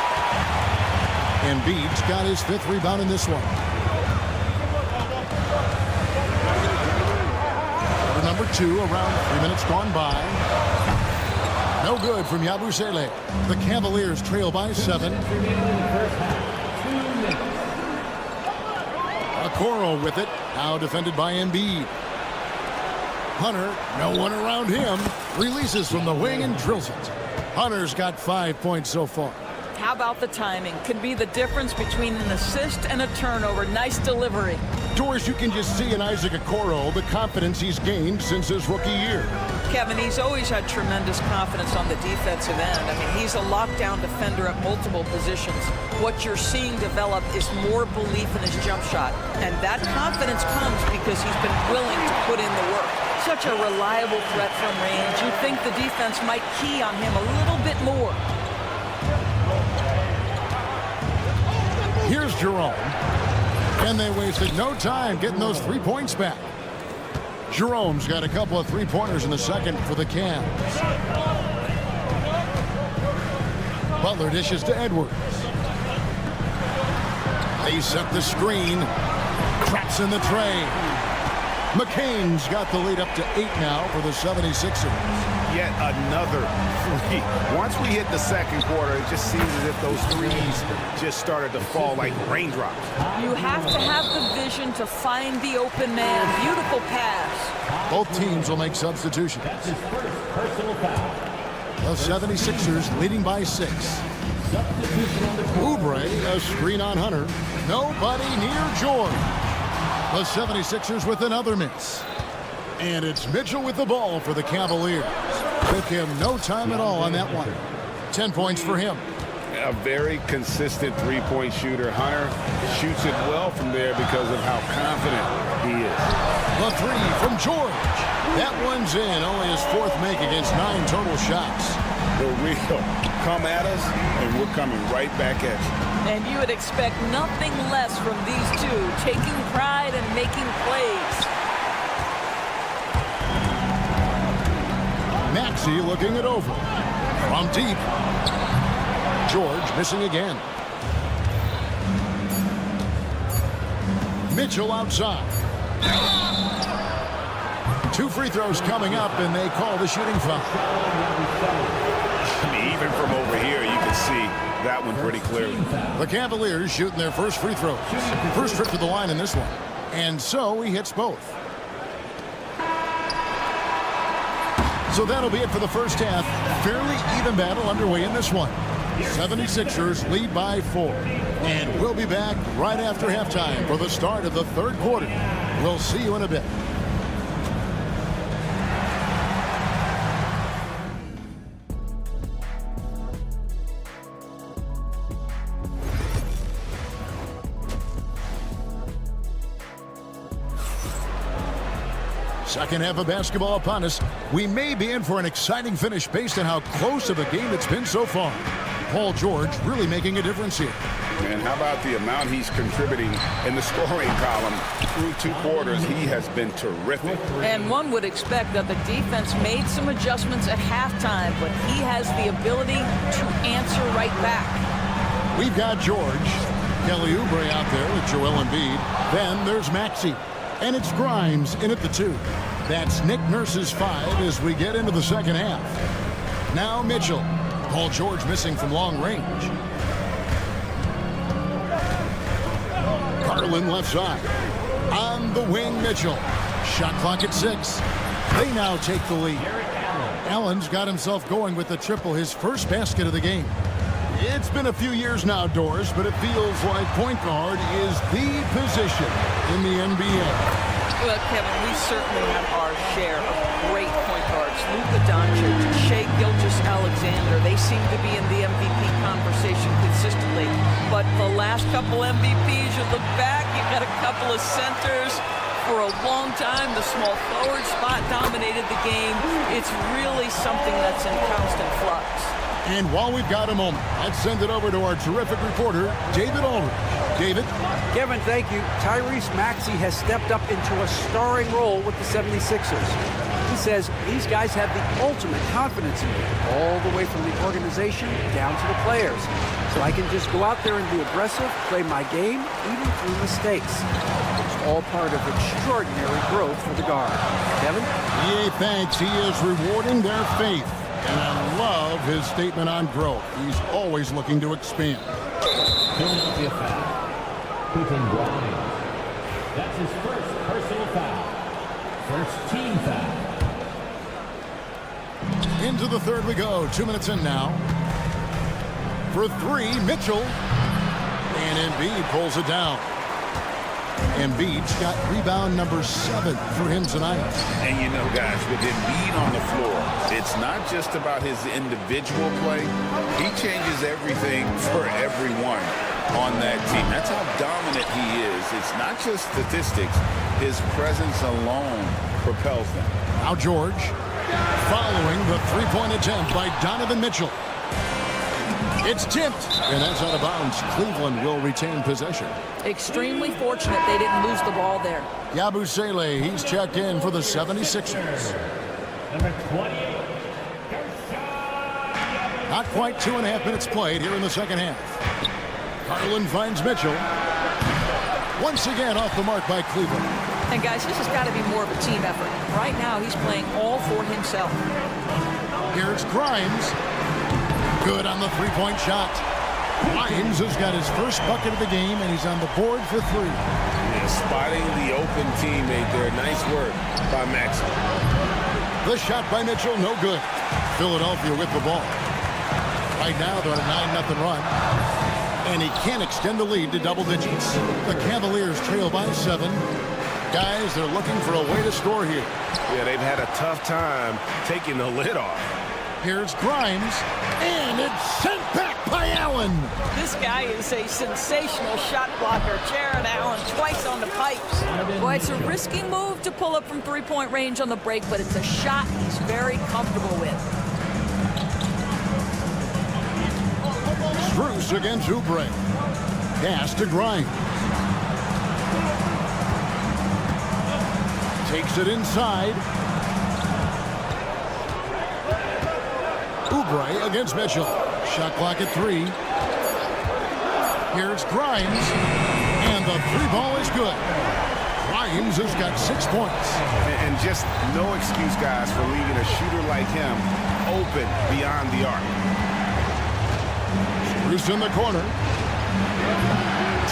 Embiid's got his 5th rebound in this one. Number 2, around 3 minutes gone by. No good from Yabusele. The Cavaliers trail by 7. Okoro with it. Now defended by Embiid. Hunter, no one around him. Releases from the wing and drills it. Hunter's got 5 points so far. How about the timing? Could be the difference between an assist and a turnover. Nice delivery. Doris, you can just see in Isaac Okoro the confidence he's gained since his rookie year. Kevin, he's always had tremendous confidence on the defensive end. I mean, he's a lockdown defender at multiple positions. What you're seeing develop is more belief in his jump shot. And that confidence comes because he's been willing to put in the work. Such a reliable threat from range. You'd think the defense might key on him a little bit more. Here's Jerome. And they wasted no time getting those 3 points back. Jerome's got a couple of three-pointers in the second for the Cavs. Butler dishes to Edwards. They set the screen. Traps in the tray. McCain's got the lead up to 8 now for the 76ers. Yet another three. Once we hit the second quarter, it just seems as if those threes just started to fall like raindrops. You have to have the vision to find the open man. Beautiful pass. Both teams will make substitutions. The 76ers leading by 6. Oubre, a screen on Hunter. Nobody near George. The 76ers with another miss. And it's Mitchell with the ball for the Cavaliers. Took him no time at all on that one. 10 points for him. A very consistent three-point shooter. Hunter shoots it well from there because of how confident he is. The 3 from George. That one's in. Only his 4th make against 9 total shots. The real. Come at us, and we're coming right back at you. And you would expect nothing less from these two, taking pride and making plays. Maxey looking it over. From deep. George missing again. Mitchell outside. 2 free throws coming up, and they call the shooting foul. I mean, even from over here, you can see that one pretty clearly. The Cavaliers shooting their first free throws. First trip to the line in this one. And so he hits both. So that'll be it for the first half. Fairly even battle underway in this one. 76ers lead by 4. And we'll be back right after halftime for the start of the third quarter. We'll see you in a bit. Second half of basketball upon us. We may be in for an exciting finish based on how close of a game it's been so far. Paul George really making a difference here. And how about the amount he's contributing in the scoring column through 2 quarters? He has been terrific. And one would expect that the defense made some adjustments at halftime, but he has the ability to answer right back. We've got George. Kelly Oubre out there with Joel Embiid. Then there's Maxey. And it's Grimes in at the 2. That's Nick Nurse's 5 as we get into the second half. Now Mitchell. Paul George missing from long range. Garland left side. On the wing, Mitchell. Shot clock at 6. They now take the lead. Allen's got himself going with the triple, his first basket of the game. It's been a few years now, Doris, but it feels like point guard is the position in the NBA. Well, Kevin, we certainly have our share of great point guards. Luka Doncic, Shai Gilgeous-Alexander, they seem to be in the MVP conversation consistently. But the last couple MVPs, you look back, you've got a couple of centers. For a long time, the small forward spot dominated the game. It's really something that's in constant flux. And while we've got a moment, let's send it over to our terrific reporter, David Aldridge. David? Kevin, thank you. Tyrese Maxey has stepped up into a starring role with the 76ers. He says these guys have the ultimate confidence in me, all the way from the organization down to the players. So I can just go out there and be aggressive, play my game, even through mistakes. It's all part of extraordinary growth for the guard. Kevin? EA thanks. He is rewarding their faith. And I love his statement on growth. He's always looking to expand. Philadelphia foul. Keeping Grimes. That's his first personal foul. First team foul. Into the third we go. 2 minutes in now. For 3, Mitchell. And Embiid pulls it down. Embiid's got rebound number 7 for him tonight. And you know, guys, with Embiid on the floor, it's not just about his individual play. He changes everything for everyone on that team. That's how dominant he is. It's not just statistics. His presence alone propels them. Now George, following the three-point attempt by Donovan Mitchell. It's tipped, and that's out of bounds. Cleveland will retain possession. Extremely fortunate they didn't lose the ball there. Yabusele, he's checked in for the 76ers. Number 28. Not quite 2.5 minutes played here in the second half. Garland finds Mitchell. Once again off the mark by Cleveland. And guys, this has got to be more of a team effort. Right now, he's playing all for himself. Here's Grimes. Good on the three-point shot. Grimes has got his first bucket of the game, and he's on the board for 3. Yeah, spotting the open teammate there. Nice work by Maxey. The shot by Mitchell, no good. Philadelphia with the ball. Right now, they're on a 9-0 run. And he can't extend the lead to double digits. The Cavaliers trail by 7. Guys, they're looking for a way to score here. Yeah, they've had a tough time taking the lid off. Here's Grimes, and it's sent back by Allen. This guy is a sensational shot blocker. Jared Allen twice on the pipes. Boy, it's a risky move to pull up from three-point range on the break, but it's a shot he's very comfortable with. Strus against Oubre. Pass to Grimes. Takes it inside. Oubre against Mitchell. Shot clock at 3. Here's Grimes. And the 3-ball is good. Grimes has got 6 points. And just no excuse, guys, for leaving a shooter like him open beyond the arc. Strus in the corner.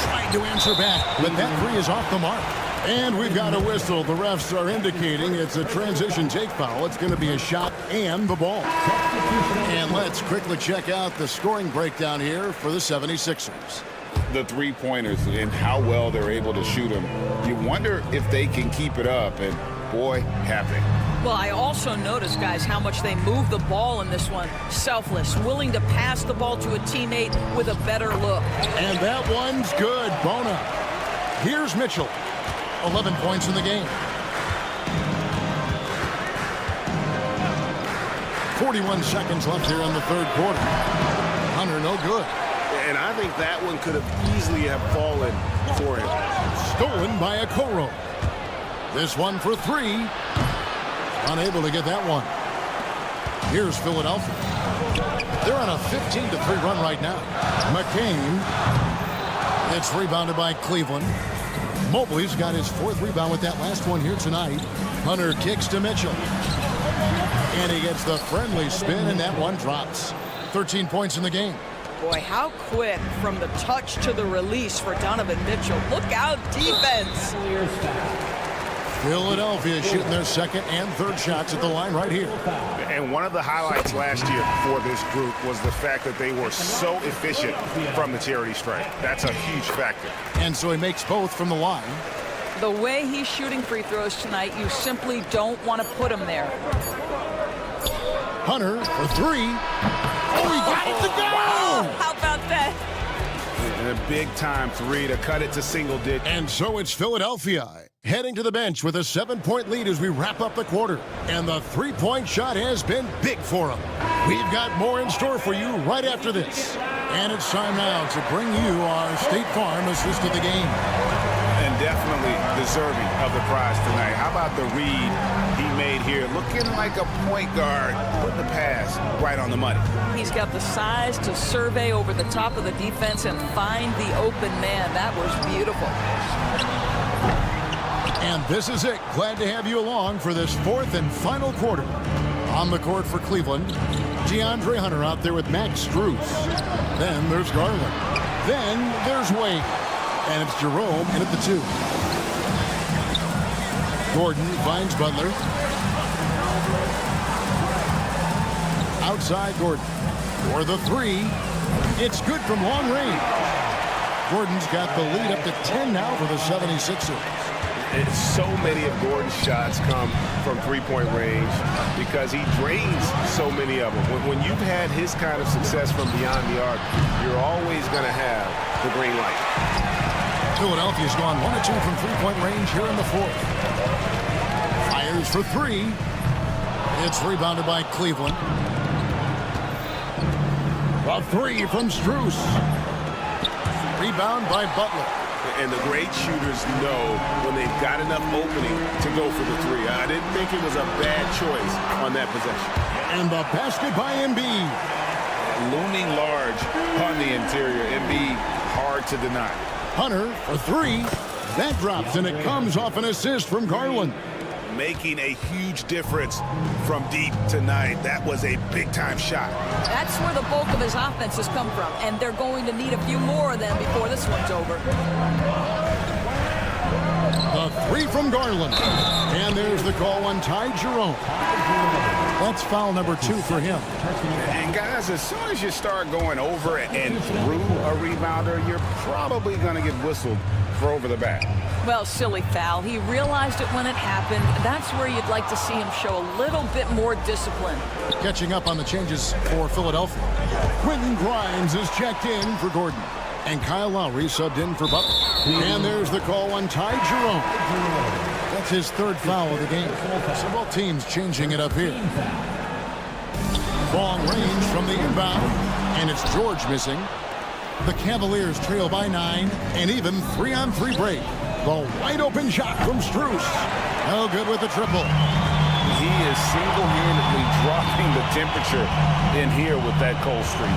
Trying to answer back, but that 3 is off the mark. And we've got a whistle. The refs are indicating it's a transition take foul. It's going to be a shot and the ball. And let's quickly check out the scoring breakdown here for the 76ers. The three-pointers and how well they're able to shoot them. You wonder if they can keep it up, and boy, happy. Well, I also noticed, guys, how much they move the ball in this one. Selfless, willing to pass the ball to a teammate with a better look. And that one's good. Bona. Here's Mitchell. 11 points in the game. 41 seconds left here in the third quarter. Hunter, no good. And I think that one could have easily have fallen for him. Stolen by Okoro. This one for 3. Unable to get that one. Here's Philadelphia. They're on a 15-3 run right now. McCain. It's rebounded by Cleveland. Mobley's got his 4th rebound with that last one here tonight. Hunter kicks to Mitchell. And he gets the friendly spin, and that one drops. 13 points in the game. Boy, how quick from the touch to the release for Donovan Mitchell. Look out, defense. Philadelphia shooting their second and third shots at the line right here. And one of the highlights last year for this group was the fact that they were so efficient from the charity stripe. That's a huge factor. And so he makes both from the line. The way he's shooting free throws tonight, you simply don't want to put him there. Hunter for three. Oh, he got it to go! Wow, how about that? And a big-time three to cut it to single digits. And so it's Philadelphia heading to the bench with a 7-point lead as we wrap up the quarter. And the three-point shot has been big for him. We've got more in store for you right after this. And it's time now to bring you our State Farm assist of the game. And definitely deserving of the prize tonight. How about the read he made here? Looking like a point guard, putting the pass right on the money. He's got the size to survey over the top of the defense and find the open man. That was beautiful. And this is it. Glad to have you along for this fourth and final quarter. On the court for Cleveland, DeAndre Hunter out there with Max Strus. Then there's Garland. Then there's Wayne. And it's Jerome in at the 2. Gordon finds Butler. Outside Gordon. For the 3. It's good from long range. Gordon's got the lead up to 10 now for the 76ers. So many of Gordon's shots come from three-point range because he drains so many of them. When you've had his kind of success from beyond the arc, you're always going to have the green light. Philadelphia's gone 1 of 2 from three-point range here in the fourth. Fires for 3. It's rebounded by Cleveland. A 3 from Strus. Rebound by Butler. And the great shooters know when they've got enough opening to go for the 3. I didn't think it was a bad choice on that possession. And the basket by Embiid. Looming large on the interior. Embiid, hard to deny. Hunter for 3. That drops, and it comes off an assist from Garland. Making a huge difference from deep tonight. That was a big-time shot. That's where the bulk of his offense has come from, and they're going to need a few more of them before this one's over. The 3 from Garland. And there's the call on Ty Jerome. That's foul number 2 for him. And guys, as soon as you start going over and through a rebounder, you're probably going to get whistled for over the back. Well, silly foul. He realized it when it happened. That's where you'd like to see him show a little bit more discipline. Catching up on the changes for Philadelphia. Quentin Grimes is checked in for Gordon. And Kyle Lowry subbed in for Butler. And there's the call on Ty Jerome. That's his 3rd foul of the game. So both teams changing it up here. Long range from the inbound. And it's George missing. The Cavaliers trail by 9. And even 3-on-3 break. The wide open shot from Strus. No good with the triple. He is single-handedly dropping the temperature in here with that cold streak.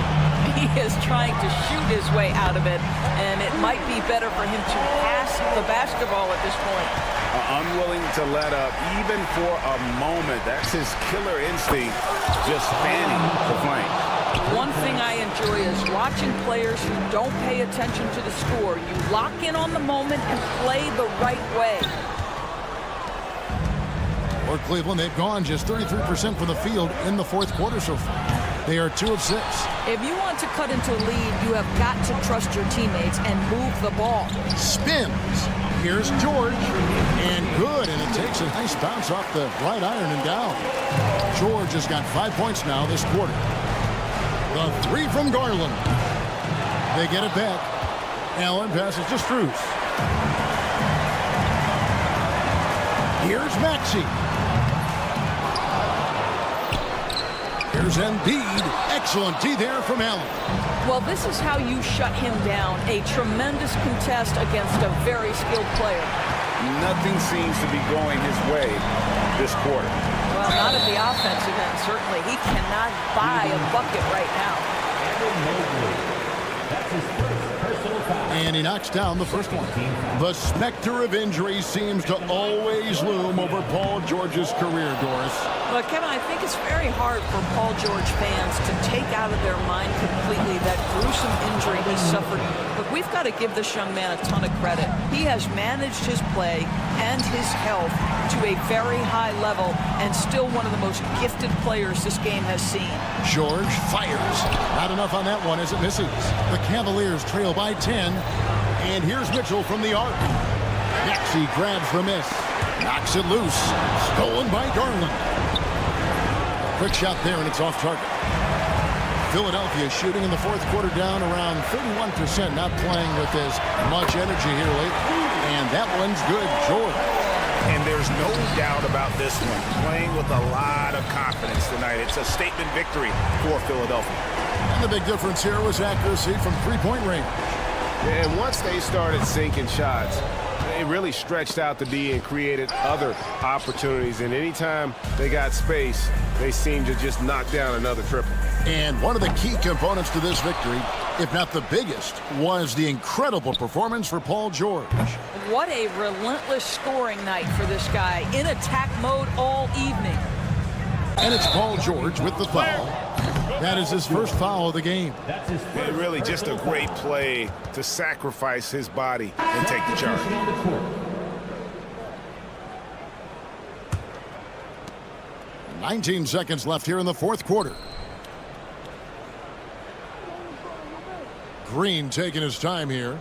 He is trying to shoot his way out of it, and it might be better for him to pass the basketball at this point. Unwilling to let up even for a moment. That's his killer instinct, just fanning the flank. One thing I enjoy is watching players who don't pay attention to the score. You lock in on the moment and play the right way. For Cleveland, they've gone just 33% from the field in the fourth quarter so far. They are 2 of 6. If you want to cut into a lead, you have got to trust your teammates and move the ball. Spins. Here's George. And good. And it takes a nice bounce off the right iron and down. George has got 5 points now this quarter. The 3 from Garland. They get it back. Allen passes to Strus. Here's Maxey. Here's Embiid. Excellent D there from Allen. Well, this is how you shut him down. A tremendous contest against a very skilled player. Nothing seems to be going his way this quarter. Well, not at the offensive end, certainly. He cannot buy a bucket right now. And he knocks down the first one. The specter of injury seems to always loom over Paul George's career, Doris. Well, Kevin, I think it's very hard for Paul George fans to take out of their mind completely completely that gruesome injury he suffered. But we've got to give this young man a ton of credit. He has managed his play and his health to a very high level and still one of the most gifted players this game has seen. George fires. Not enough on that one as it misses. The Cavaliers trail by 10. And here's Mitchell from the arc. Next, he grabs the miss. Knocks it loose. Stolen by Garland. Quick shot there, and it's off target. Philadelphia shooting in the fourth quarter down around 31%. Not playing with as much energy here lately. And that one's good. George. And there's no doubt about this one. Playing with a lot of confidence tonight. It's a statement victory for Philadelphia. And the big difference here was accuracy from three-point range. And once they started sinking shots, they really stretched out the D and created other opportunities. And anytime they got space, they seemed to just knock down another triple. And one of the key components to this victory, if not the biggest, was the incredible performance for Paul George. What a relentless scoring night for this guy, in attack mode all evening. And it's Paul George with the foul. That is his first foul of the game. And really just a great play to sacrifice his body and take the charge. 19 seconds left here in the fourth quarter. Green taking his time here.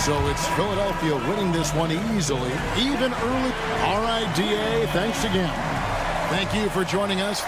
So it's Philadelphia winning this one easily, even early. All right, DA, thanks again. Thank you for joining us.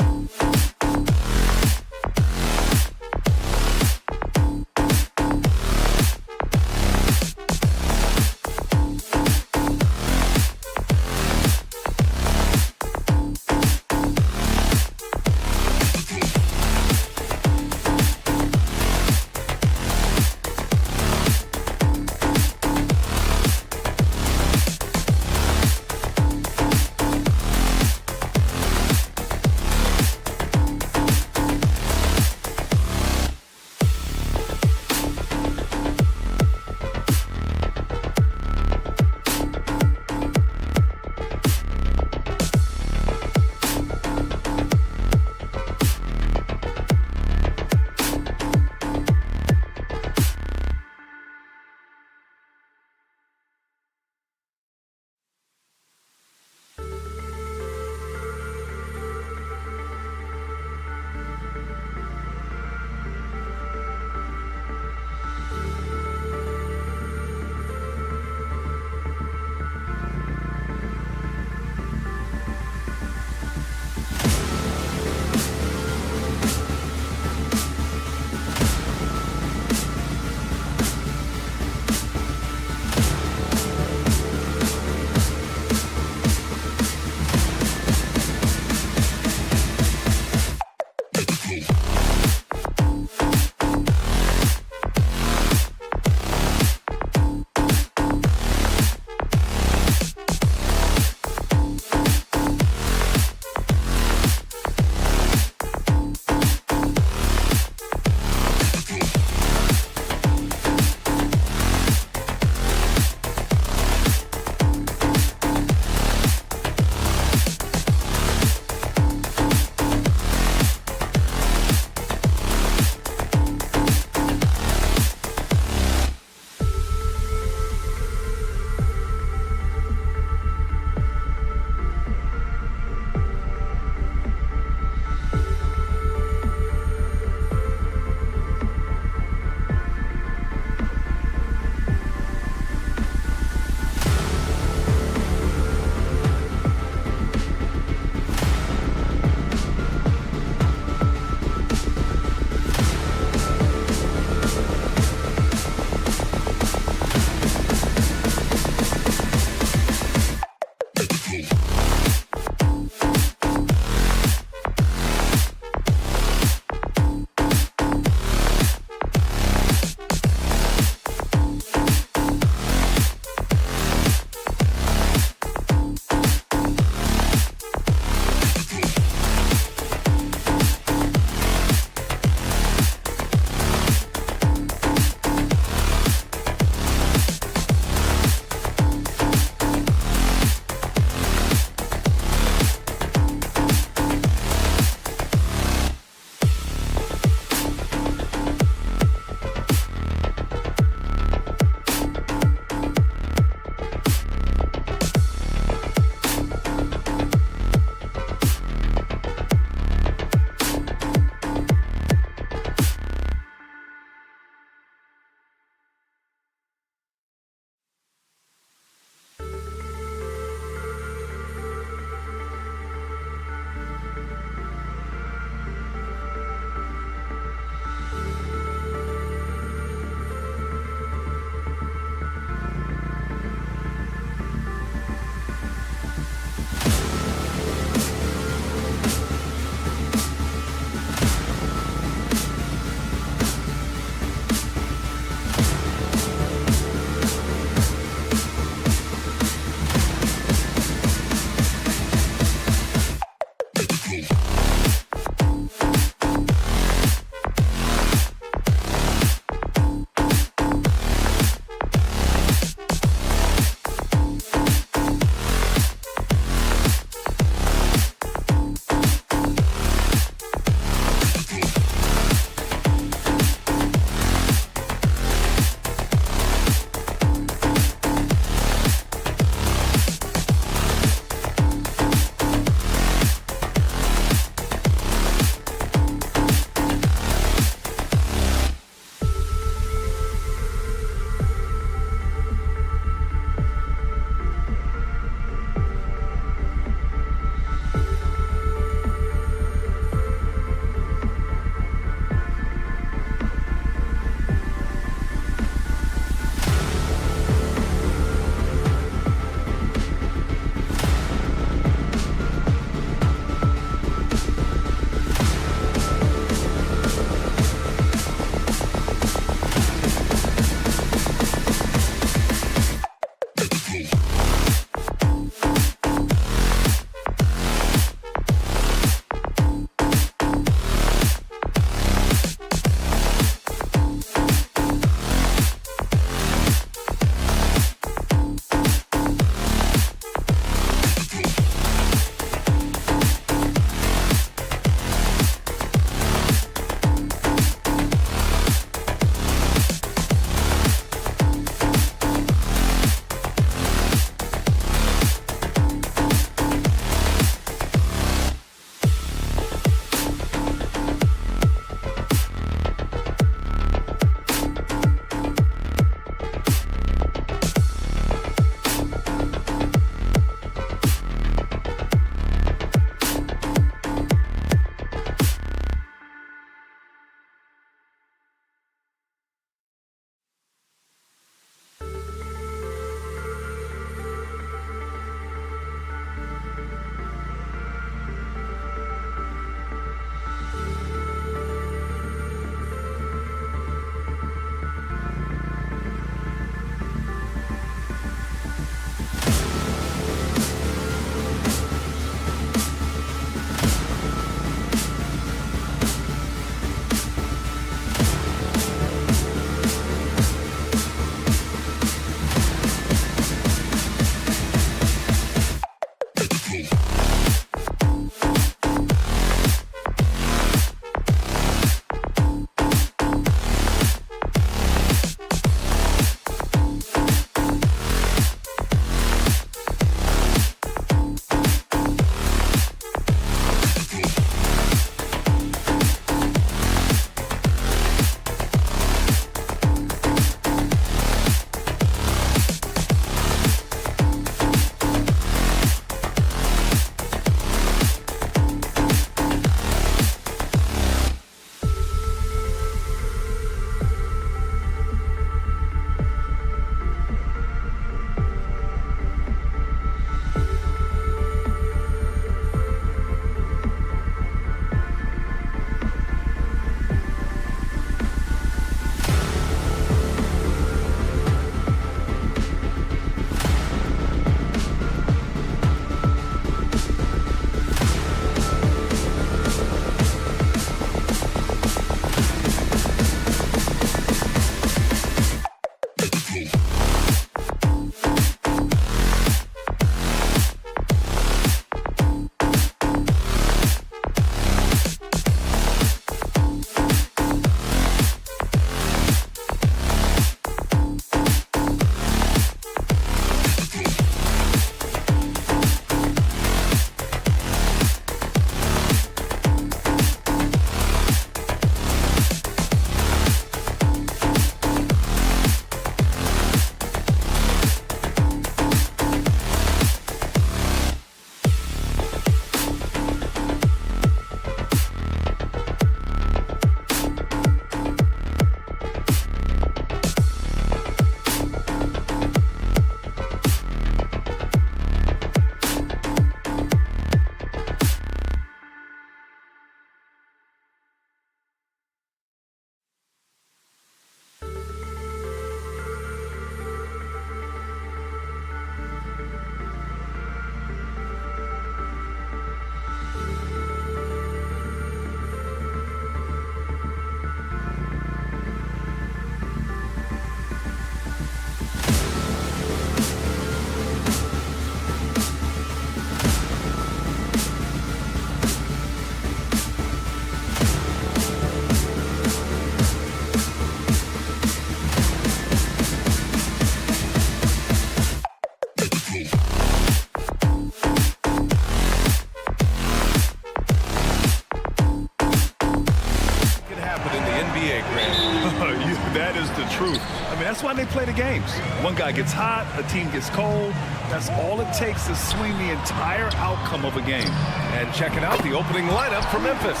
I mean, that's why they play the games. One guy gets hot, a team gets cold. That's all it takes to swing the entire outcome of a game. And checking out the opening lineup for Memphis.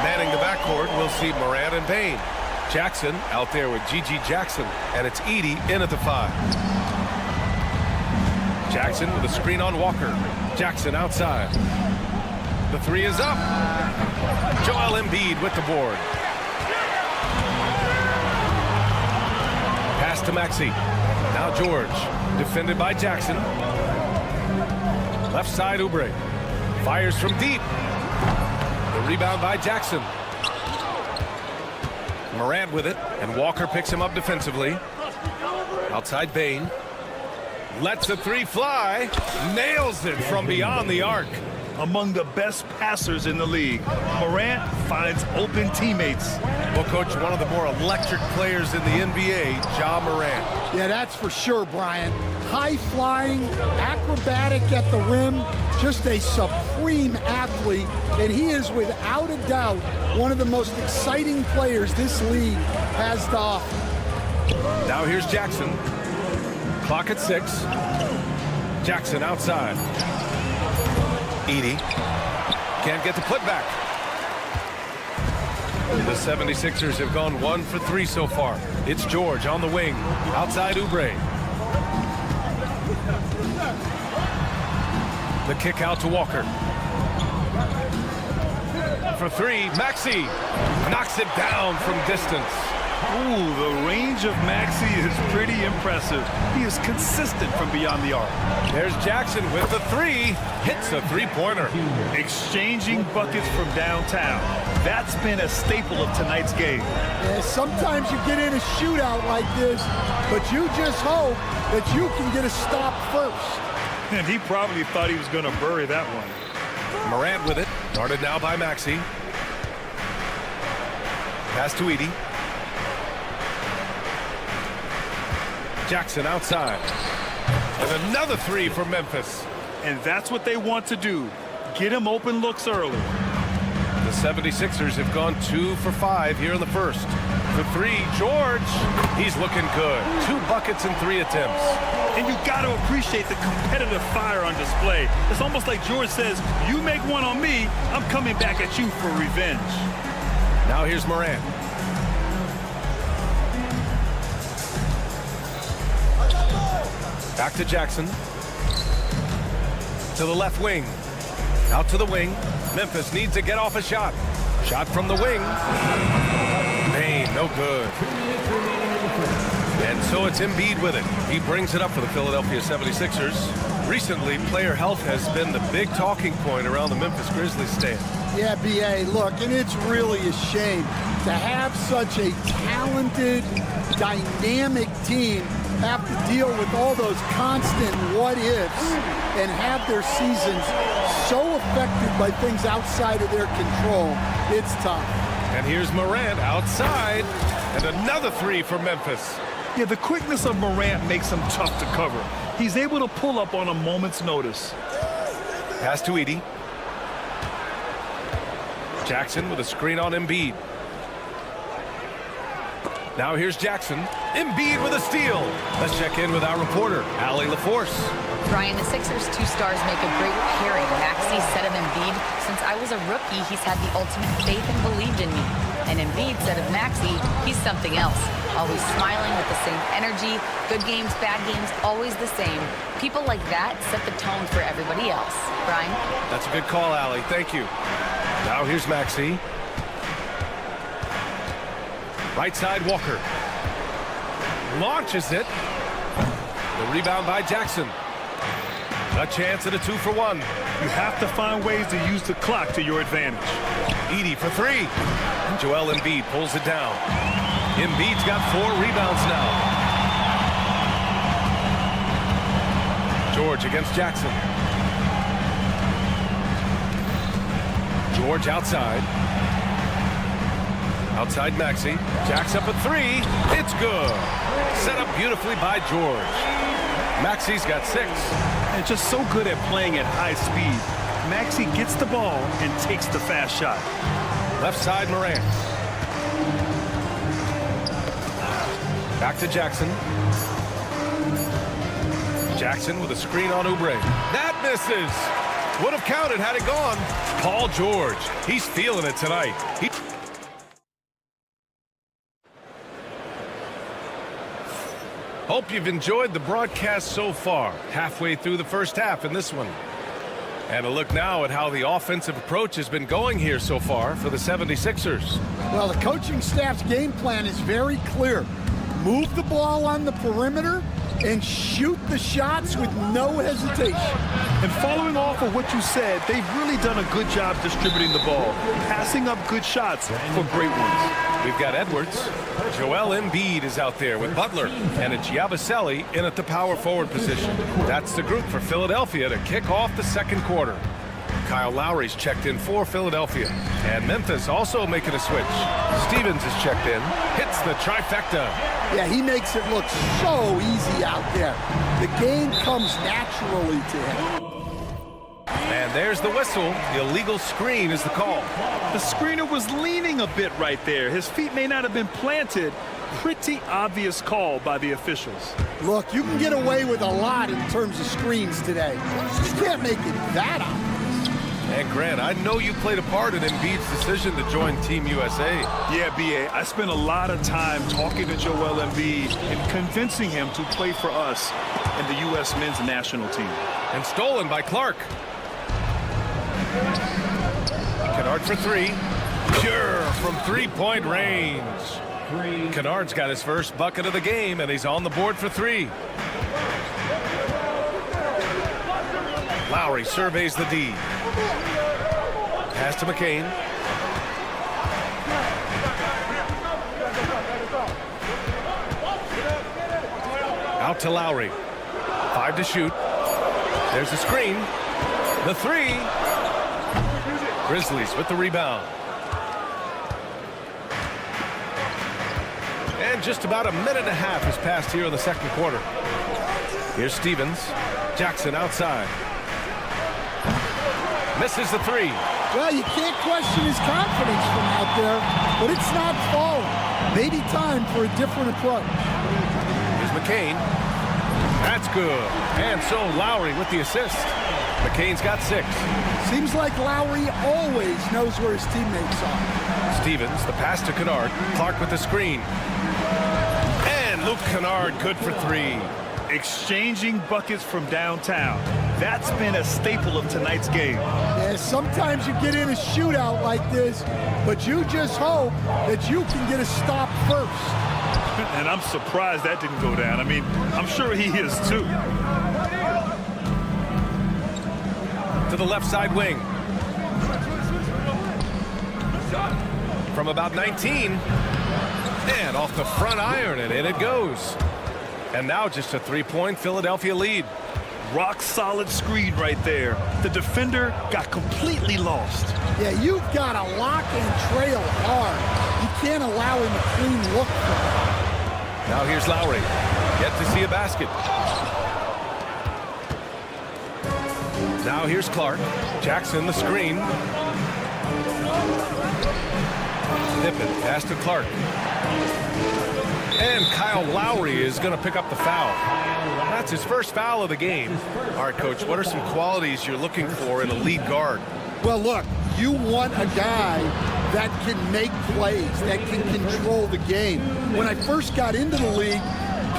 Manning the backcourt, we'll see Morant and Bane. Jackson out there with G.G. Jackson, and it's Edey in at the 5. Jackson with a screen on Walker. Jackson outside. The 3 is up. Joel Embiid with the board. Pass to Maxey. Now George, defended by Jackson. Left side, Oubre. Fires from deep. The rebound by Jackson. Morant with it, and Walker picks him up defensively. Outside Bane. Lets the 3 fly. Nails it from beyond the arc. Among the best passers in the league, Morant finds open teammates. Well, Coach, one of the more electric players in the NBA, Ja Morant. Yeah, that's for sure, Brian. High-flying, acrobatic at the rim, just a supreme athlete, and he is without a doubt one of the most exciting players this league has to offer. Now here's Jackson. Clock at 6. Jackson outside. Edey can't get the putback. The 76ers have gone 1 for 3 so far. It's George on the wing. Outside Oubre. The kick out to Walker. For 3, Maxey knocks it down from distance. Ooh, the range of Maxey is pretty impressive. He is consistent from beyond the arc. There's Jackson with the 3. Hits a 3-pointer. Exchanging buckets from downtown. That's been a staple of tonight's game. Yeah, sometimes you get in a shootout like this, but you just hope that you can get a stop first. And he probably thought he was going to bury that one. Morant with it. Guarded now by Maxey. Pass to Edey. Jackson outside. And another 3 for Memphis. And that's what they want to do. Get him open looks early. The 76ers have gone 2 for 5 here in the first. For 3, George. He's looking good. 2 buckets and 3 attempts. And you got to appreciate the competitive fire on display. It's almost like George says, you make one on me, I'm coming back at you for revenge. Now here's Morant. Back to Jackson. To the left wing. Out to the wing. Memphis needs to get off a shot. Shot from the wing. Bane, no good. And so it's Embiid with it. He brings it up for the Philadelphia 76ers. Recently, player health has been the big talking point around the Memphis Grizzlies stand. Yeah, B.A., look, and it's really a shame to have such a talented, dynamic team have to deal with all those constant what-ifs and have their seasons so affected by things outside of their control. It's tough. And here's Morant outside, and another 3 for Memphis. Yeah, the quickness of Morant makes him tough to cover. He's able to pull up on a moment's notice. Pass to Edey. Jackson with a screen on Embiid. Now here's Jackson. Embiid with a steal. Let's check in with our reporter, Allie LaForce. Brian, the Sixers' 2 stars make a great pairing. Maxey said of Embiid, since I was a rookie, he's had the ultimate faith and believed in me. And Embiid said of Maxey, he's something else. Always smiling with the same energy. Good games, bad games, always the same. People like that set the tone for everybody else. Brian? That's a good call, Allie. Thank you. Now here's Maxey. Right side, Walker. Launches it. The rebound by Jackson. A chance at a 2-for-1. You have to find ways to use the clock to your advantage. Edey for 3. Joel Embiid pulls it down. Embiid's got 4 rebounds now. George against Jackson. George outside. Outside Maxey. Jacks up a 3. It's good. Set up beautifully by George. Maxey's got 6. And just so good at playing at high speed. Maxey gets the ball and takes the fast shot. Left side Morant. Back to Jackson. Jackson with a screen on Oubre. That misses. Would have counted had it gone. Paul George. He's feeling it tonight. Hope you've enjoyed the broadcast so far. Halfway through the first half in this one. And a look now at how the offensive approach has been going here so far for the 76ers. Well, the coaching staff's game plan is very clear. Move the ball on the perimeter and shoot the shots with no hesitation. And following off of what you said, they've really done a good job distributing the ball, passing up good shots for great ones. We've got Edwards. Joel Embiid is out there with Butler and a Giabaselli in at the power forward position. That's the group for Philadelphia to kick off the second quarter. Kyle Lowry's checked in for Philadelphia. And Memphis also making a switch. Stevens is checked in. Hits the trifecta. Yeah, he makes it look so easy out there. The game comes naturally to him. And there's the whistle. The illegal screen is the call. The screener was leaning a bit right there.Is feet may not have been planted. Pretty obvious call by the officials. Look, you can get away with a lot in terms of screens today. You can't make it that obvious. And Grant, I know you played a part in Embiid's decision to join Team USA. Yeah, B.A., I spent a lot of time talking to Joel Embiid and convincing him to play for us in the U.S. men's national team. And stolen by Clark. Kennard for three. Pure from three-point range. Kennard's got his first bucket of the game, and he's on the board for three. Lowry surveys the D. Pass to McCain. Out to Lowry. 5 to shoot. There's the screen. The three. Grizzlies with the rebound. And just about a minute and a half has passed here in the second quarter. Here's Stevens. Jackson outside. Misses the three. Well, you can't question his confidence from out there, but it's not falling. Maybe time for a different approach. Here's McCain. That's good. And so Lowry with the assist. McCain's got 6. Seems like Lowry always knows where his teammates are. Stevens, the pass to Kennard. Clark with the screen. And Luke Kennard good for 3. Exchanging buckets from downtown. That's been a staple of tonight's game. Yeah, sometimes you get in a shootout like this, but you just hope that you can get a stop first. And I'm surprised that didn't go down. I mean, I'm sure he is too. To the left side wing. From about 19. And off the front iron, and in it goes. And now just a 3-point Philadelphia lead. Rock solid screen right there. The defender got completely lost. Yeah, you've got to lock and trail hard. You can't allow him a clean look. Now here's Lowry. Yet to see a basket. Now here's Clark. Jackson the screen. Pippen pass to Clark. And Kyle Lowry is going to pick up the foul. That's his first foul of the game. All right, Coach, what are some qualities you're looking for in a lead guard? Well, look, you want a guy that can make plays, that can control the game. When I first got into the league,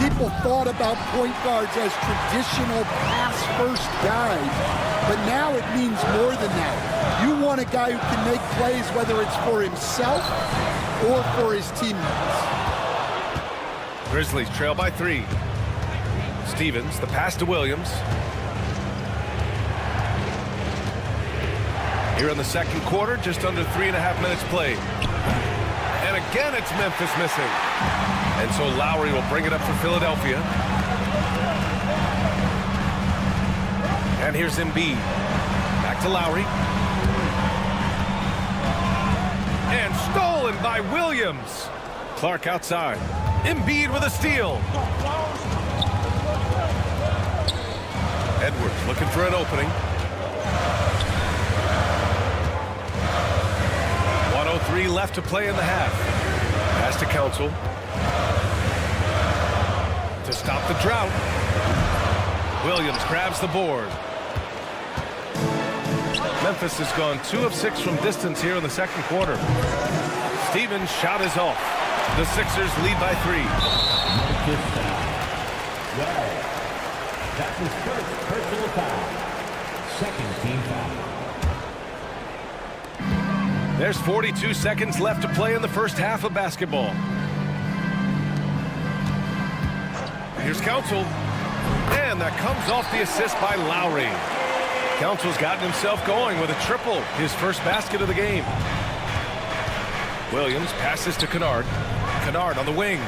people thought about point guards as traditional pass-first guys. But now it means more than that. You want a guy who can make plays, whether it's for himself or for his teammates. Grizzlies trail by 3. Stevens, the pass to Williams. Here in the second quarter, just under 3.5 minutes played. And again, it's Memphis missing. And so Lowry will bring it up for Philadelphia. And here's Embiid. Back to Lowry. And stolen by Williams. Clark outside. Embiid with a steal. Edwards looking for an opening. 1:03 left to play in the half. Pass to Council. to stop the drought. Williams grabs the board. Memphis has gone 2 of 6 from distance here in the second quarter. Stevens' shot is off. The Sixers lead by 3. That's his first personal foul. Second team foul. There's 42 seconds left to play in the first half of basketball. Here's Council. And that comes off the assist by Lowry. Council's gotten himself going with a triple, his first basket of the game. Williams passes to Kennard. Kennard on the wing.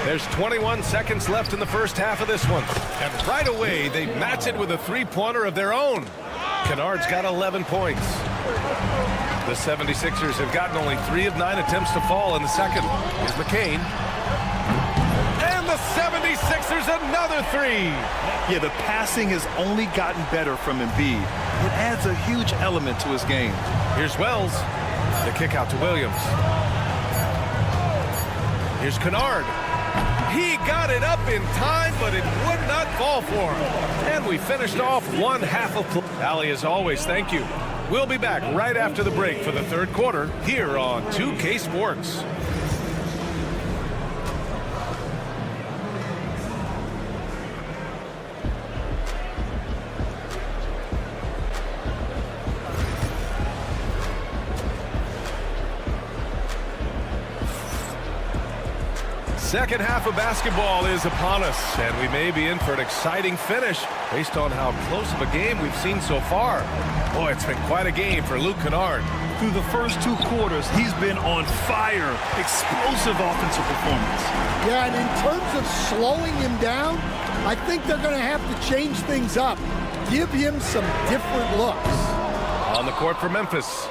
There's 21 seconds left in the first half of this one. And right away, they match it with a three-pointer of their own. Kennard's got 11 points. The 76ers have gotten only 3 of 9 attempts to fall in the second. Here's McCain. And the 76ers another 3. Yeah, the passing has only gotten better from Embiid. It adds a huge element to his game. Here's Wells. The kick out to Williams. Here's Kennard. He got it up in time, but it would not fall for him. And we finished off one half of play. Allie, as always, thank you. We'll be back right after the break for the third quarter here on 2K Sports. Second half of basketball is upon us, and we may be in for an exciting finish based on how close of a game we've seen so far. Boy, it's been quite a game for Luke Kennard. Through the first 2 quarters, he's been on fire. Explosive offensive performance. Yeah, and in terms of slowing him down, I think they're going to have to change things up. Give him some different looks. On the court for Memphis.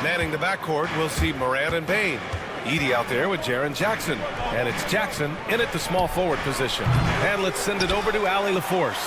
Manning the backcourt, we'll see Morant and Bane. Edey out there with Jaren Jackson. And it's Jackson in at the small forward position. And let's send it over to Allie LaForce.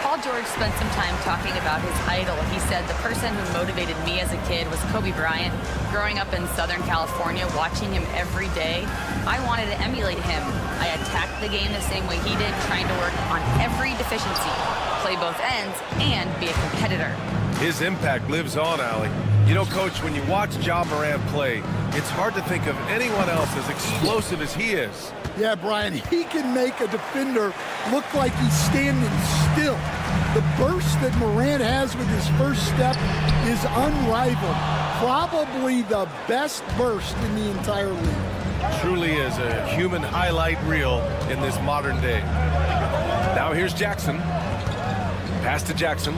Paul George spent some time talking about his idol. He said, the person who motivated me as a kid was Kobe Bryant. Growing up in Southern California, watching him every day, I wanted to emulate him. I attacked the game the same way he did, trying to work on every deficiency, play both ends, and be a competitor. His impact lives on, Allie. You know, Coach, when you watch Ja Morant play, it's hard to think of anyone else as explosive as he is. Yeah, Brian, he can make a defender look like he's standing still. The burst that Morant has with his first step is unrivaled. Probably the best burst in the entire league. Truly is a human highlight reel in this modern day. Now here's Jackson. Pass to Jackson.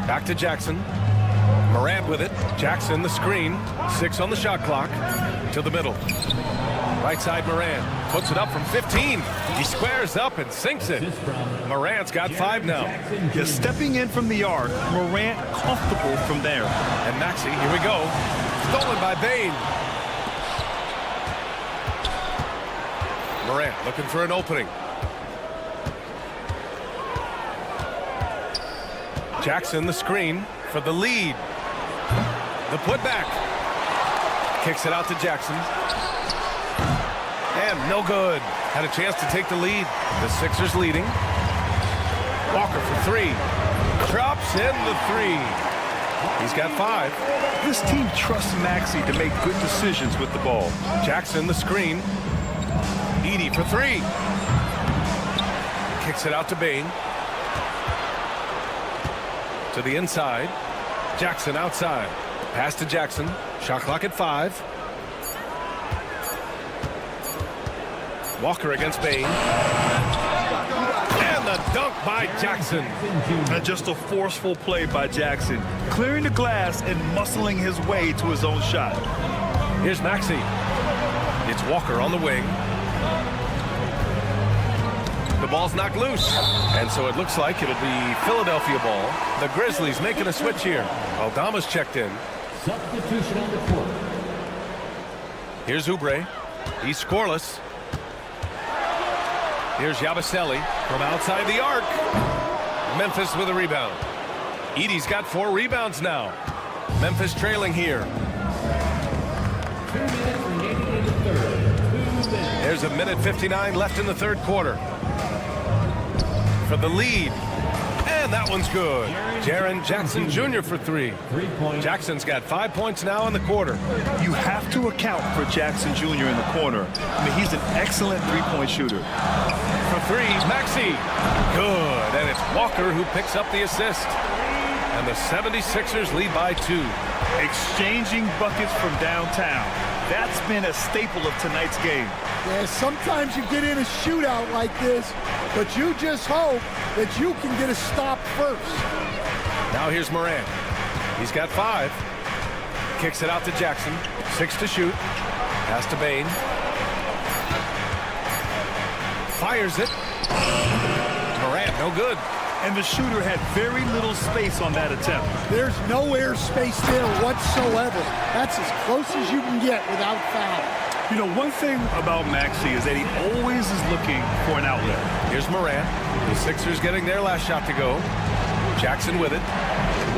Back to Jackson. Morant with it. Jackson the screen. 6 on the shot clock. To the middle. Right side Morant. Puts it up from 15. He squares up and sinks it. Morant's got 5 now. Just stepping in from the arc. Morant comfortable from there. And Maxey, here we go. Stolen by Bane. Morant looking for an opening. Jackson the screen for the lead. The putback. Kicks it out to Jackson. And no good. Had a chance to take the lead. The Sixers leading. Walker for 3. Drops in the 3. He's got 5. This team trusts Maxey to make good decisions with the ball. Jackson the screen. Edey for 3. Kicks it out to Bane. To the inside. Jackson outside. Pass to Jackson. Shot clock at 5. Walker against Bane. And the dunk by Jackson. And just a forceful play by Jackson. Clearing the glass and muscling his way to his own shot. Here's Maxey. It's Walker on the wing. The ball's knocked loose. And so it looks like it'll be Philadelphia ball. The Grizzlies making a switch here. Aldama's checked in. Substitution on the court. Here's Oubre. He's scoreless. Here's Yabusele from outside the arc. Memphis with a rebound. Edey's got 4 rebounds now. Memphis trailing here. There's a minute 59 left in the third quarter. For the lead. And that one's good. Jaren Jackson Jr. for three. Jackson's got 5 points now in the quarter. You have to account for Jackson Jr. in the corner. I mean, he's an excellent three-point shooter. For three, Maxey. Good. And it's Walker who picks up the assist. And the 76ers lead by 2. Exchanging buckets from downtown. That's been a staple of tonight's game. Yeah, sometimes you get in a shootout like this, but you just hope that you can get a stop first. Now here's Morant. He's got 5. Kicks it out to Jackson. 6 to shoot. Pass to Bane. Fires it. Morant, no good. And the shooter had very little space on that attempt. There's no air space there whatsoever. That's as close as you can get without foul. You know, one thing about Maxey is that he always is looking for an outlet. Here's Morant. The Sixers getting their last shot to go. Jackson with it.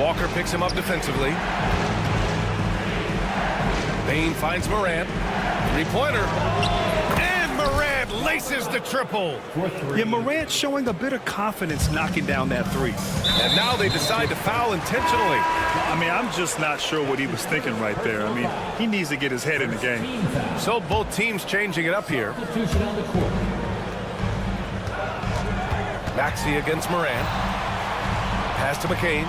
Walker picks him up defensively. Bane finds Morant. Three-pointer. And Morant laces the triple. Yeah, Morant showing a bit of confidence knocking down that three. And now they decide to foul intentionally. I mean, I'm just not sure what he was thinking right there. I mean, he needs to get his head in the game. So both teams changing it up here. Maxey against Morant. Pass to McCain.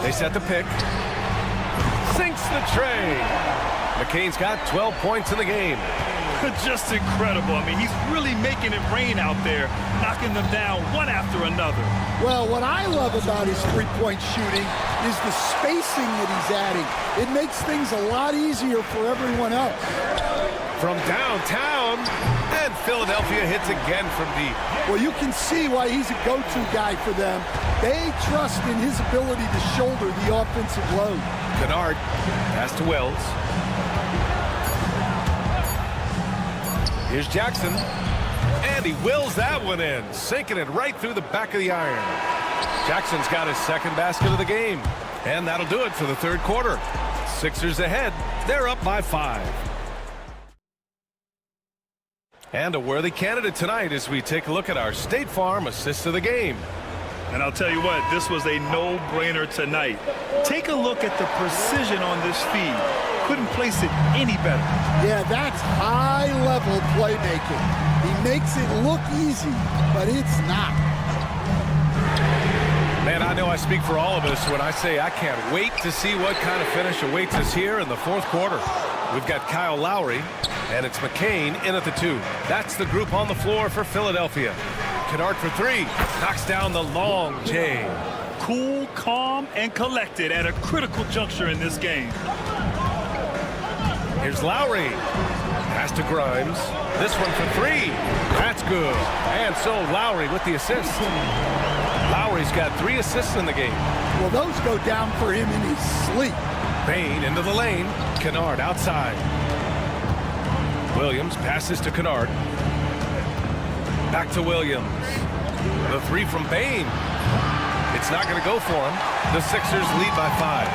They set the pick. Sinks the tray. McCain's got 12 points in the game. Just incredible. I mean, he's really making it rain out there, knocking them down one after another. Well, what I love about his three-point shooting is the spacing that he's adding. It makes things a lot easier for everyone else. From downtown, and Philadelphia hits again from deep. Well, you can see why he's a go-to guy for them. They trust in his ability to shoulder the offensive load. Kennard, pass to Wells. Here's Jackson, and he wills that one in, sinking it right through the back of the iron. Jackson's got his second basket of the game, and that'll do it for the third quarter. Sixers ahead. They're up by 5. And a worthy candidate tonight as we take a look at our State Farm assist of the game. And I'll tell you what, this was a no-brainer tonight. Take a look at the precision on this feed. Couldn't place it any better. Yeah, that's high-level playmaking. He makes it look easy, but it's not. Man, I know I speak for all of us when I say I can't wait to see what kind of finish awaits us here in the fourth quarter. We've got Kyle Lowry, and it's McCain in at the 2. That's the group on the floor for Philadelphia. Kennard for 3. Knocks down the long J. Cool, calm, and collected at a critical juncture in this game. Here's Lowry. Pass to Grimes. This one for 3. That's good. And so Lowry with the assist. Lowry's got 3 assists in the game. Well, those go down for him in his sleep. Bane into the lane. Kennard outside. Williams passes to Kennard. Back to Williams. The 3 from Bane. It's not going to go for him. The Sixers lead by 5.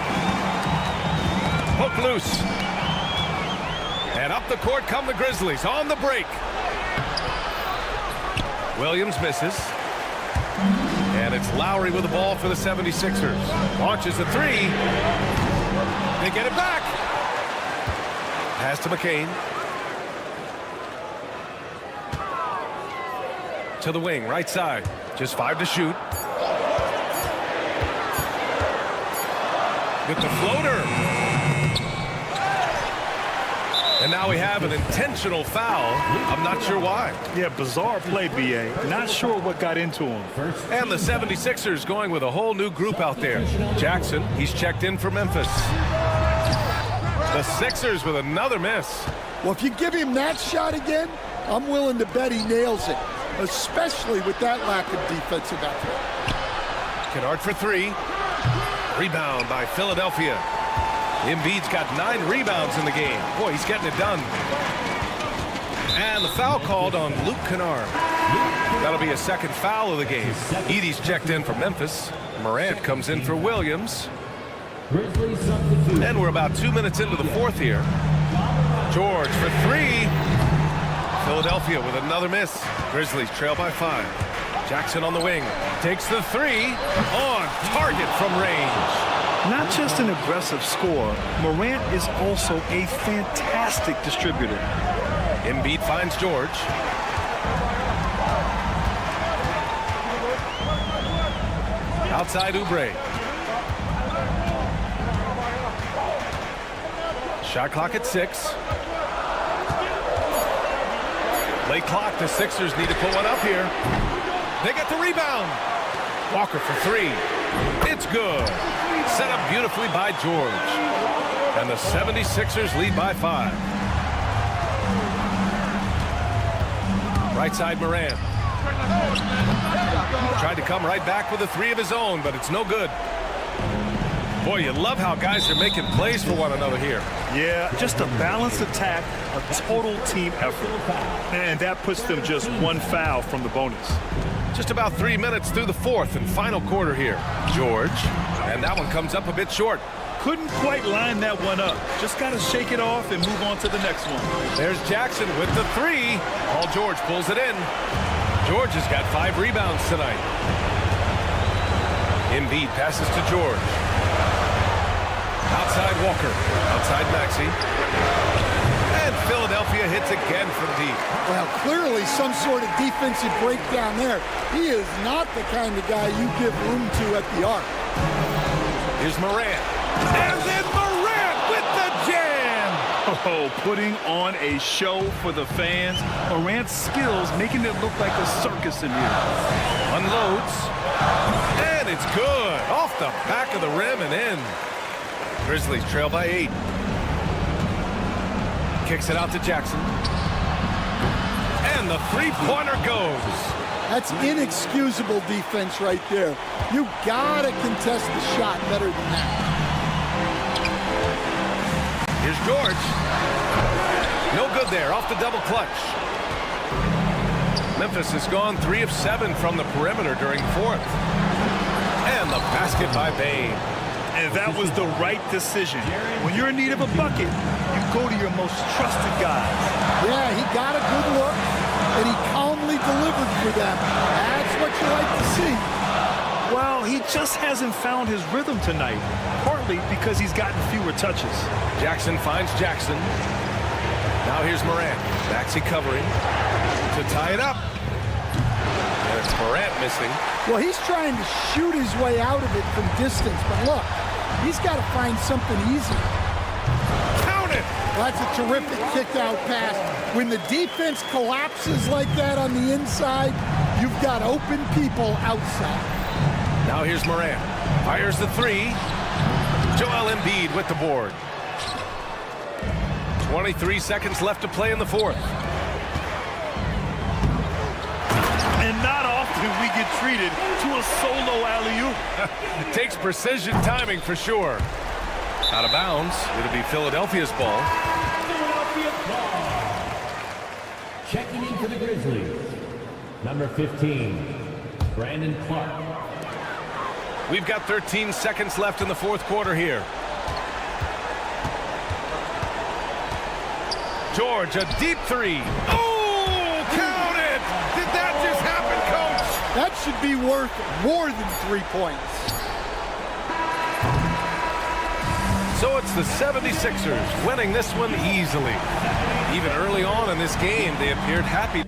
Hook loose. And up the court come the Grizzlies on the break. Williams misses. And it's Lowry with the ball for the 76ers. Launches the 3. They get it back. Pass to McCain. To the wing, right side. Just 5 to shoot. With the floater. And now we have an intentional foul. I'm not sure why. Yeah, bizarre play, B.A. Not sure what got into him. And the 76ers going with a whole new group out there. Jackson, he's checked in for Memphis. The Sixers with another miss. Well, if you give him that shot again, I'm willing to bet he nails it, especially with that lack of defensive effort. Kennard for 3. Rebound by Philadelphia. Embiid's got 9 rebounds in the game. Boy, he's getting it done. And the foul called on Luke Kennard. That'll be a second foul of the game. Edey's checked in for Memphis. Morant comes in for Williams. And we're about 2 minutes into the fourth here. George for three. Philadelphia with another miss. Grizzlies trail by 5. Jackson on the wing. Takes the three. On target from range. Not just an aggressive scorer, Morant is also a fantastic distributor. Embiid finds George. Outside Oubre. Shot clock at 6. Late clock. The Sixers need to put one up here. They get the rebound. Walker for three. It's good. Set up beautifully by George. And the 76ers lead by 5. Right side Morant. Tried to come right back with a three of his own, but it's no good. Boy, you love how guys are making plays for one another here. Yeah, just a balanced attack, a total team effort. And that puts them just one foul from the bonus. Just about 3 minutes through the fourth and final quarter here. George, and that one comes up a bit short. Couldn't quite line that one up. Just got to shake it off and move on to the next one. There's Jackson with the three. Paul George pulls it in. George has got 5 rebounds tonight. Embiid passes to George. Outside Walker. Outside Maxey. And Philadelphia hits again from deep. Well, clearly some sort of defensive breakdown there. He is not the kind of guy you give room to at the arc. Here's Morant. And then Morant with the jam! Oh, putting on a show for the fans. Morant's skills making it look like a circus in here. Unloads. And it's good. Off the back of the rim and in. Grizzlies trail by 8. Kicks it out to Jackson. And the three-pointer goes. That's inexcusable defense right there. You gotta contest the shot better than that. Here's George. No good there, off the double clutch. Memphis has gone 3 of 7 from the perimeter during the fourth. And the basket by Bane. And that was the right decision. When you're in need of a bucket, you go to your most trusted guys. Yeah, he got a good look, and he calmly delivered for them. That's what you like to see. Well, he just hasn't found his rhythm tonight, partly because he's gotten fewer touches. Jackson finds Jackson. Now here's Morant. Maxey covering to tie it up. And it's Morant missing. Well, he's trying to shoot his way out of it from distance, but look, he's got to find something easy. Count it! Well, that's a terrific kick-out pass. When the defense collapses like that on the inside, you've got open people outside. Now here's Morant. Fires the three. Joel Embiid with the board. 23 seconds left to play in the fourth. And not often we get treated to a solo alley-oop. Takes precision timing for sure. Out of bounds. It'll be Philadelphia's ball. Philadelphia ball. Checking in for the Grizzlies. Number 15, Brandon Clark. We've got 13 seconds left in the fourth quarter here. George, a deep three. Oh, count it! Did that just happen, Coach? That should be worth more than 3 points. So it's the 76ers winning this one easily. Even early on in this game, they appeared happy.